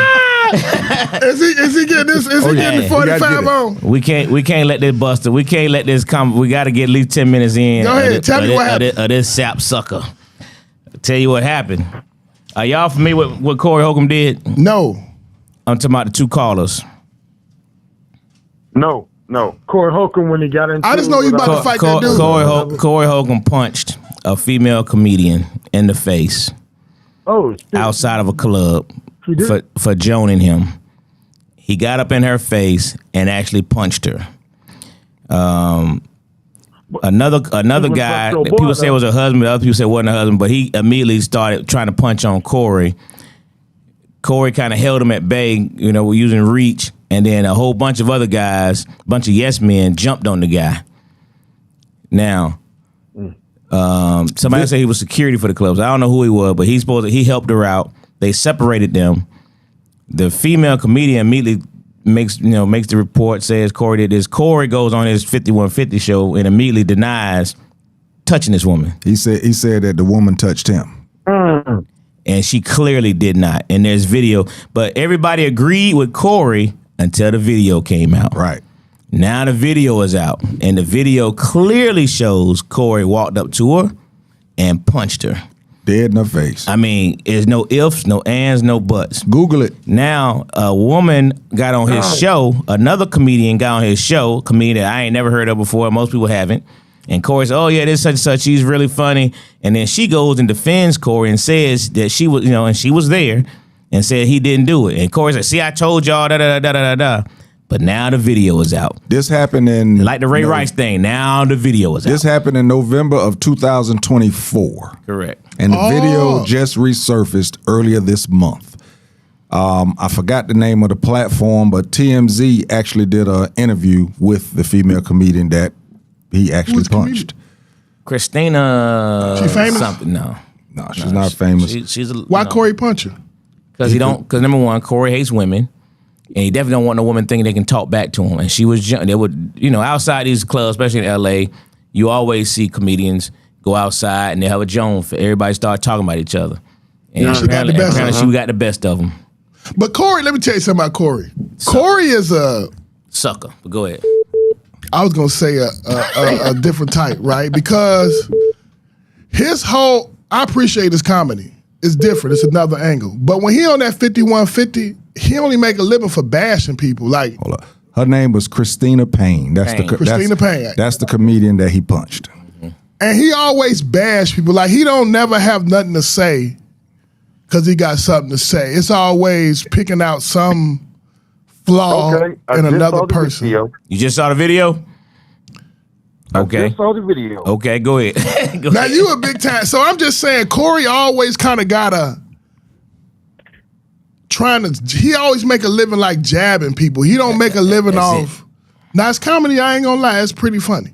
Is he getting this? Is he getting the 45 on? We can't let this buster. We can't let this come. We got to get at least 10 minutes in. Go ahead. Tell me what happened. Of this sap sucker. Tell you what happened. Are y'all familiar with what Corey Holcomb did? No. I'm talking about the two callers. No. Corey Holcomb when he got into. I just know he's about to fight that dude. Corey Holcomb punched a female comedian in the face outside of a club for joning him. He got up in her face and actually punched her. Another guy, people say it was her husband, other people say it wasn't her husband, but he immediately started trying to punch on Corey. Corey kind of held him at bay, using reach, and then a whole bunch of other guys, a bunch of yes men, jumped on the guy. Now, somebody said he was security for the clubs. I don't know who he was, but he helped her out. They separated them. The female comedian immediately makes the report, says Corey did this. Corey goes on his 5150 show and immediately denies touching this woman. He said that the woman touched him. And she clearly did not. And there's video. But everybody agreed with Corey until the video came out. Right. Now the video is out. And the video clearly shows Corey walked up to her and punched her. Dead in her face. I mean, there's no ifs, no ands, no buts. Google it. Now, a woman got on his show. Another comedian got on his show. Comedian that I ain't never heard of before. Most people haven't. And Corey said, oh, yeah, this such and such. She's really funny. And then she goes and defends Corey and says that she was, and she was there and said he didn't do it. And Corey said, see, I told y'all, da-da-da-da-da-da. But now the video is out. This happened in... Like the Ray Rice thing, now the video is out. This happened in November of 2024. Correct. And the video just resurfaced earlier this month. I forgot the name of the platform, but TMZ actually did an interview with the female comedian that he actually punched. Christina... She famous? Something, no. No, she's not famous. She's Why Corey punch her? Because number one, Corey hates women. And he definitely don't want no woman thinking they can talk back to him. And she was, they would, outside these clubs, especially in LA, you always see comedians go outside and they have a Joan for everybody start talking about each other. And apparently she got the best of them. But Corey, let me tell you something about Corey. Corey is a sucker. But go ahead. I was gonna say a different type, right? Because I appreciate his comedy. It's different. It's another angle. But when he on that 5150, he only make a living for bashing people. Like, hold up. Her name was Christina Payne. Christina Payne. That's the comedian that he punched. And he always bash people. Like, he don't never have nothing to say because he got something to say. It's always picking out some flaw in another person. You just saw the video? Okay. I just saw the video. Okay, go ahead. Now, you a big time. So I'm just saying, Corey always kind of got he always make a living like jabbing people. He don't make a living off. Now, his comedy, I ain't gonna lie, it's pretty funny.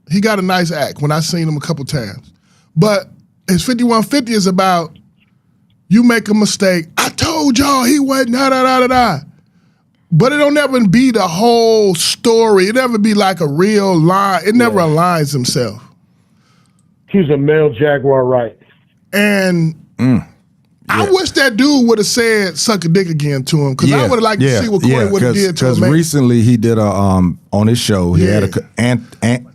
He got a nice act when I seen him a couple times. But his 5150 is about, you make a mistake, I told y'all he wasn't da-da-da-da-da. But it don't ever be the whole story. It never be like a real line. It never aligns himself. He's a male Jaguar, right? And I wish that dude would have said "suck a dick" again to him, because I would have liked to see what Corey would have did to him. Because recently he did on his show, he had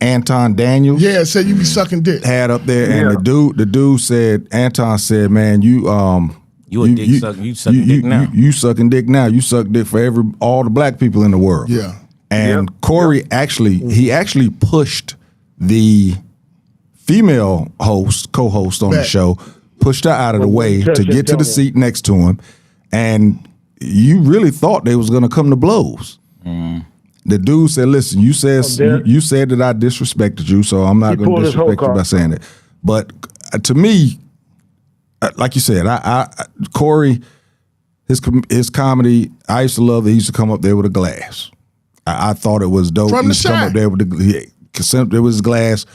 Anton Daniels. Yeah, said you be sucking dick. Had up there, and the dude said, Anton said, man, you sucking dick now. You sucking dick now. You suck dick for all the black people in the world. Yeah. And Corey actually pushed the female co-host on the show, pushed her out of the way to get to the seat next to him, and you really thought they was gonna come to blows. The dude said, "Listen, you said that I disrespected you, so I'm not gonna disrespect you by saying it." But to me, like you said, Corey, his comedy, I used to love that he used to come up there with a glass. I thought it was dope. From he the used to come up there with it was glass,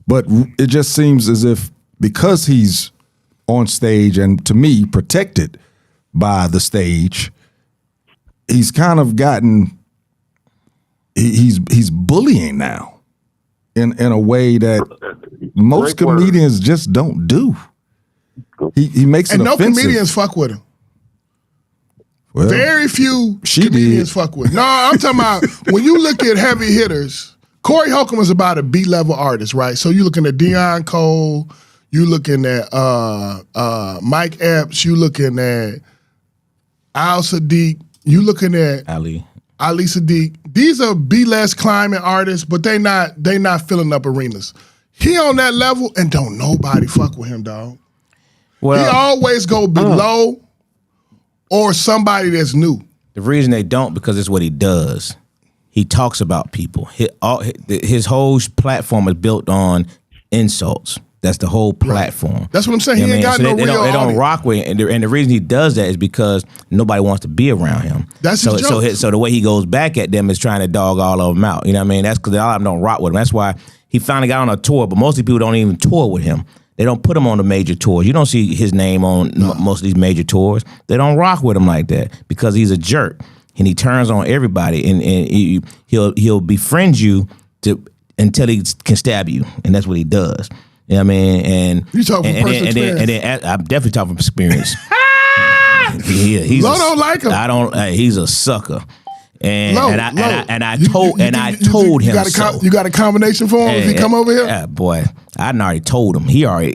but it just seems as if because he's on stage and, to me, protected by the stage, he's kind of gotten he's bullying now in a way that most comedians just don't do. He makes it offensive. No comedians fuck with him. Well, very few she comedians did. fuck with. No, I'm talking about when you look at heavy hitters, Corey Holcomb is about a B-level artist, right? So you're looking at Deion Cole, you looking at Mike Epps, you looking at Al Sadiq, you looking at Ali Sadiq. These are B-less climbing artists, but they not filling up arenas. He on that level and don't nobody fuck with him, dog. Well, he always go below or somebody that's new. The reason they don't, because it's what he does. He talks about people. His whole platform is built on insults. That's the whole platform. Right. That's what I'm saying. You he ain't got no real they don't audience. rock with it. And the reason he does that is because nobody wants to be around him. That's his joke. So the way he goes back at them is trying to dog all of them out. You know what I mean? That's because a lot of them don't rock with him. That's why he finally got on a tour, but most of the people don't even tour with him. They don't put him on the major tours. You don't see his name on most of these major tours. They don't rock with him like that because he's a jerk. And he turns on everybody, and he'll befriend you until he can stab you, and that's what he does. You know what I mean? And you talking from personal experience? And then I'm definitely talking from experience. He's Lo don't like him. I don't. He's a sucker. And Lo, I told him so. You got a combination for him if he come over here? Yeah, boy, I already told him. He already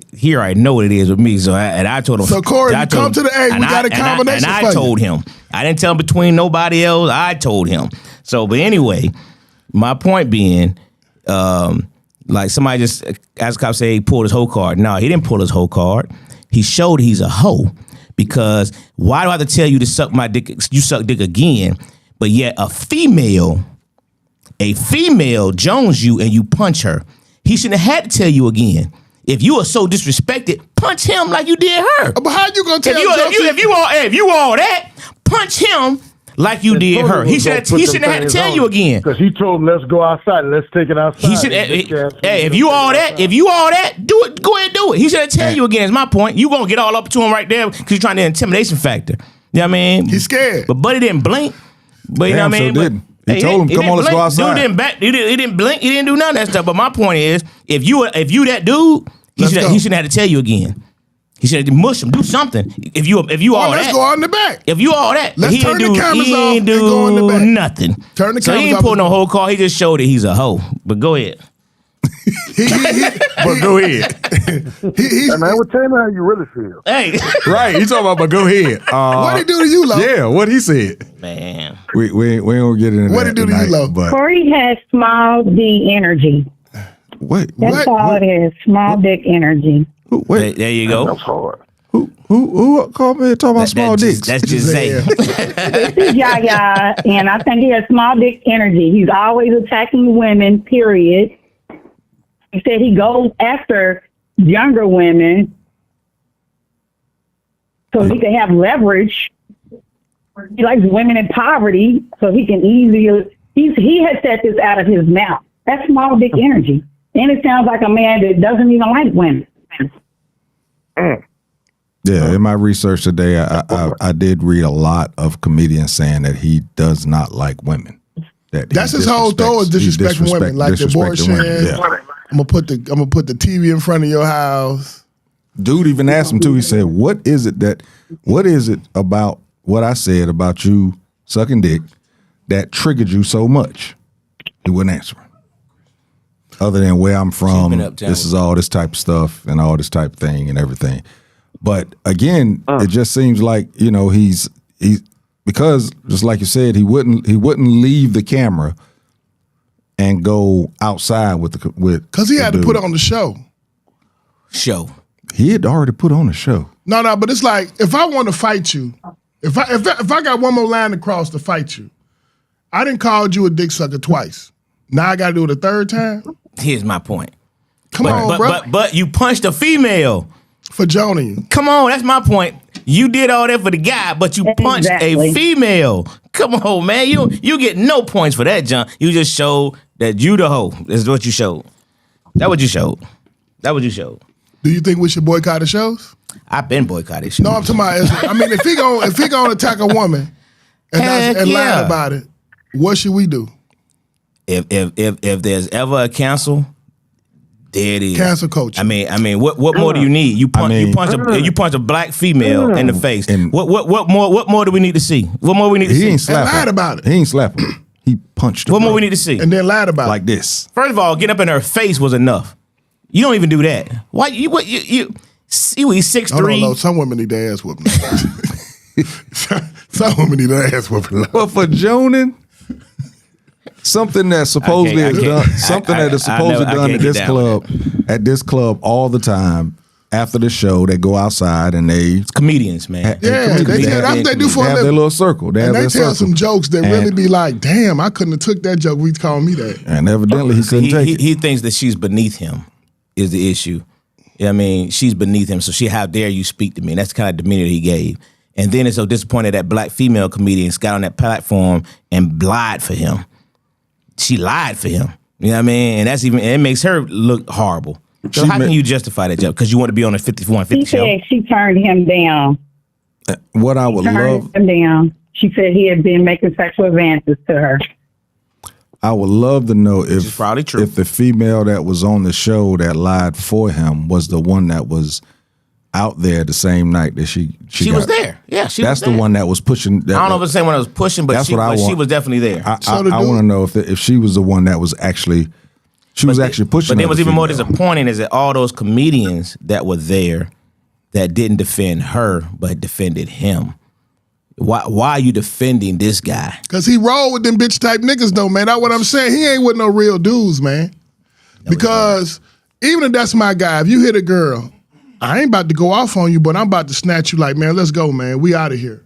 know what it is with me. So I told him. So Corey, you come to the A. We got a combination for you. And I told him. I didn't tell him between nobody else. I told him. So, but anyway, my point being, like somebody just asked cop say he pulled his whole card. No, he didn't pull his whole card. He showed he's a hoe. Because why do I have to tell you to suck my dick? You suck dick again. But yet a female jones you and you punch her. He shouldn't have had to tell you again. If you are so disrespected, punch him like you did her. But how you gonna tell if you all that, punch him like you did her. He shouldn't have had to tell you again. Because he told him, let's go outside and let's take it outside. He should. If you all that, do it. Go ahead, do it. He should tell you again. Is my point. You gonna get all up to him right there because you're trying to intimidation factor. You know what I mean? He's scared. But Buddy didn't blink. But you know what I mean? So didn't. He told him, come on, let's go outside. He didn't blink. He didn't do none of that stuff. But my point is, if you that dude, he shouldn't have to tell you again. He should have mush him, do something. If you all let's that, go out in the back. If you all that, let's turn the cameras off and go in the back. Nothing. Turn the cameras off. So he ain't pulled no whole call. He just showed that he's a hoe. But go ahead. But go ahead. Hey man, well, tell me how you really feel. Hey, right? He talking about, but go ahead. What he do to you, Lo? Yeah, what he said. Man, we don't get into what that. What he do to you, Lo? But Corey has small D energy. wait, That's all it is. Small dick energy. Wait, there you go. That's hard. Who called me talking about small dicks? That's just Zay. This is Yaya, and I think he has small dick energy. He's always attacking women, period. He said he goes after younger women so he can have leverage. He likes women in poverty, so he can easily. He has said this out of his mouth. That's small dick energy, and it sounds like a man that doesn't even like women. Yeah, in my research today, I did read a lot of comedians saying that he does not like women. That's his whole throw is disrespecting women, like the abortion. Yeah. I'm gonna put the TV in front of your house. Dude even asked him too. He said, what is it about what I said about you sucking dick that triggered you so much? He wouldn't answer. Other than where I'm from, this is all this type of stuff and all this type of thing and everything. But again, it just seems like, you know, he's because just like you said, he wouldn't leave the camera and go outside with because he had to put on the show. He had already put on a show. No, but it's like if I want to fight you, if I got one more line to cross to fight you, I didn't call you a dick sucker twice. Now I got to do it a third time. Here's my point. Come on, bro. But you punched a female. For Joni. Come on, that's my point. You did all that for the guy, but you punched a female. Come on, man. You get no points for that, John. You just showed that you the hoe. That's what you showed. That what you showed. Do you think we should boycott the shows? I've been boycotting shows. No, I'm talking about. I mean, if he gonna attack a woman and lie about it, what should we do? If there's ever a cancel, There it is. Cancel culture. I mean, what more do you need? You punch a black female in the face. And what more do we need to see? What more we need to see? He ain't slap her. lied about it. He ain't slap her. He punched her. What more we need to see? And then lied about like it. this. First of all, getting up in her face was enough. You don't even do that. Why you 6'3"? No. Some women need their ass whooping. Some women need their ass whooping. But for Jonan, something that supposedly is done, something that is supposedly done at this club all the time. After the show, they go outside and it's comedians, man. Yeah, they do for they have their little circle. They tell some jokes that really be like, "Damn, I couldn't have took that joke. We'd call me that." And evidently, he couldn't take it. He thinks that she's beneath him. Is the issue? I mean, she's beneath him. So how dare you speak to me? And that's the kind of demeanor he gave. And then it's so disappointed that black female comedians got on that platform and lied for him. She lied for him. You know what I mean? And it makes her look horrible. So how can you justify that job? Because you want to be on a 5150 show? She said she turned him down. What I would love... Him down. She said he had been making sexual advances to her. I would love to know if probably true. If the female that was on the show that lied for him was the one that was out there the same night that she was there. Yeah, she was there. That's the one that was pushing. I don't know if it's the same one that was pushing, but she was definitely there. I want to know if she was the one that was actually pushing. But then what's even more disappointing is that all those comedians that were there that didn't defend her but defended him. Why are you defending this guy? Because he rolled with them bitch type niggas though, man. That's what I'm saying. He ain't with no real dudes, man. Because even if that's my guy, if you hit a girl, I ain't about to go off on you, but I'm about to snatch you like, man, let's go, man. We out of here.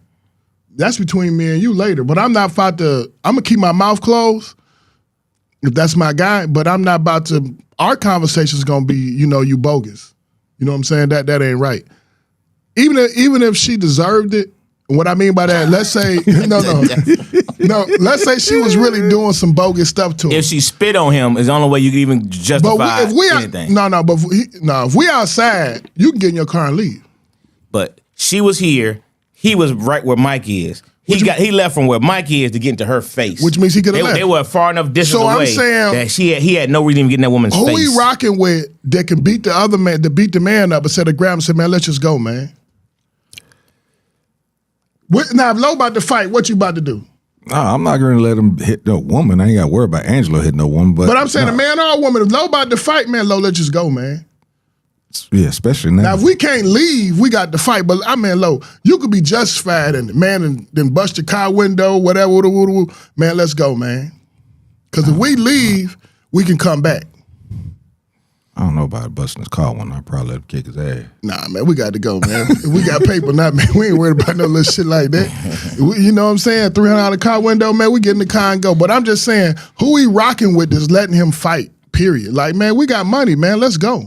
That's between me and you later. But I'm not about to, I'm going to keep my mouth closed if that's my guy, but I'm not about to, our conversation's going to be, you bogus. You know what I'm saying? That ain't right. Even if she deserved it, what I mean by that, let's say, let's say she was really doing some bogus stuff to him. If she spit on him, is the only way you can even justify anything. If we outside, you can get in your car and leave. But she was here. He was right where Mike is. He left from where Mike is to get into her face. Which means he could have left. They were far enough distance away I'm saying, that he had no reason to even get in that woman's face. Who he rocking with that can beat the other man, to beat the man up instead of grab him and say, man, let's just go, man. Now, if Lo about to fight, what you about to do? No, I'm not going to let him hit no woman. I ain't got to worry about Angelo hitting no woman. But I'm saying a man or a woman, if Lo about to fight, man, Lo, let's just go, man. Yeah, especially now. Now, if we can't leave, we got to fight. But I mean, Lo, you could be justified and then bust your car window, whatever. Man, let's go, man. Because if we leave, we can come back. I don't know about busting his car one. I'd probably let him kick his ass. Nah, man, we got to go, man. We got paper now, man. We ain't worried about no little shit like that. You know what I'm saying? $300 car window, man, we get in the car and go. But I'm just saying, who he rocking with is letting him fight, period. Like, man, we got money, man. Let's go.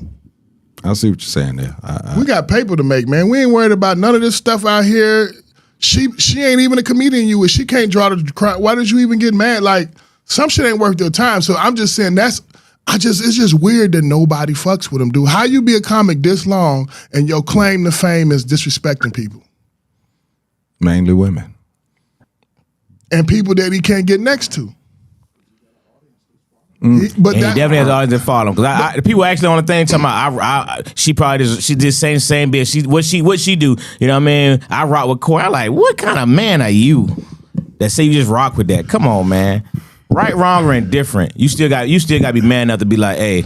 I see what you're saying there. We got paper to make, man. We ain't worried about none of this stuff out here. She ain't even a comedian you is. She can't draw the crowd. Why did you even get mad? Like, some shit ain't worth your time. So I'm just saying it's just weird that nobody fucks with him, dude. How you be a comic this long and your claim to fame is disrespecting people? Mainly women. and people that he can't get next to. He definitely has audience that follow him. Because people actually on the thing talking about she did same bit. What she do? You know what I mean? I rock with Corey. I'm like, what kind of man are you that say you just rock with that? Come on, man. Right, wrong, or indifferent. You still got to be man enough to be like, hey,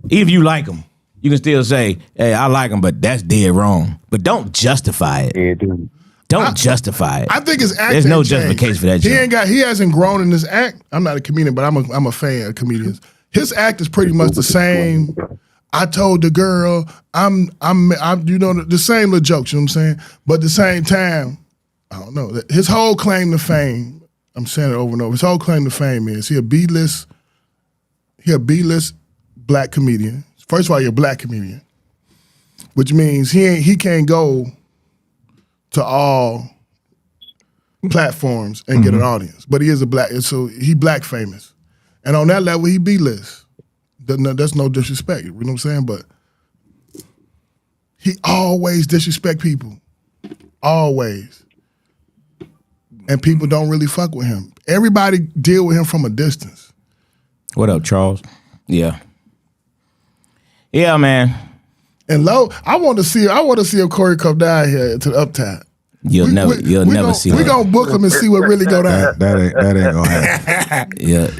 even if you like him, you can still say, hey, I like him, but that's dead wrong. But don't justify it. Yeah, dude. Don't justify it. I think his act. There's no justification for that. He hasn't grown in his act. I'm not a comedian, but I'm a fan of comedians. His act is pretty much the same. I told the girl, I'm the same little jokes, you know what I'm saying? But at the same time, I don't know. His whole claim to fame, I'm saying it over and over, his whole claim to fame is he a B-list black comedian. First of all, you're a black comedian, which means he can't go to all platforms and get an audience. But he is a black, so he black famous. And on that level, he B-list. That's no disrespect, you know what I'm saying? But he always disrespect people. Always. And people don't really fuck with him. Everybody deal with him from a distance. What up, Charles? Yeah. Yeah, man. And Low, I want to see if Corey come down here to the Uptown. You'll never see We that. gonna book him and see what really go down. That ain't gonna happen. Yeah.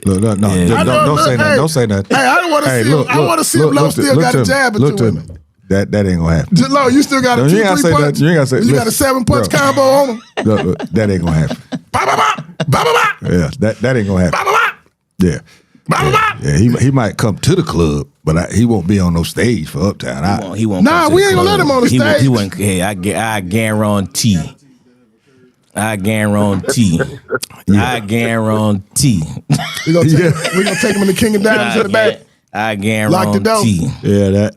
Look, no, Yeah. don't say that. Don't say that. Hey, I don't want to see him. I want to see if Low still got a jab Look into to him. me. That ain't gonna happen. Low, you still got a No, you ain't gotta 2-3 say that. punch? You ain't gotta say. You got a listen, 7-punch bro. combo on him? Look, that ain't gonna happen. Ba, ba, ba, ba, ba, ba. Yeah, that ain't gonna Ba, happen. ba, ba. Yeah. Yeah, he might come to the club, but he won't be on no stage for Uptown. He won't. Nah, come to we the ain't gonna club. let him on the He stage. won't. Hey, I guarantee. I guarantee. I guarantee. We gonna take him in the King of Diamonds in the back. I Lock the door. guarantee. Yeah,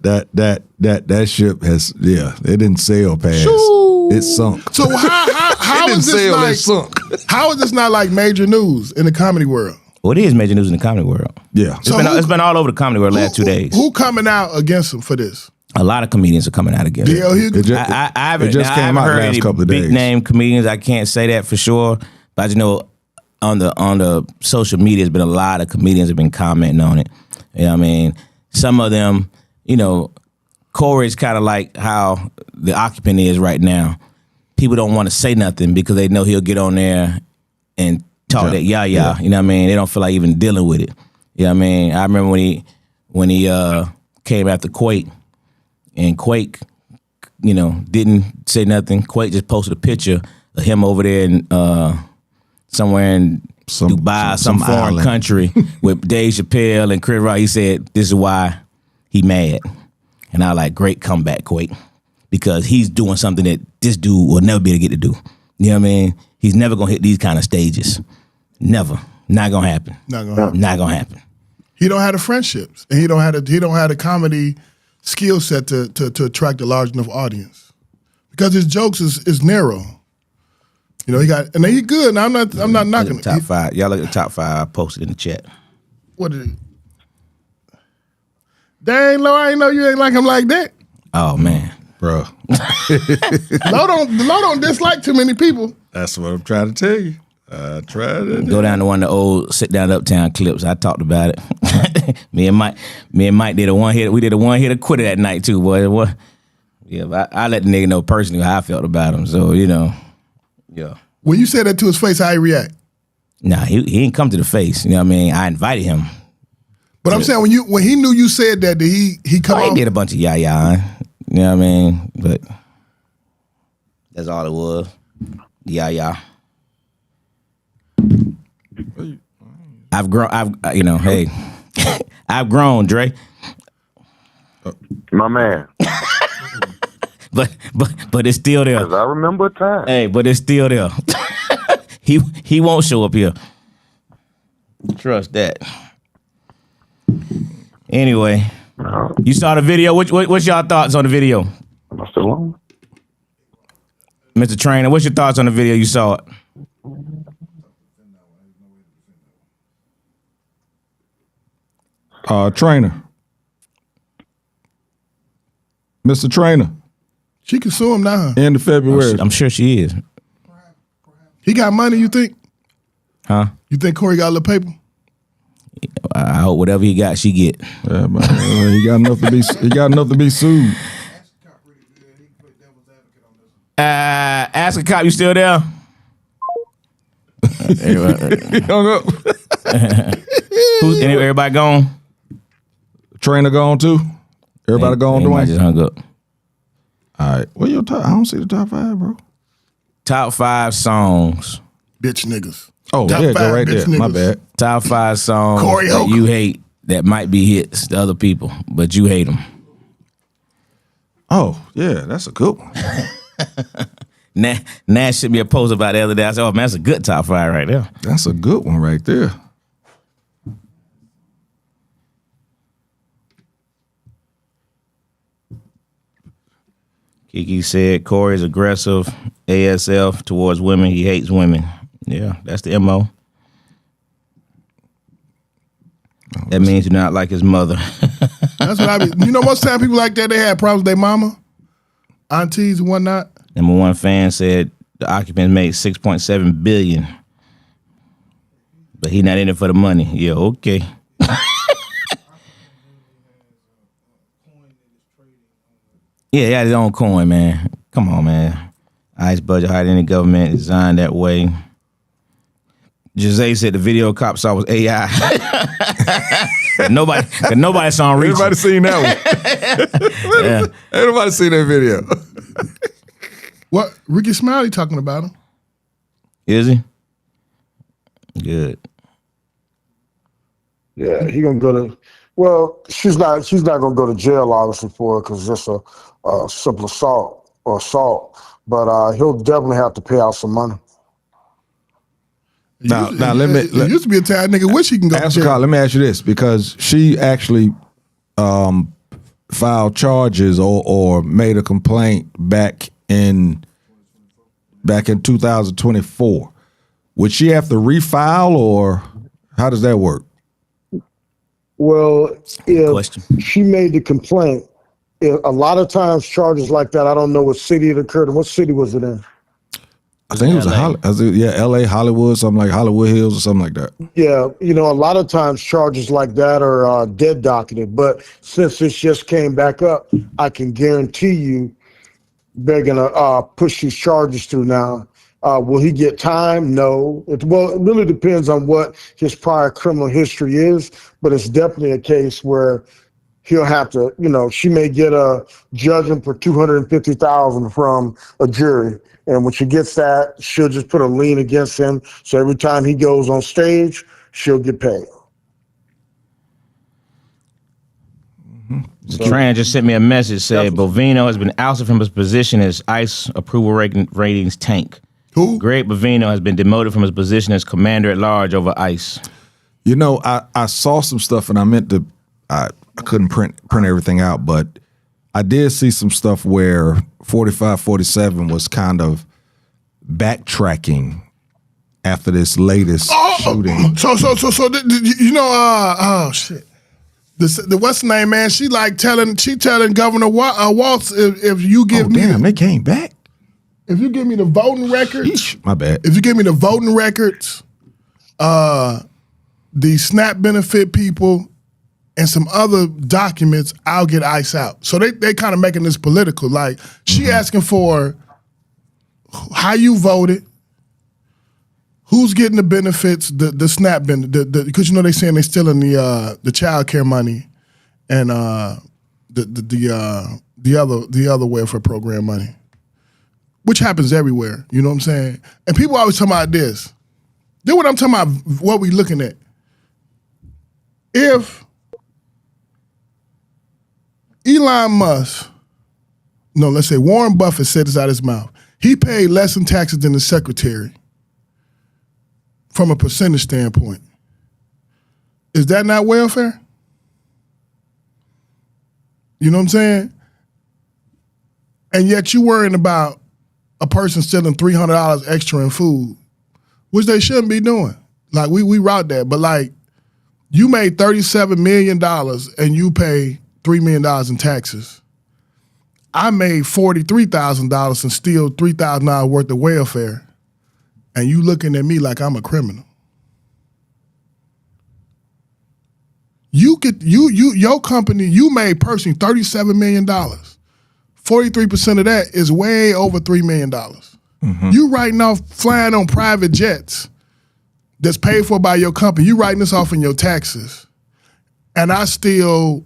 that ship has it didn't sail past. It sunk. So how It is didn't this sail, it like? sunk. How is this not like major news in the comedy world? Well, it is major news in the comedy world. Yeah. It's been all over the comedy world the last 2 days. Who coming out against him for this? A lot of comedians are coming out against it. DL Hughley? I haven't, it just I came haven't out heard last any couple of big days. name comedians. I can't say that for sure, but I just know on the social media, there's been a lot of comedians have been commenting on it. You know what I mean? Some of them, Corey's kind of like how the occupant is right now. People don't want to say nothing because they know he'll get on there and talk that yeah. You know what I mean? They don't feel like even dealing with it. You know what I mean? I remember when he came after Quake, and Quake, didn't say nothing. Quake just posted a picture of him over there in somewhere in Dubai, some foreign island. country with Dave Chappelle and Chris Rock. He said, "This is why he mad." And I was like, great comeback, Quake, because he's doing something that this dude will never be able to get to do. You know what I mean? He's never gonna hit these kind of stages. Never. Not gonna happen. Not gonna happen. Not gonna happen. He don't have the friendships, and he don't have the comedy skill set to attract a large enough audience because his jokes is narrow. He got, and he good. And I'm not knocking Look at the top five. Y'all look at the top five I posted in the chat. What did he? Dang, Lo, I ain't know you ain't like him like that. Oh man, Bro. Lo don't dislike too many people. That's what I'm trying to tell you. I tried it. go down to one of the old sit down Uptown clips. I talked about it. me and Mike did a one hit. We did a one hitter quitter that night too, boy. What? Yeah, but I let the nigga know personally how I felt about him. So yeah. When you said that to his face, how he react? Nah, he didn't come to the face. You know what I mean? I invited him. But I'm saying when he knew you said that, did he come He off? did a bunch of yah. You know what I mean? But that's all it was. Yeah. I've grown. Hey, I've grown, Dre. My man. But it's still there. 'Cause I remember a time. Hey, but it's still there. He won't show up here. Trust that. Anyway, you saw the video. What's y'all thoughts on the video, Am I still on? Mr. Trainer? What's your thoughts on the video? You saw it. Trainer. Mr. Trainer. She can sue him now. End of February. I'm sure she is. He got money, you think? Huh? You think Corey got a little paper? I hope whatever he got, she get. Yeah, man. He got enough to be sued. Ask a cop, you still there? He hung up. Everybody gone? Trainer gone too? Everybody gone, Everybody Dwayne? just hung up. All right. What your top? I don't see the top 5, bro. Top 5 songs. Bitch niggas. Oh, Top yeah, go 5 right bitch there. My niggas. bad. Top 5 songs Corey that Holcomb. you hate that might be hits to other people, but you hate them. Oh, yeah, that's a good one. Nash should be a post about the other day. I said, oh, man, that's a good top 5 right there. That's a good one right there. Kiki said Corey's aggressive ASF towards women. He hates women. Yeah, that's the MO. That means you're not like his mother. That's what I mean. Most time people like that, they had problems with their mama, aunties and whatnot. Number one fan said the occupants made $6.7 billion, but he not in it for the money. Yeah, okay. Yeah, he had his own coin, man. Come on, man. ICE budget higher than the government, designed that way. Jose said the video cop saw was AI. nobody saw him reach. Everybody seen that one. Yeah. Everybody seen that video. What? Ricky Smiley talking about him. Is he? Good. Yeah, he gonna go to. Well, she's not gonna go to jail obviously for it because it's just a simple assault or assault. But he'll definitely have to pay out some money. Now, It used to be a time nigga wish he can go to Ask jail. Carl, let me ask you this, because she actually filed charges or made a complaint back in 2024. Would she have to refile, or how does that work? Well, if Question. she made the complaint, a lot of times charges like that, I don't know what city it occurred in. What city was it in? I think it was LA, Hollywood, something like Hollywood Hills or something like that. Yeah, a lot of times charges like that are dead docketed. But since this just came back up, I can guarantee you they're going to push these charges through now. Will he get time? No. It really depends on what his prior criminal history is, but it's definitely a case where he'll have to, she may get a judgment for $250,000 from a jury. And when she gets that, she'll just put a lien against him. So every time he goes on stage, she'll get paid. Tran just sent me a message, said Bovino has been ousted from his position as ICE approval ratings tank. Who? Greg Bovino has been demoted from his position as commander at large over ICE. I saw some stuff and I meant to, I couldn't print everything out, but I did see some stuff where 4547 was kind of backtracking after this latest shooting. So, oh shit. The what's the name, man? She telling Governor Waltz if you give me they came back. if you give me the voting records, Yeesh, my bad. if you give me the voting records, the SNAP benefit people, and some other documents, I'll get ICE out. So they kind of making this political. Like she asking for how you voted, who's getting the benefits, the SNAP benefit, because they saying they stealing the child care money and the other welfare program money, which happens everywhere. You know what I'm saying? And people always talking about this. Then what I'm talking about, what we looking at. If Elon Musk, let's say Warren Buffett said this out his mouth. He paid less in taxes than the secretary from a percentage standpoint. Is that not welfare? You know what I'm saying? And yet you worrying about a person stealing $300 extra in food, which they shouldn't be doing. Like we route that, but like you made $37 million and you pay $3 million in taxes. I made $43,000 and steal $3,000 worth of welfare, and you looking at me like I'm a criminal. Your company, you made personally $37 million. 43% of that is way over $3 million. You writing off flying on private jets that's paid for by your company. You writing this off in your taxes, and I steal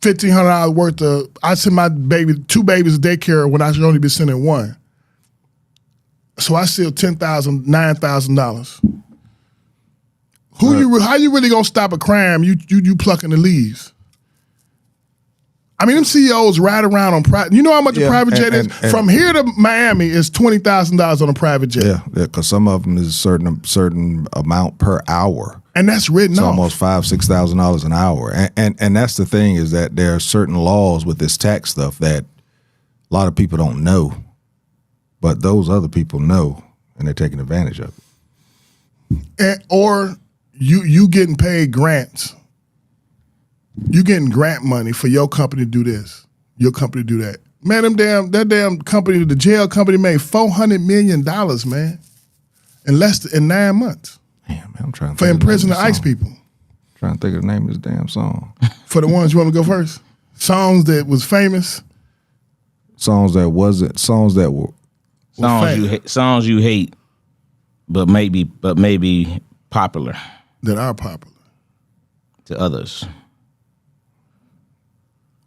$1,500 worth of. I send my two babies to daycare when I should only be sending one. So I steal $10,000, $9,000. How you really gonna stop a crime? You plucking the leaves. I mean, them CEOs ride around on private. You know how much a private jet is? From here to Miami is $20,000 on a private jet. Yeah, because some of them is a certain amount per hour. And that's written It's off. almost $5,000-$6,000 an hour. And that's the thing, is that there are certain laws with this tax stuff that a lot of people don't know, but those other people know, and they're taking advantage of it. Or you getting paid grants. You getting grant money for your company to do this, your company to do that. Man, that damn company, the jail company, made $400 million, man, in 9 months. Damn, man, I'm trying to for think of the name imprisoning of the ICE song. people. Trying to think of the name of this damn song. For the ones, you want me to go first? Songs that was famous. Songs that wasn't. Songs that were. Songs you hate, but maybe popular That are popular. to others.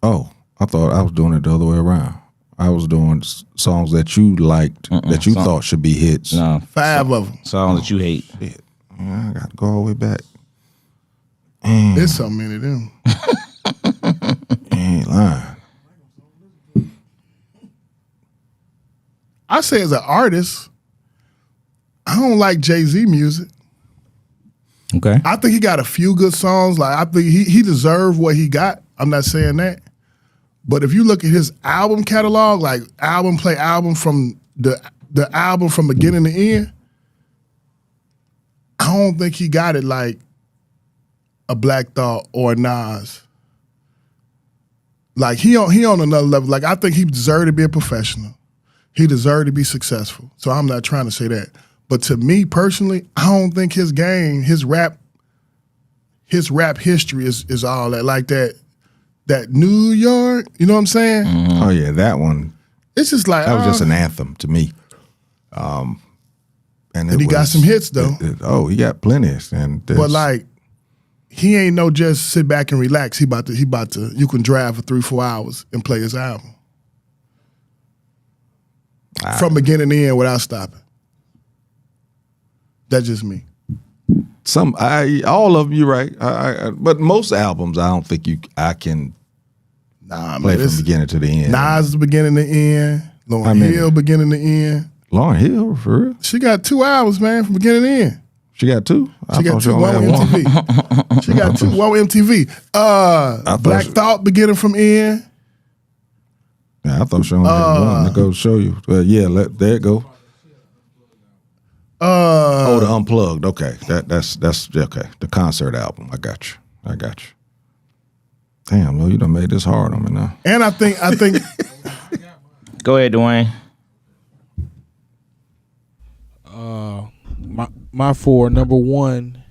Oh, I thought I was doing it the other way around. I was doing songs that you liked, that you thought should be hits. No, 5 of them. songs that you hate. Shit. I got to go all the way back. There's so many of them. You ain't lying. I say as an artist, I don't like Jay-Z music. Okay. I think he got a few good songs. Like I think he deserved what he got. I'm not saying that. But if you look at his album catalog, like album play album from the album from beginning to end, I don't think he got it like a Black Thought or a Nas. Like he on another level. Like I think he deserved to be a professional. He deserved to be successful. So I'm not trying to say that. But to me personally, I don't think his game, his rap history is all that. Like that New York, you know what I'm saying? Oh yeah, that one. It's just like That was just an anthem to me. And he got some hits though. He got plenty. But like, he ain't no just sit back and relax. He about to. You can drive for 3-4 hours and play his album from beginning to end without stopping. That's just me. All of them, you're right. But most albums, I don't think I can play from beginning to the end. Nas is beginning to end. Lauryn Hill beginning to end. Lauryn Hill, for real? She got 2 hours, man, from beginning to end. She got 2? She got 2. One on MTV. She got 2. One on MTV. Black Thought beginning from end. Yeah, I thought she only had one. That goes to show you. There it go. The Unplugged. Okay, that's okay. The concert album. I got you. Damn, Lo, you done made this hard on me now. And I think. Go ahead, Dwayne. My 4, number 1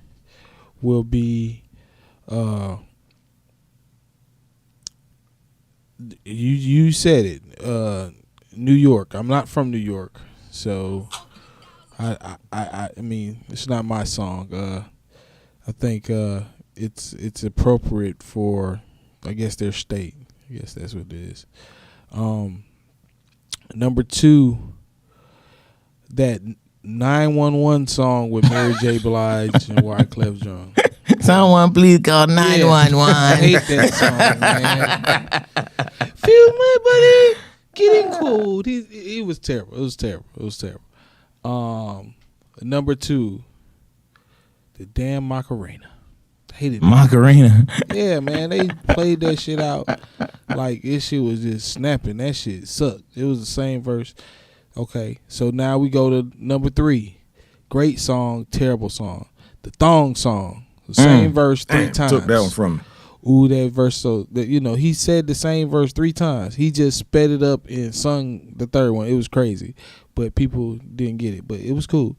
will be you said it. New York. I'm not from New York, so I mean it's not my song. I think it's appropriate for I guess their state. I guess that's what it is. Number 2, that 911 song with Mary J. Blige and Wyclef Jean. Someone please call 911. I hate that song, man. Feel my body getting cold. He was terrible. It was terrible. Number 2, the damn Macarena. Hated it. Macarena. Yeah, man, they played that shit out like this shit was just snapping. That shit sucked. It was the same verse. Okay, so now we go to number 3. Great song, terrible song. The Thong Song. The same verse 3 times. Took that one from me. Ooh, that verse. So that he said the same verse 3 times. He just sped it up and sung the third one. It was crazy, but people didn't get it. But it was cool.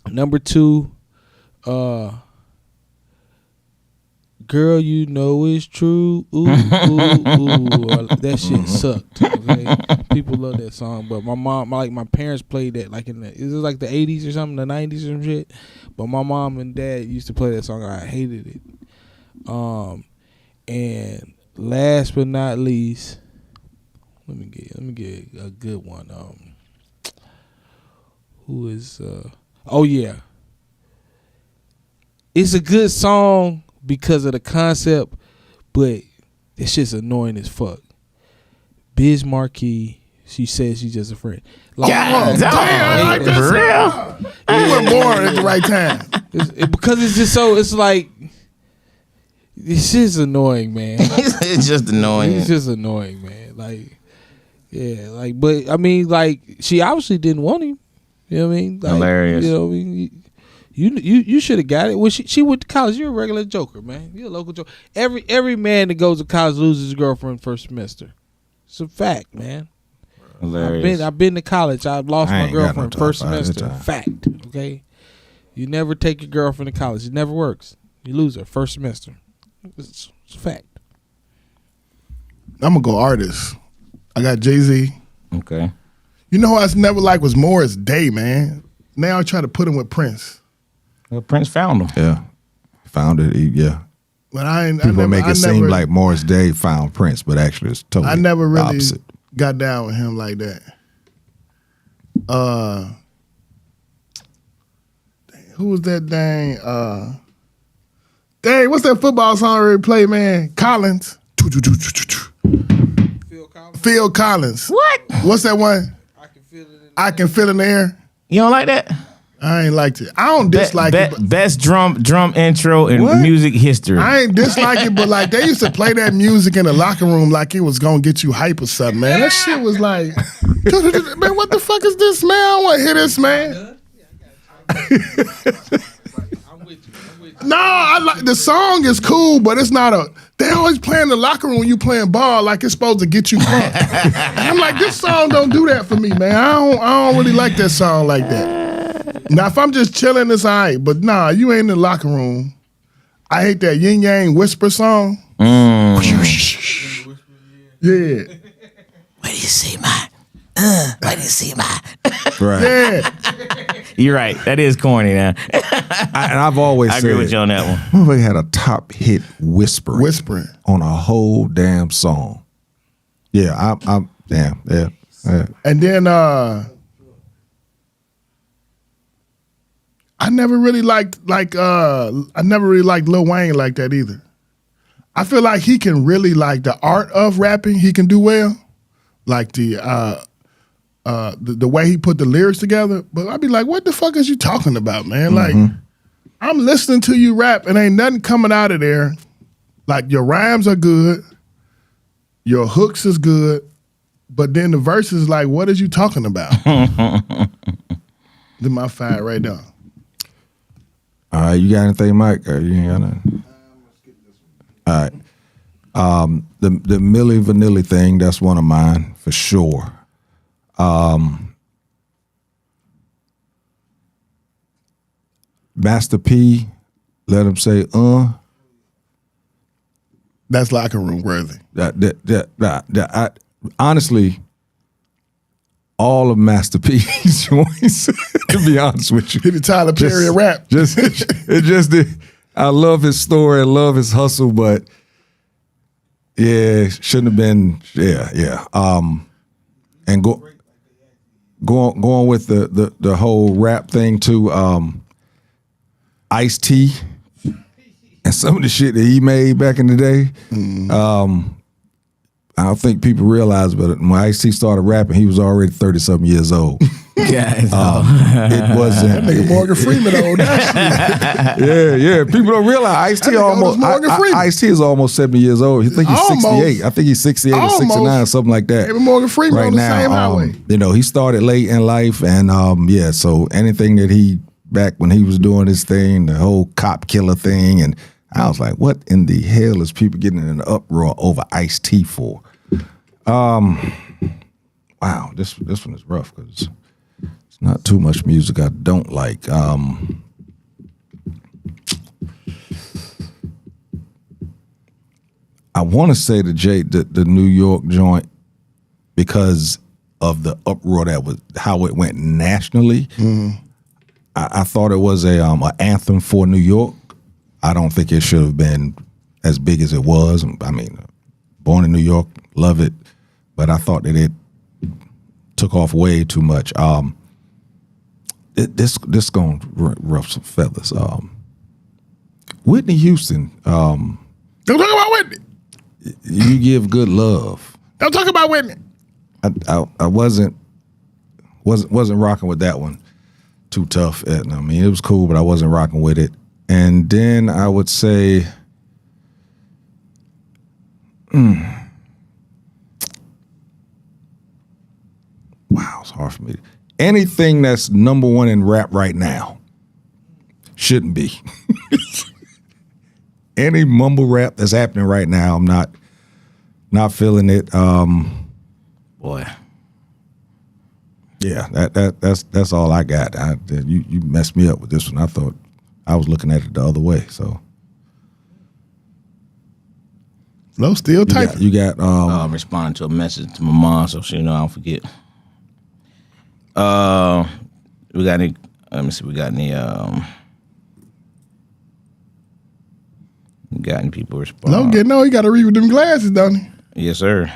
Number 2, girl, you know it's true. Ooh, ooh, ooh. That shit sucked. Okay, people love that song, but my parents played that like it was like the 80s or something, the 90s or some shit. But my mom and dad used to play that song. I hated it. And last but not least, let me get a good one. Who is? Oh yeah, it's a good song because of the concept, but it's just annoying as fuck. Biz Markie, she says she's just a friend. Like, For real? You were born at the right time. Because it's just so. It's like it's just annoying, man. It's just annoying. It's just annoying, man. Like, yeah, like, but I mean, like, she obviously didn't want him. You know what I mean? Like, hilarious. You know what I mean? You should have got it. When she went to college, you're a regular joker, man. You're a local joker. Every man that goes to college loses his girlfriend first semester. It's a fact, man. Hilarious. I've been to college. I've lost my girlfriend first first semester. Fact. Okay. You never take your girlfriend to college. It never works. You lose her first semester. It's a fact. I'm gonna go artist. I got Jay-Z. Okay. You know who I never liked was Morris Day, man. Now I try to put him with Prince. Well, Prince found him. Yeah. Found it. Yeah. But I ain't. People I never, make it I seem never, like Morris Day found Prince, but actually it's totally I never really opposite. got down with him like that. Who was that dang? Dang, what's that football song we play, man? Collins. Phil Collins. What? What's that one? I can feel it in the air. You don't like that? I ain't liked it. I don't dislike it. But Best drum intro in What? music history. I ain't dislike it, but like they used to play that music in the locker room like it was gonna get you hype or something, man. That shit was like, man, what the fuck is this, man? I don't want to hear this, man. No, I like the song is cool, but it's not a. They always play in the locker room when you playing ball like it's supposed to get you pumped. I'm like, this song don't do that for me, man. I don't really like that song like that. Now, if I'm just chilling, it's all right. But nah, you ain't in the locker room. I hate that yin yang whisper song. Yeah. Where do you see my? Where do you see my? Right. Yeah. You're right. That is corny now. And I've always I said, agree with you on that one. we had a top hit whispering on a whole damn song. Yeah, I'm damn, yeah. And then I never really liked Lil Wayne like that either. I feel like he can really like the art of rapping, he can do well. Like the way he put the lyrics together, but I'd be like, what the fuck is you talking about, man? Like, I'm listening to you rap and ain't nothing coming out of there. Like, your rhymes are good, your hooks is good, but then the verses like, what is you talking about? Then my fire right now. All right, you got anything, Mike? Or you ain't got nothing? All right. The Milli Vanilli thing, that's one of mine for sure. Master P, let him say, That's locker room worthy. Honestly, all of Master P's joints, to be honest with you. Hit the Tyler Perry of rap. I love his story, I love his hustle, but yeah, shouldn't have been, yeah. And going with the whole rap thing too, Ice Tea and some of the shit that he made back in the day. I don't think people realize, but when Ice T started rapping, he was already 30-something years old. It wasn't. That nigga Morgan Freeman old. Yeah. People don't realize Ice T is almost 70 years old. You think he's 68? I think he's 68 or 69 or something like that. Maybe Morgan Freeman right on the now, same highway. He started late in life, and so anything that he back when he was doing his thing, the whole cop killer thing, and I was like, what in the hell is people getting in an uproar over Ice T for? Wow, this one is rough because it's not too much music I don't like. I want to say the New York joint because of the uproar that was how it went nationally. I thought it was an anthem for New York. I don't think it should have been as big as it was. I mean, born in New York, love it, but I thought that it took off way too much. This gonna ruffle some feathers. Whitney Houston. Don't talk about Whitney. You give good love. Don't talk about Whitney. I wasn't rocking with that one. Too tough. I mean, it was cool, but I wasn't rocking with it. And then I would say, wow, it's hard for me. Anything that's number one in rap right now shouldn't be. Any mumble rap that's happening right now, I'm not feeling it. Boy. Yeah, that's all I got. You messed me up with this one. I thought I was looking at it the other way. So Lo still typing. You got responding to a message to my mom, so she I don't forget. We got any? Let me see. We got any? Got any people respond? Lo he got to read with them glasses, don't he? Yes, sir.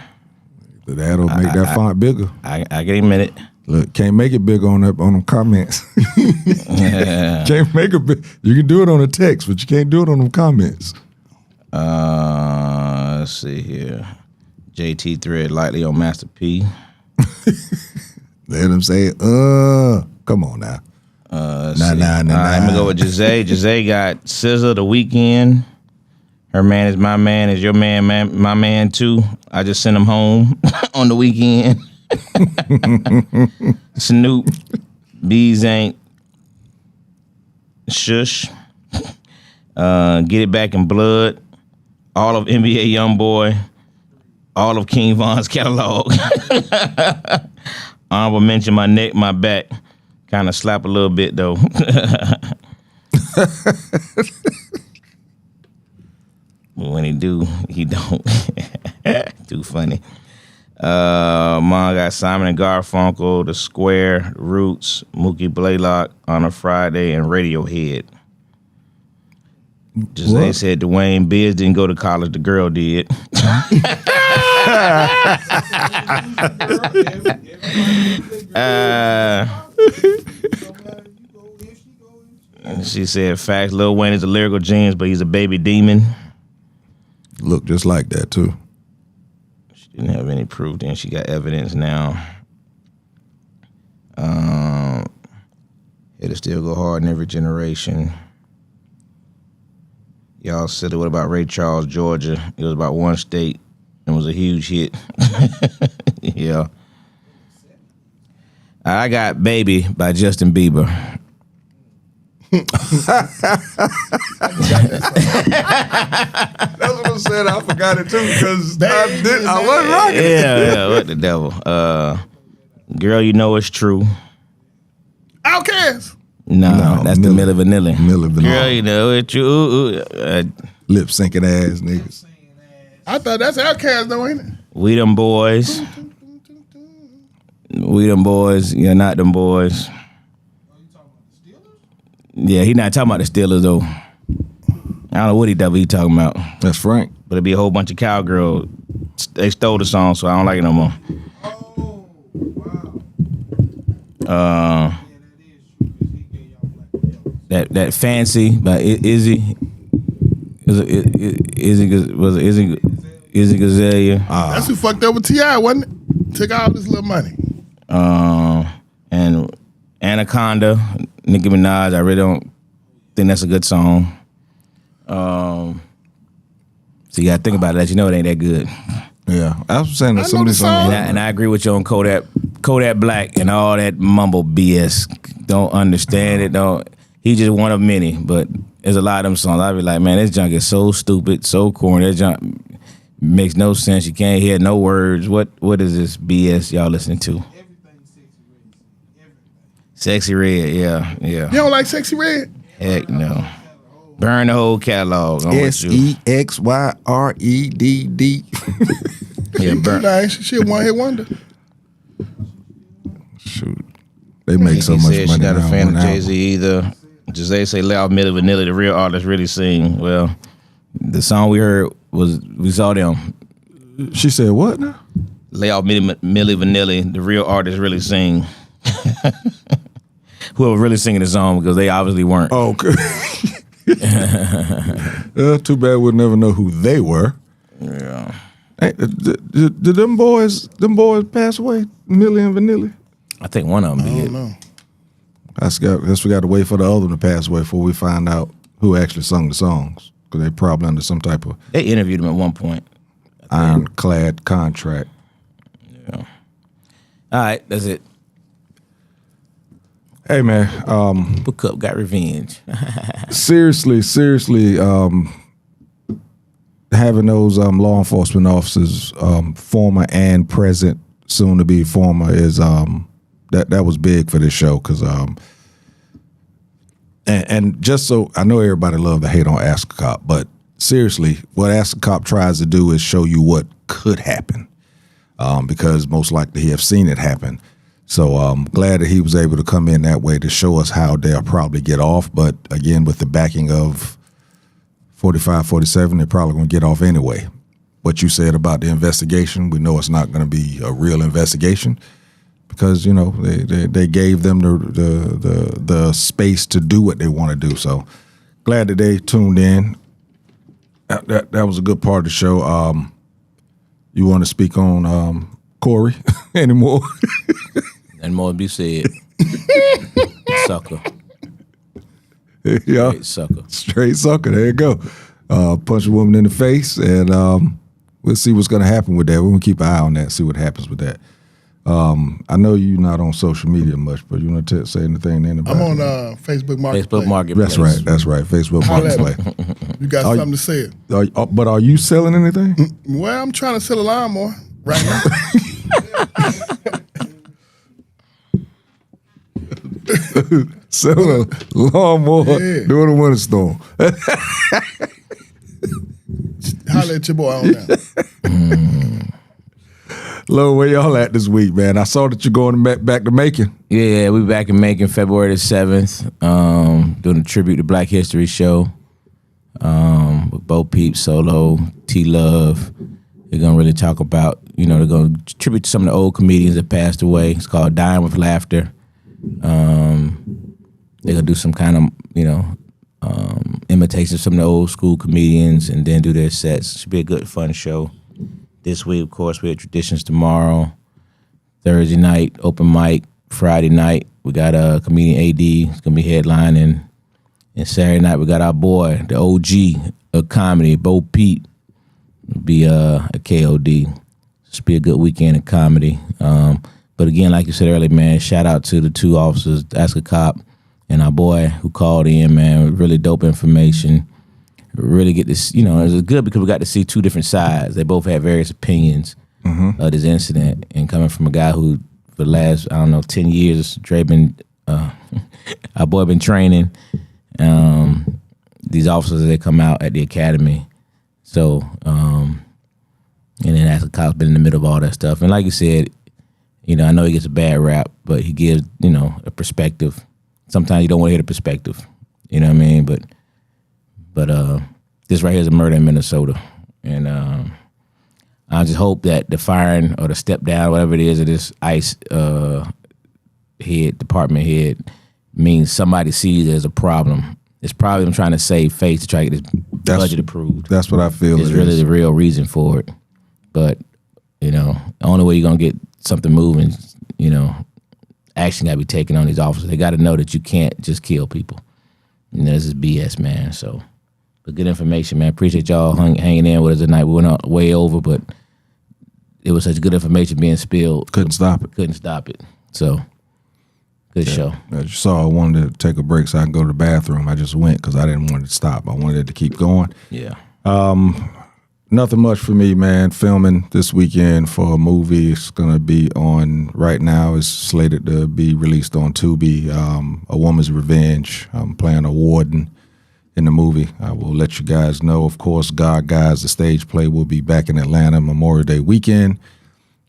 that'll make that font bigger. I get a minute. Look, can't make it big on them comments. Can't make it big. You can do it on a text, but you can't do it on them comments. Let's see here. JT thread lightly on Master P. Let him say, come on now. Nah. I'm gonna go with Jae. Jae got SZA The Weeknd. Her man is my man, is your man, my man too. I just sent him home on the weekend. Snoop, Bees Ain't, Shush, Get It Back in Blood, all of NBA Youngboy, all of King Von's catalog. Honorable mention my neck, my back. Kind of slap a little bit though. But when he do, he don't. Too funny. Mom got Simon and Garfunkel, The Square, Roots, Mookie Blaylock on a Friday, and Radiohead. Jae said Dwayne Biz didn't go to college, the girl did. She said facts, Lil Wayne is a lyrical genius, but he's a baby demon. Look just like that too. She didn't have any proof, then she got evidence now. It'll still go hard in every generation. Y'all said what about Ray Charles, Georgia? It was about one state and was a huge hit. Yeah. I got Baby by Justin Bieber. That's what I said. I forgot it too because I wasn't rocking it. Yeah, what the devil? Girl, you know it's true. Outkast. No, that's the Milli Vanilli. Milli Vanilli. Girl, you know it's true. Lip syncing ass niggas. I thought that's Outkast though, ain't it? We them boys. We them boys. You're not them boys. Yeah, he not talking about the Steelers though. I don't know what he talking about. That's Frank. But it'd be a whole bunch of cowgirls. They stole the song, so I don't like it no more. Oh, wow. That Fancy by Izzy. Izzy Gazelle. That's who fucked up with T.I., wasn't it? Took all this little money. And Anaconda, Nicki Minaj. I really don't think that's a good song. So you gotta think about it. Let you know it ain't that good. Yeah, I was saying that some of these songs. And I agree with you on Kodak Black and all that mumble BS. Don't understand it. Don't. He just one of many, but there's a lot of them songs. I be like, man, this junk is so stupid, so corny. That junk makes no sense. You can't hear no words. What is this BS y'all listening to? Sexy Red, yeah. You don't like Sexy Red? Heck no. Burn the whole catalog. SEXYREDD. Yeah, burn. Nice. She a one-hit wonder. Shoot, they make so He much said money she not a now fan on of album. Jay-Z either. Jae say lay out Milli Vanilli, the real artists really sing. Well, the song we heard we saw them. She said what now? Lay out Milli Vanilli, the real artists really sing. Whoever really singing the song, because they obviously weren't. Oh, okay. Too bad we'll never know who they were. Yeah. Hey, did them boys pass away? Milli and Vanilli? I think one of them I did. don't know. I guess we got to wait for the other one to pass away before we find out who actually sung the songs. Because they probably under some type of They interviewed him at one point. ironclad contract. Yeah. All right, that's it. Hey man, Book Up got revenge. seriously, having those law enforcement officers, former and present, soon to be former, is that was big for this show because and just so I know everybody love to hate on Ask a Cop, but seriously, what Ask a Cop tries to do is show you what could happen, because most likely he have seen it happen. So I'm glad that he was able to come in that way to show us how they'll probably get off. But again, with the backing of 45, 47, they're probably going to get off anyway. What you said about the investigation, we know it's not going to be a real investigation because, they gave them the space to do what they want to do. So glad that they tuned in. That was a good part of the show. You want to speak on Corey anymore? And more to be said. Sucker. Yeah. Straight sucker. Straight sucker. There you go. Punch a woman in the face, and we'll see what's going to happen with that. We're going to keep an eye on that, see what happens with that. I know you're not on social media much, but you want to say anything then about I'm on Facebook Marketplace. Facebook Marketplace. That's right. Facebook Marketplace. You got something to say? But are you selling anything? Well, I'm trying to sell a lawnmower right now. Selling a lawnmower during the winter storm. Holla at your boy on that. Lo, where y'all at this week, man? I saw that you're going back to Macon. Yeah, we back in Macon February the 7th, doing a tribute to Black History show with Bo Peep, Solo, T-Love. They're going to really talk about, they're going to tribute to some of the old comedians that passed away. It's called Dying with Laughter. They're going to do some kind of, imitation of some of the old school comedians and then do their sets. Should be a good, fun show. This week, of course, we have Traditions tomorrow. Thursday night, open mic. Friday night, we got a comedian AD. It's going to be headlining. And Saturday night, we got our boy, the OG of comedy, Bo Peep. It'll be a KOD. Should be a good weekend of comedy. But again, like you said earlier, man, shout out to the two officers, Ask a Cop and our boy who called in, man, really dope information. Really get this, it was good because we got to see two different sides. They both had various opinions of this incident, and coming from a guy who, for the last, 10 years, Dre been, our boy been training these officers as they come out at the academy. So, and then Ask a Cop's been in the middle of all that stuff. And like you said, I know he gets a bad rap, but he gives, a perspective. Sometimes you don't want to hear the perspective, you know what I mean? But this right here is a murder in Minnesota. And I just hope that the firing or the step down, whatever it is, of this ICE department head means somebody sees it as a problem. It's probably them trying to save face to try to get this budget approved. That's what I feel. It's really the real reason for it. But, the only way you're going to get something moving, action got to be taken on these officers. They got to know that you can't just kill people. This is BS, man. So, but good information, man. Appreciate y'all hanging in with us tonight. We went way over, but it was such good information being spilled. Couldn't stop it. So, good show. As you saw, I wanted to take a break so I can go to the bathroom. I just went because I didn't want it to stop. I wanted it to keep going. Yeah. Nothing much for me, man. Filming this weekend for a movie. It's going to be on, right now, it's slated to be released on Tubi, A Woman's Revenge. I'm playing a warden in the movie. I will let you guys know. Of course, God Guys, the stage play, will be back in Atlanta Memorial Day weekend.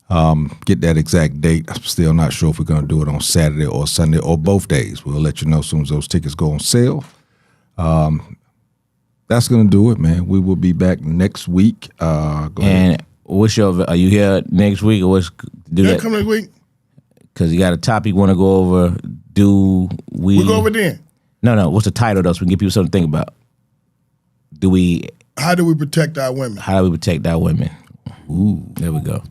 Get that exact date. I'm still not sure if we're going to do it on Saturday or Sunday or both days. We'll let you know as soon as those tickets go on sale. That's going to do it, man. We will be back next week. And what's are you here next week or what's do Yeah, that? come next week. Because you got a topic you want to go over. We'll go over then. No. What's the title though so we can give people something to think about? How do we protect our women? How do we protect our women? Ooh, there we go.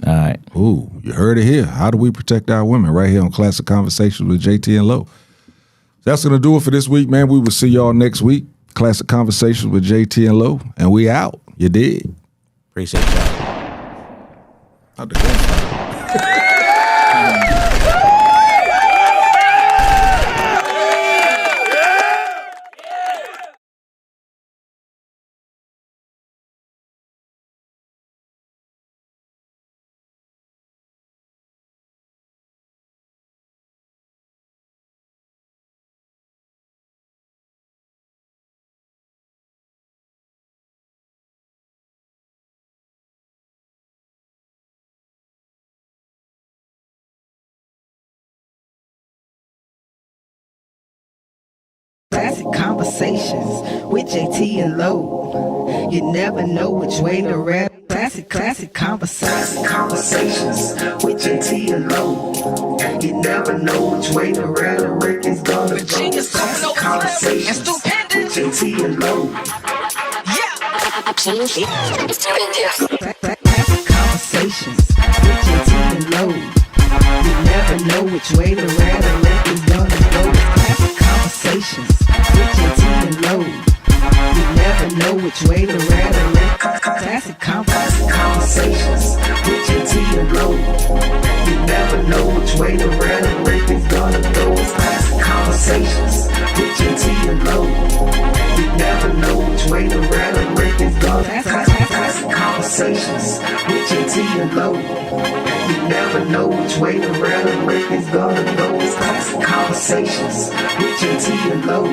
All right. Ooh, you heard it here. How do we protect our women? Right here on Classic Conversations with Jae Tea and Lo. That's going to do it for this week, man. We will see y'all next week. Classic Conversations with Jae Tea and Lo. And we out. You dig? Appreciate y'all. Classic Conversations with Jae Tea and Lo. You never know which way to rap. Classic Conversations with Jae Tea and Lo. You never know which way the rhetoric is gonna go. Classic Conversations with Jae Tea and Lo. Classic Conversations with Jae Tea and Lo. You never know which way the rhetoric is gonna go. Classic Conversations with Jae Tea and Lo. You never know which way the rhetoric. Classic Conversations with Jae Tea and Lo. You never know which way the rhetoric is gonna go. It's Classic Conversations with Jae Tea and Lo. You never know which way the rhetoric is gonna go. Classic Conversations with Jae Tea and Lo. You never know which way the rhetoric is gonna go. It's Classic Conversations with Jae Tea and Lo.